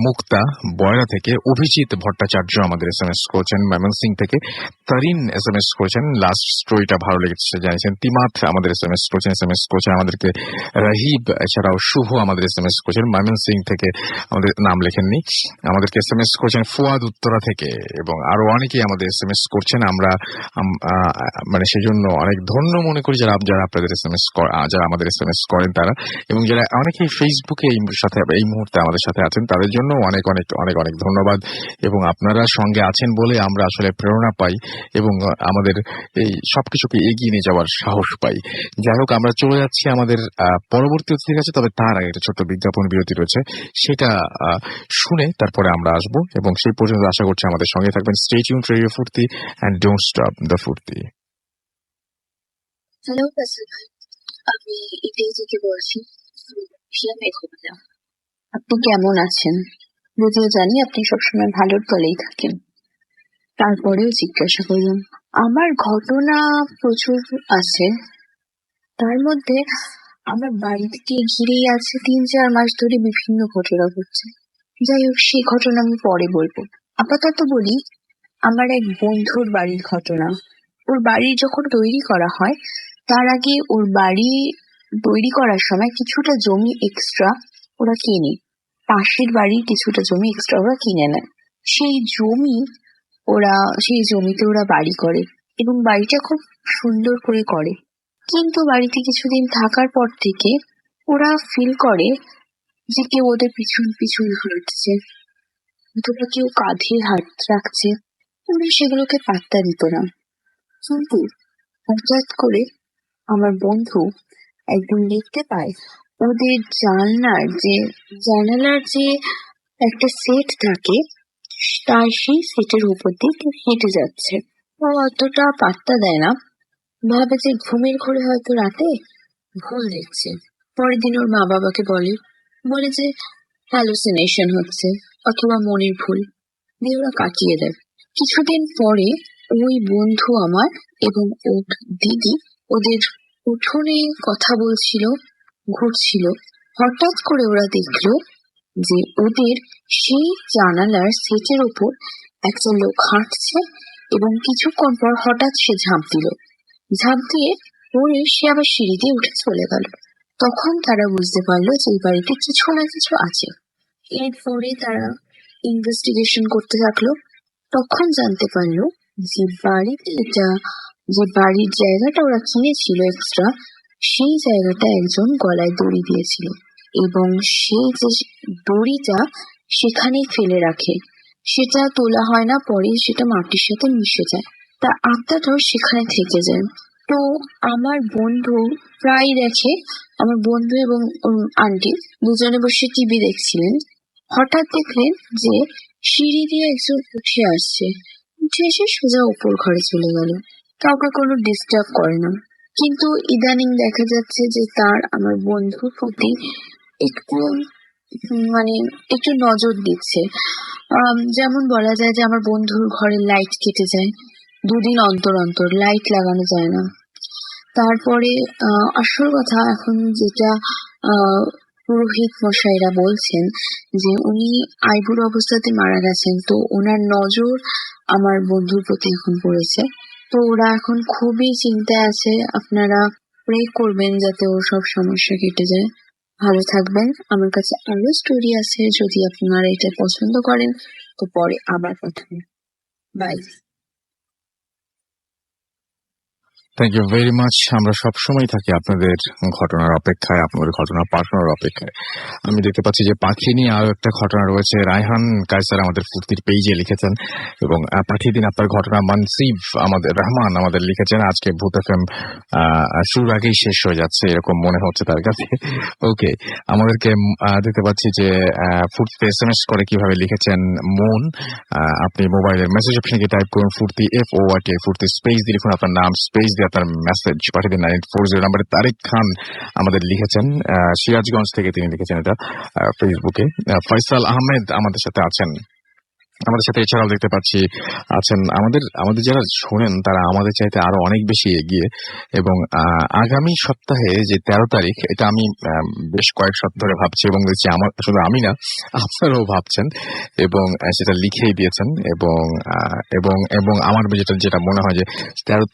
মুক্তা বয়রা থেকে থেকে, অভিজিৎ ভট্টাচার্য আমাদের SMS করেছেন ময়মনসিং থেকে, তারিন SMS করেছেন, লাস্ট স্টোরিটা ভালো লেগেছে জানিয়েছেন। তিমাত আমাদের SMS করেছেন আমাদেরকে, রাহিব, এছাড়াও শুভ আমাদের SMS করেছেন ময়মনসিং থেকে, আমাদের নাম লেখেননি, আমাদেরকে SMS করেছেন ফুয়াদ উত্তরা থেকে, এবং আরো অনেকেই আমাদের SMS করছেন। আমরা মানে সেই জন্য অনেক ধন্য মনে করি যারা আপনাদের যারা আমাদের SMS করেন তারা, এবং যারা অনেকেই ফেসবুকে এই মুহূর্তে আমাদের সাথে আছেন তাদের জন্য অনেক অনেক অনেক অনেক ধন্যবাদ। এবং আপনারা সঙ্গে আছেন বলে আমরা আসলে প্রেরণা পাই এবং আমাদের এই সবকিছুকে এগিয়ে নিয়ে যাওয়ার সাহস পাই। যাই হোক, আমরা চলে যাচ্ছি আমাদের পরবর্তী অতিথির কাছে, তবে তার আগে একটা ছোট্ট বিজ্ঞাপন বিরতি রয়েছে, সেটা শুনে তারপরে আমরা আসবো, এবং সেই পর্যন্ত আশা করছি আমাদের সঙ্গে থাকবেন। স্টে টিউনড রেডিও ফুর্তি এন্ড ডোন্ট স্টপ দ্য ফুর্তি। হ্যালো কাসিম ভাই, আমি ইটালি থেকে বলছি। আপনি কেমন আছেন? যদিও জানি আপনি সবসময় ভালোর তলেই থাকেন, তারপরেও জিজ্ঞাসা করলাম। আমার ঘটনা প্রচুর আছে, তার মধ্যে আমার বাড়িকে ঘিরেই আছে 3-4 মাস ধরে বিভিন্ন ঘটনা ঘটছে। যাই হোক, সেই ঘটনা আমি পরে বলবো। আপাতত বলি আমার এক বন্ধুর বাড়ির ঘটনা। ওর বাড়ি যখন তৈরি করা হয়, তার আগে ওর বাড়ি তৈরি করার সময় কিছুটা জমি এক্সট্রা ওরা কেনে, পাশের বাড়ির কিছুটা জমি এক্সট্রা ওরা কিনে নেয়। সেই জমিতে ওরা বাড়ি করে এবং বাড়িটা খুব সুন্দর করে করে। কিন্তু বাড়িতে কিছুদিন থাকার পর থেকে ওরা ফিল করে যে কেউ ওদের পিছন পিছন হাঁটছে, অথবা কেউ কাঁধে হাত রাখছে। ওরা সেগুলোকে পাত্তা দিত না। কিন্তু হঠাৎ করে আমার বন্ধু একদিন দেখতে পায় ওদের জানালার যে একটা সেট থাকে, তার সেই সেটের উপর দিয়ে কেউ হেঁটে যাচ্ছে। ও অতটা পাত্তা দেয় না, ভাবে যে ঘুমের ঘোরে হয়তো রাতে ভুল দেখছে। পরের দিন ওর মা বাবাকে বলে যে হ্যালুসিনেশন হচ্ছে অথবা মনের ভুল, দিয়ে ওরা কাটিয়ে দেয়। কিছুদিন পরে ওই বন্ধু আমার এবং ওর দিদি ওদের উঠোনে কথা বলছিল, ঘুরছিল। হঠাৎ করে ওরা দেখলো যে ওদের সেই জানালার সেটের উপর একটা লোক হাঁটছে এবং কিছুক্ষণ পর হঠাৎ সে ঝাঁপ দিয়ে পরে সে আবার সিঁড়ি দিয়ে উঠে চলে গেল। তখন তারা বুঝতে পারলো যে এই বাড়িতে কিছু না কিছু আছে। এরপরে তারা ইনভেস্টিগেশন করতে থাকলো। তখন জানতে পারলো যে বাড়ির জায়গাটা ওরা কিনেছিল এক্সট্রা, সেই জায়গাটা একজন গলায় দড়ি দিয়েছিল এবং সেই যে দড়িটা সেখানেই ফেলে রাখে, সেটা তোলা হয় না, পরে সেটা মাটির সাথে মিশে যায়, তা আত্মাটাও সেখানে থেকে যায়। তো আমার বন্ধু প্রায় দেখে, আমার বন্ধু এবং আন্টি দুজনে বসে টিভি দেখছিলেন। হঠাৎ দেখলেন যে সিঁড়ি দিয়ে একজন উঠে এসে সোজা উপর ঘরে চলে গেল। কাউকে কোনো ডিস্টার্ব করে না। কিন্তু ইদানিং দেখা যাচ্ছে যে তার আমার বন্ধুর প্রতি একটু নজর দিচ্ছে। যেমন বলা যায় যে আমার বন্ধুর ঘরে লাইট কেটে যায়, 2 দিন অন্তর অন্তর লাইট লাগানো যায় না। তারপরে আসল কথা এখন যেটা পুরোহিত মশাইরা বলছেন যে উনি আইবুড়ো অবস্থাতে মারা গেছেন, তো ওনার নজর আমার বন্ধুর প্রতি এখন পড়েছে। তো ওরা এখন খুবই চিন্তায় আছে। আপনারা প্রে করবেন যাতে ওর সব সমস্যা কেটে যায়। ভালো থাকবেন। আমার কাছে আরো স্টোরি আছে, যদি আপনারা এটা পছন্দ করেন তো পরে আবার কথা হবে। Bye. Thank you very much. আমরা সবসময় থাকি আপনাদের ঘটনার অপেক্ষায়, আপনাদের ঘটনা পাঠানোর অপেক্ষায়। আমি দেখতে পাচ্ছি যে পাখি নিয়ে আরো একটা ঘটনা রয়েছে। রায়হান কায়সার আমাদের ফুর্তির পেজে লিখেছেন এবং পাঠিয়ে দিন আপনার ঘটনা। মানসিব রহমান আমাদের লিখেছেন আজকে ভূত এফএম শুরুর আগেই শেষ হয়ে যাচ্ছে এরকম মনে হচ্ছে তার কাছে। ওকে, আমাদেরকে দেখতে পাচ্ছি যে ফুর্তিতে SMS করে কিভাবে লিখেছেন মন। আপনি মোবাইলের মেসেজ অপশনে গিয়ে টাইপ করুন ফুর্তি FORT, ফুর্তি স্পেস দিয়ে লিখুন আপনার নাম, স্পেস দিয়ে আপনার মেসেজ পাঠিয়ে দিন 9840 নাম্বারে। তারেক খান আমাদের লিখেছেন সিরাজগঞ্জ থেকে, তিনি লিখেছেন এটা ফেসবুকে। ফয়সাল আহমেদ আমাদের সাথে আছেন। আমাদের সাথে এছাড়াও দেখতে পাচ্ছি আছেন আমাদের যারা শোনেন তারা আমাদের চাইতে আরো অনেক বেশি এগিয়ে, এবং আগামী সপ্তাহে যে 13 তারিখ, এটা আমি বেশ কয়েক সপ্তাহ ধরে ভাবছি এবং দেখছি আমার শুধু আমি না, আপনারাও ভাবছেন এবং সেটা লিখেই দিয়েছেন, এবং এবং এবং আমার যেটা মনে হয় যে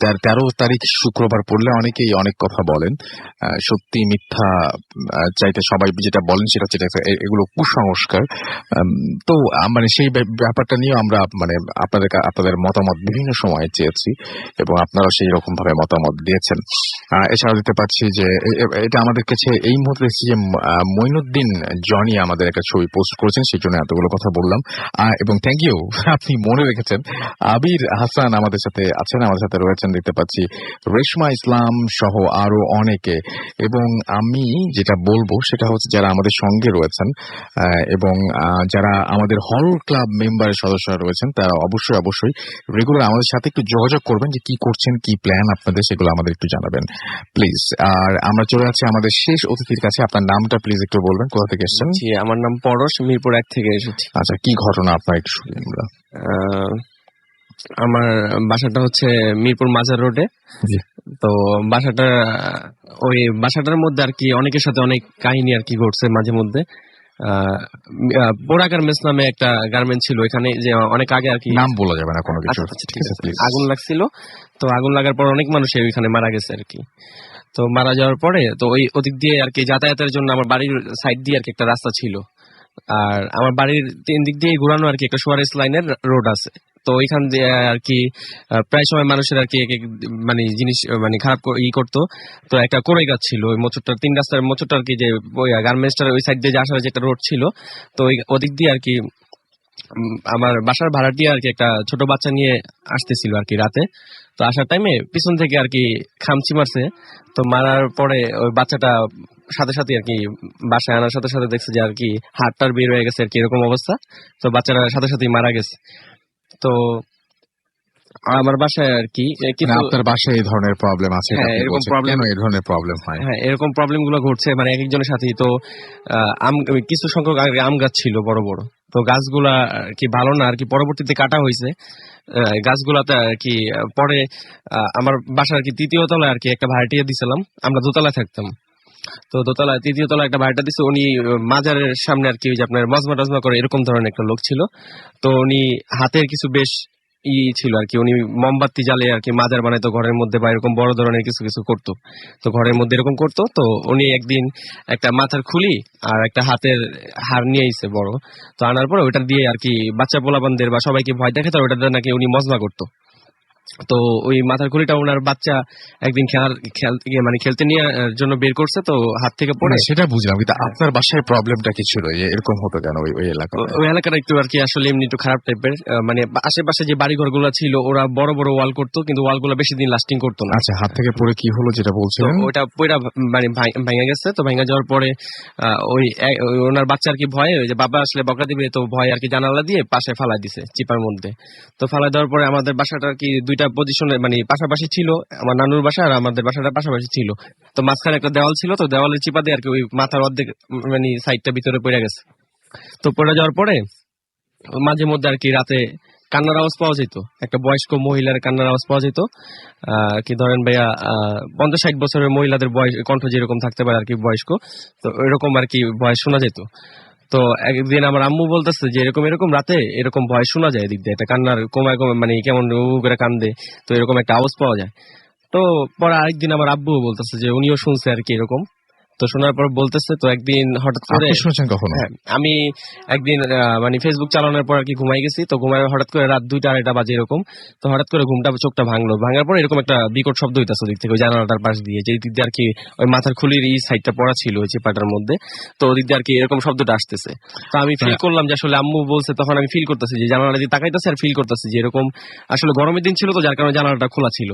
13 তারিখ শুক্রবার পড়লে অনেকেই অনেক কথা বলেন, সত্যি মিথ্যা চাইতে সবাই যেটা বলেন সেটা হচ্ছে এগুলো কুসংস্কার। তো মানে সেই ব্যাপারটা নিয়ে আমরা মানে আপনাদের মতামত বিভিন্ন সময়ে চেয়েছি এবং আপনারা সেই রকম ভাবে মতামত দিয়েছেন। এছাড়াও দেখতে পাচ্ছি যে এটা আমাদের কাছে এই মুহূর্তে দেখছি যে মঈনুদ্দিন জনি আমাদের একটা ছবি পোস্ট করেছেন, সেই জন্য এতগুলো কথা বললাম। এবং থ্যাংক ইউ, আপনি মনে রেখেছেন। আবির হাসান আমাদের সাথে আছেন, আমাদের সাথে রয়েছেন দেখতে পাচ্ছি, রেশমা ইসলাম সহ আরো অনেকে। এবং আমি যেটা বলবো সেটা হচ্ছে যারা আমাদের সঙ্গে রয়েছেন এবং যারা আমাদের হরর ক্লাব মেম্বারের সদস্যরা রয়েছেন তারা অবশ্যই রেগুলার আমাদের সাথে একটু যোগাযোগ করবেন, যে কি করছেন, কি প্ল্যান আপনাদের, সেগুলো আমাদের একটু জানাবেন প্লিজ। আর আমরা চলে যাচ্ছি আমাদের শেষ অতিথির কাছে। আপনার নামটা প্লিজ একটু বলবেন, কোথা থেকে এসেছেন? জি, আমার নাম পরশ, মিরপুর 1 থেকে এসেছি। আচ্ছা, কি ঘটনা আপনার একটু শুনি আমরা। আমার বাসাটা হচ্ছে মিরপুর মাজার রোডে। তো ওই বাসাটার মধ্যে আর কি অনেকের সাথে অনেক কাহিনী আর কি ঘটছে মাঝে মধ্যে। পোড়া গার্মেন্টস নামে একটা গার্মেন্ট ছিল এখানে, যে অনেক আগে আর কি, নাম বলা যাবে না কোনো কিছু। ঠিক আছে, আগুন লাগছিল। তো আগুন লাগার পর অনেক মানুষ ওইখানে মারা গেছে আর কি। তো মারা যাওয়ার পরে তো ওই ওদিক দিয়ে আর কি যাতায়াতের জন্য আমার বাড়ির সাইড দিয়ে আর কি একটা রাস্তা ছিল, আর আমার বাড়ির 3 দিক দিয়ে ঘুরানো আর কি একটা সুয়ারেজ লাইনের রোড আছে। তো ওইখান দিয়ে আর কি প্রায় সময় মানুষের আর কি মানে জিনিস মানে খারাপ করতো। তো একটা কোড়াই গাছ ছিল ওই মোচরটার 3 রাস্তার মোচরটা আর কি, যে ওই গার্মেন্টসটার ওই সাইড দিয়ে আসার যে একটা রোড ছিল, তো ওদিক দিয়ে আর কি আমার বাসার ভাড়াটিয়া আর কি একটা ছোট বাচ্চা নিয়ে আসতেছিল আর কি রাতে। তো আসার টাইমে পিছন থেকে আর কি খামচি মারছে। তো মারার পরে ওই বাচ্চাটা সাথে সাথে আর কি বাসায় আনার সাথে সাথে দেখছে যে আর কি হাড়টার বের হয়ে গেছে আর কি, এরকম অবস্থা। তো বাচ্চাটা সাথে সাথেই মারা গেছে। তো আমার বাসায় আর কি আপনার বাসায় এই ধরনের প্রবলেম আছে? হ্যাঁ, এরকম প্রবলেম, এই ধরনের প্রবলেম হয়? হ্যাঁ, এরকম প্রবলেম গুলো ঘটছে মানে এক একজনের সাথেই। তো কিছু সংখ্যক আম গাছ ছিল বড় বড়, তো গাছগুলা আর কি ভালো না আর কি, পরবর্তীতে কাটা হয়েছে গাছগুলাতে আর কি। পরে আমার বাসার আর কি 3য় তলায় আর কি একটা ভাড়াটিয়া দিছিলাম, আমরা দোতলায় থাকতাম। তো দোতলায় 3য় তলায় একটা ভাড়াটা দিছে, উনি মাজারের সামনে আর কি ওই যে আপনার মজমা টজমা করে এরকম ধরনের একটা লোক ছিল। তো উনি হাতের কিছু বেশ ছিল আর কি, উনি মোমবাতি জ্বালে আর কি মাজার বানাইতো ঘরের মধ্যে, বা এরকম বড় ধরনের কিছু কিছু করতো। তো ঘরের মধ্যে এরকম করতো। তো উনি একদিন একটা মাথার খুলি আর একটা হাতের হার নিয়ে আইছে বড়। তো আনার পরে ওইটা দিয়ে আর কি বাচ্চা পোলাপানদের বা সবাইকে ভয় দেখাতো, ওইটা দিয়ে নাকি উনি মজমা করতো। তো ওই মাথার খুলিটা ওনার বাচ্চা একদিন খেলতে নিয়ে জন্য বের করছে, তো হাত থেকে পড়ে। সেটা বুঝলাম, কিন্তু আপনার বাসায় প্রবলেমটা কি ছিল, এরকম হতো কেন ওই এলাকা? ওই এলাকাটা একটু আর কি আসলে এমনি একটু খারাপ টাইপের, মানে আশেপাশে যে বাড়ি ঘরগুলো ছিল ওরা বড় বড় ওয়াল করতো, কিন্তু ওয়ালগুলো বেশি দিন লাস্টিং করতো না। আচ্ছা, হাত থেকে পড়ে কি হলো যেটা বলছিলেন? ওইটা পয়রা মানে ভাঙা গেছে। তো ভাঙা যাওয়ার পরে ওই ওনার বাচ্চা আর কি ভয়ে, ওই যে বাবা আসলে বকা দিবে, তো ভয় আর কি জানালা দিয়ে পাশে ফালাই দিছে চিপার মধ্যে। তো ফালাই দেওয়ার পরে আমাদের বাসাটা আর কি 2টা পজিশনে মানে পাশাপাশি ছিল, আমার নানুর বাসা আর আমাদের বাসাটা পাশাপাশি ছিল। তো মাঝখানে একটা দেওয়াল ছিল, তো দেওয়ালের চিপা দিয়ে আর কি ওই মাথার অর্ধেক মানে সাইডটা ভিতরে পড়ে গেছে। তো পড়ে যাওয়ার পরে মাঝে মধ্যে আর কি রাতে কান্নার আওয়াজ পাওয়া যেত, একটা বয়স্ক মহিলার কান্নার আওয়াজ পাওয়া যেত। কি ধরেন ভাইয়া 50-60 বছরের মহিলাদের বয়স কণ্ঠ যেরকম থাকতে পারে আর কি বয়স্ক, তো এরকম আর কি ভয়েস শোনা যেত। তো একদিন আমার আম্মু বলতেছে যে এরকম এরকম রাতে এরকম ভয় শোনা যায়, এদিক দিয়ে একটা কান্নার কমায় মানে কেমন করে কান্দে, তো এরকম একটা আওয়াজ পাওয়া যায়। তো পরে আরেকদিন আমার আব্বু বলতেছে যে উনিও শুনছে আর কি এরকম। তো শোনার পর বলতেছে, তো একদিন হঠাৎ করে শুনছেন কখনো? হ্যাঁ, আমি একদিন মানে ফেসবুক চালানোর পর আর কি ঘুমাই গেছি। তো ঘুমায় হঠাৎ করে রাত 2টা-2:30 বাজে এরকম। তো হঠাৎ করে চোখটা ভাঙলো, ভাঙার পর এরকম একটা বিকট শব্দ হইতাছে ওদিক থেকে, ওই জানালাটার পাশ দিয়ে, যে দিক দিয়ে আর কি ওই মাথার খুলির এই সাইডটা পড়া ছিল ওই চেপাটার মধ্যে। তো ওদিক দিয়ে আর কি এরকম শব্দটা আসতেছে। তো আমি ফিল করলাম যে আসলে আম্মু বলছে, তখন আমি ফিল করতেছি যে জানালা দিয়ে তাকাইতেছে আর ফিল করতেছি যে এরকম আসলে গরমের দিন ছিল, তো যার কারণে জানালাটা খোলা ছিল।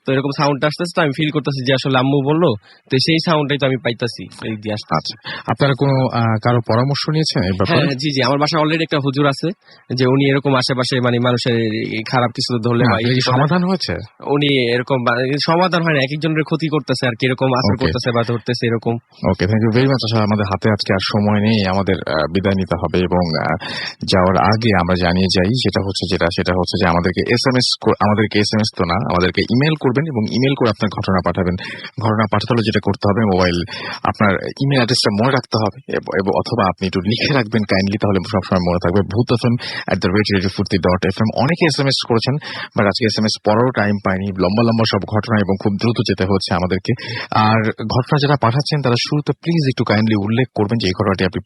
তো এরকম সাউন্ডটা আসতেছে, তো আমি ফিল করতেছি যে আসলে আম্মু বললো, তো সেই সাউন্ডটাই তো আমি পাইতেছি। আসতেছি, এই দিয়ে আসতেছি। আচ্ছা, আপনারা কোনো কারো পরামর্শ নিয়েছেন এই ব্যাপারে? হ্যাঁ, জি, জি। আমার বাসায় অলরেডি একটা হুজুর আছে যে উনি এরকম আশেপাশে মানে মানুষের এই খারাপ কিছু ধরলে না, বা এটা কি সমাধান হয়েছে? উনি এরকম সমাধান হয় না, এক একজনের ক্ষতি করতেছে আর কি, এরকম আচার ওকে, করতেছে বা ধরতেছে এরকম। ওকে, থ্যাংক ইউ ভেরি মাচ। আসলে আমাদের হাতে আজকে আর সময় নেই, আমাদের বিদায় নিতে হবে এবং যাওয়ার আগে আমরা জানিয়ে যাই সেটা হচ্ছে যে আমাদেরকে এসএমএস তো না, আমাদেরকে ইমেল করবেন এবং ইমেল করে আপনার ঘটনা পাঠাবেন। ঘটনা পাঠাতে হলে যেটা করতে হবে, মোবাইল আপনার ইমেল অ্যাড্রেসটা মনে রাখতে হবে এবং অথবা আপনি একটু লিখে রাখবেন কাইন্ডলি, তাহলে সবসময় মনে থাকবে bhutfm@radiofurti.fm। অনেকে এসএমএস করেছেন, বাট আজকে এসএমএস পড়ারও টাইম পাইনি, লম্বা লম্বা সব ঘটনা এবং খুব দ্রুত যেতে হচ্ছে আমাদেরকে। আর ঘটনা যারা পাঠাচ্ছেন তারা শুরুতে প্লিজ একটু কাইন্ডলি উল্লেখ করবেন যে এই ঘটনাটি আপনি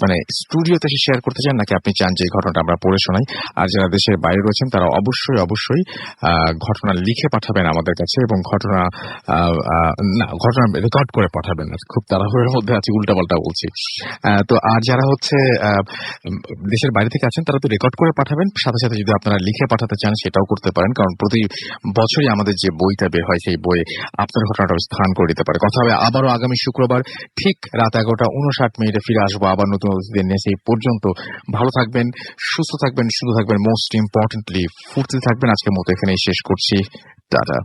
মানে স্টুডিওতে এসে শেয়ার করতে চান নাকি আপনি চান যে এই ঘটনাটা আমরা পড়ে শোনাই। আর যারা দেশের বাইরে রয়েছেন তারা অবশ্যই ঘটনা লিখে পাঠাবেন আমাদের কাছে এবং ঘটনা রেকর্ড করে পাঠাবেন। খুব তাড়াহুড়োর মধ্যে আছি, উল্টাপাল্টা বলছি। তো আর যারা হচ্ছে দেশের বাইরে থেকে আছেন তারা তো রেকর্ড করে পাঠাবেন, সাথে সাথে যদি আপনারা লিখে পাঠাতে চান সেটাও করতে পারেন, কারণ প্রতি বছরই আমাদের যে বইটা বের হয় সেই বইয়ে আপনার ঘটনাটা স্থান করে দিতে পারে। কথা হবে আবারও আগামী শুক্রবার ঠিক রাত 11:59 ফিরে আসবো আবার নতুন অতিথিদের নিয়ে। সেই পর্যন্ত ভালো থাকবেন, সুস্থ থাকবেন, শুধু থাকবেন, মোস্ট ইম্পর্টেন্টলি ফুর্তি থাকবেন। আজকের মতো এখানেই শেষ করছি, টাটা।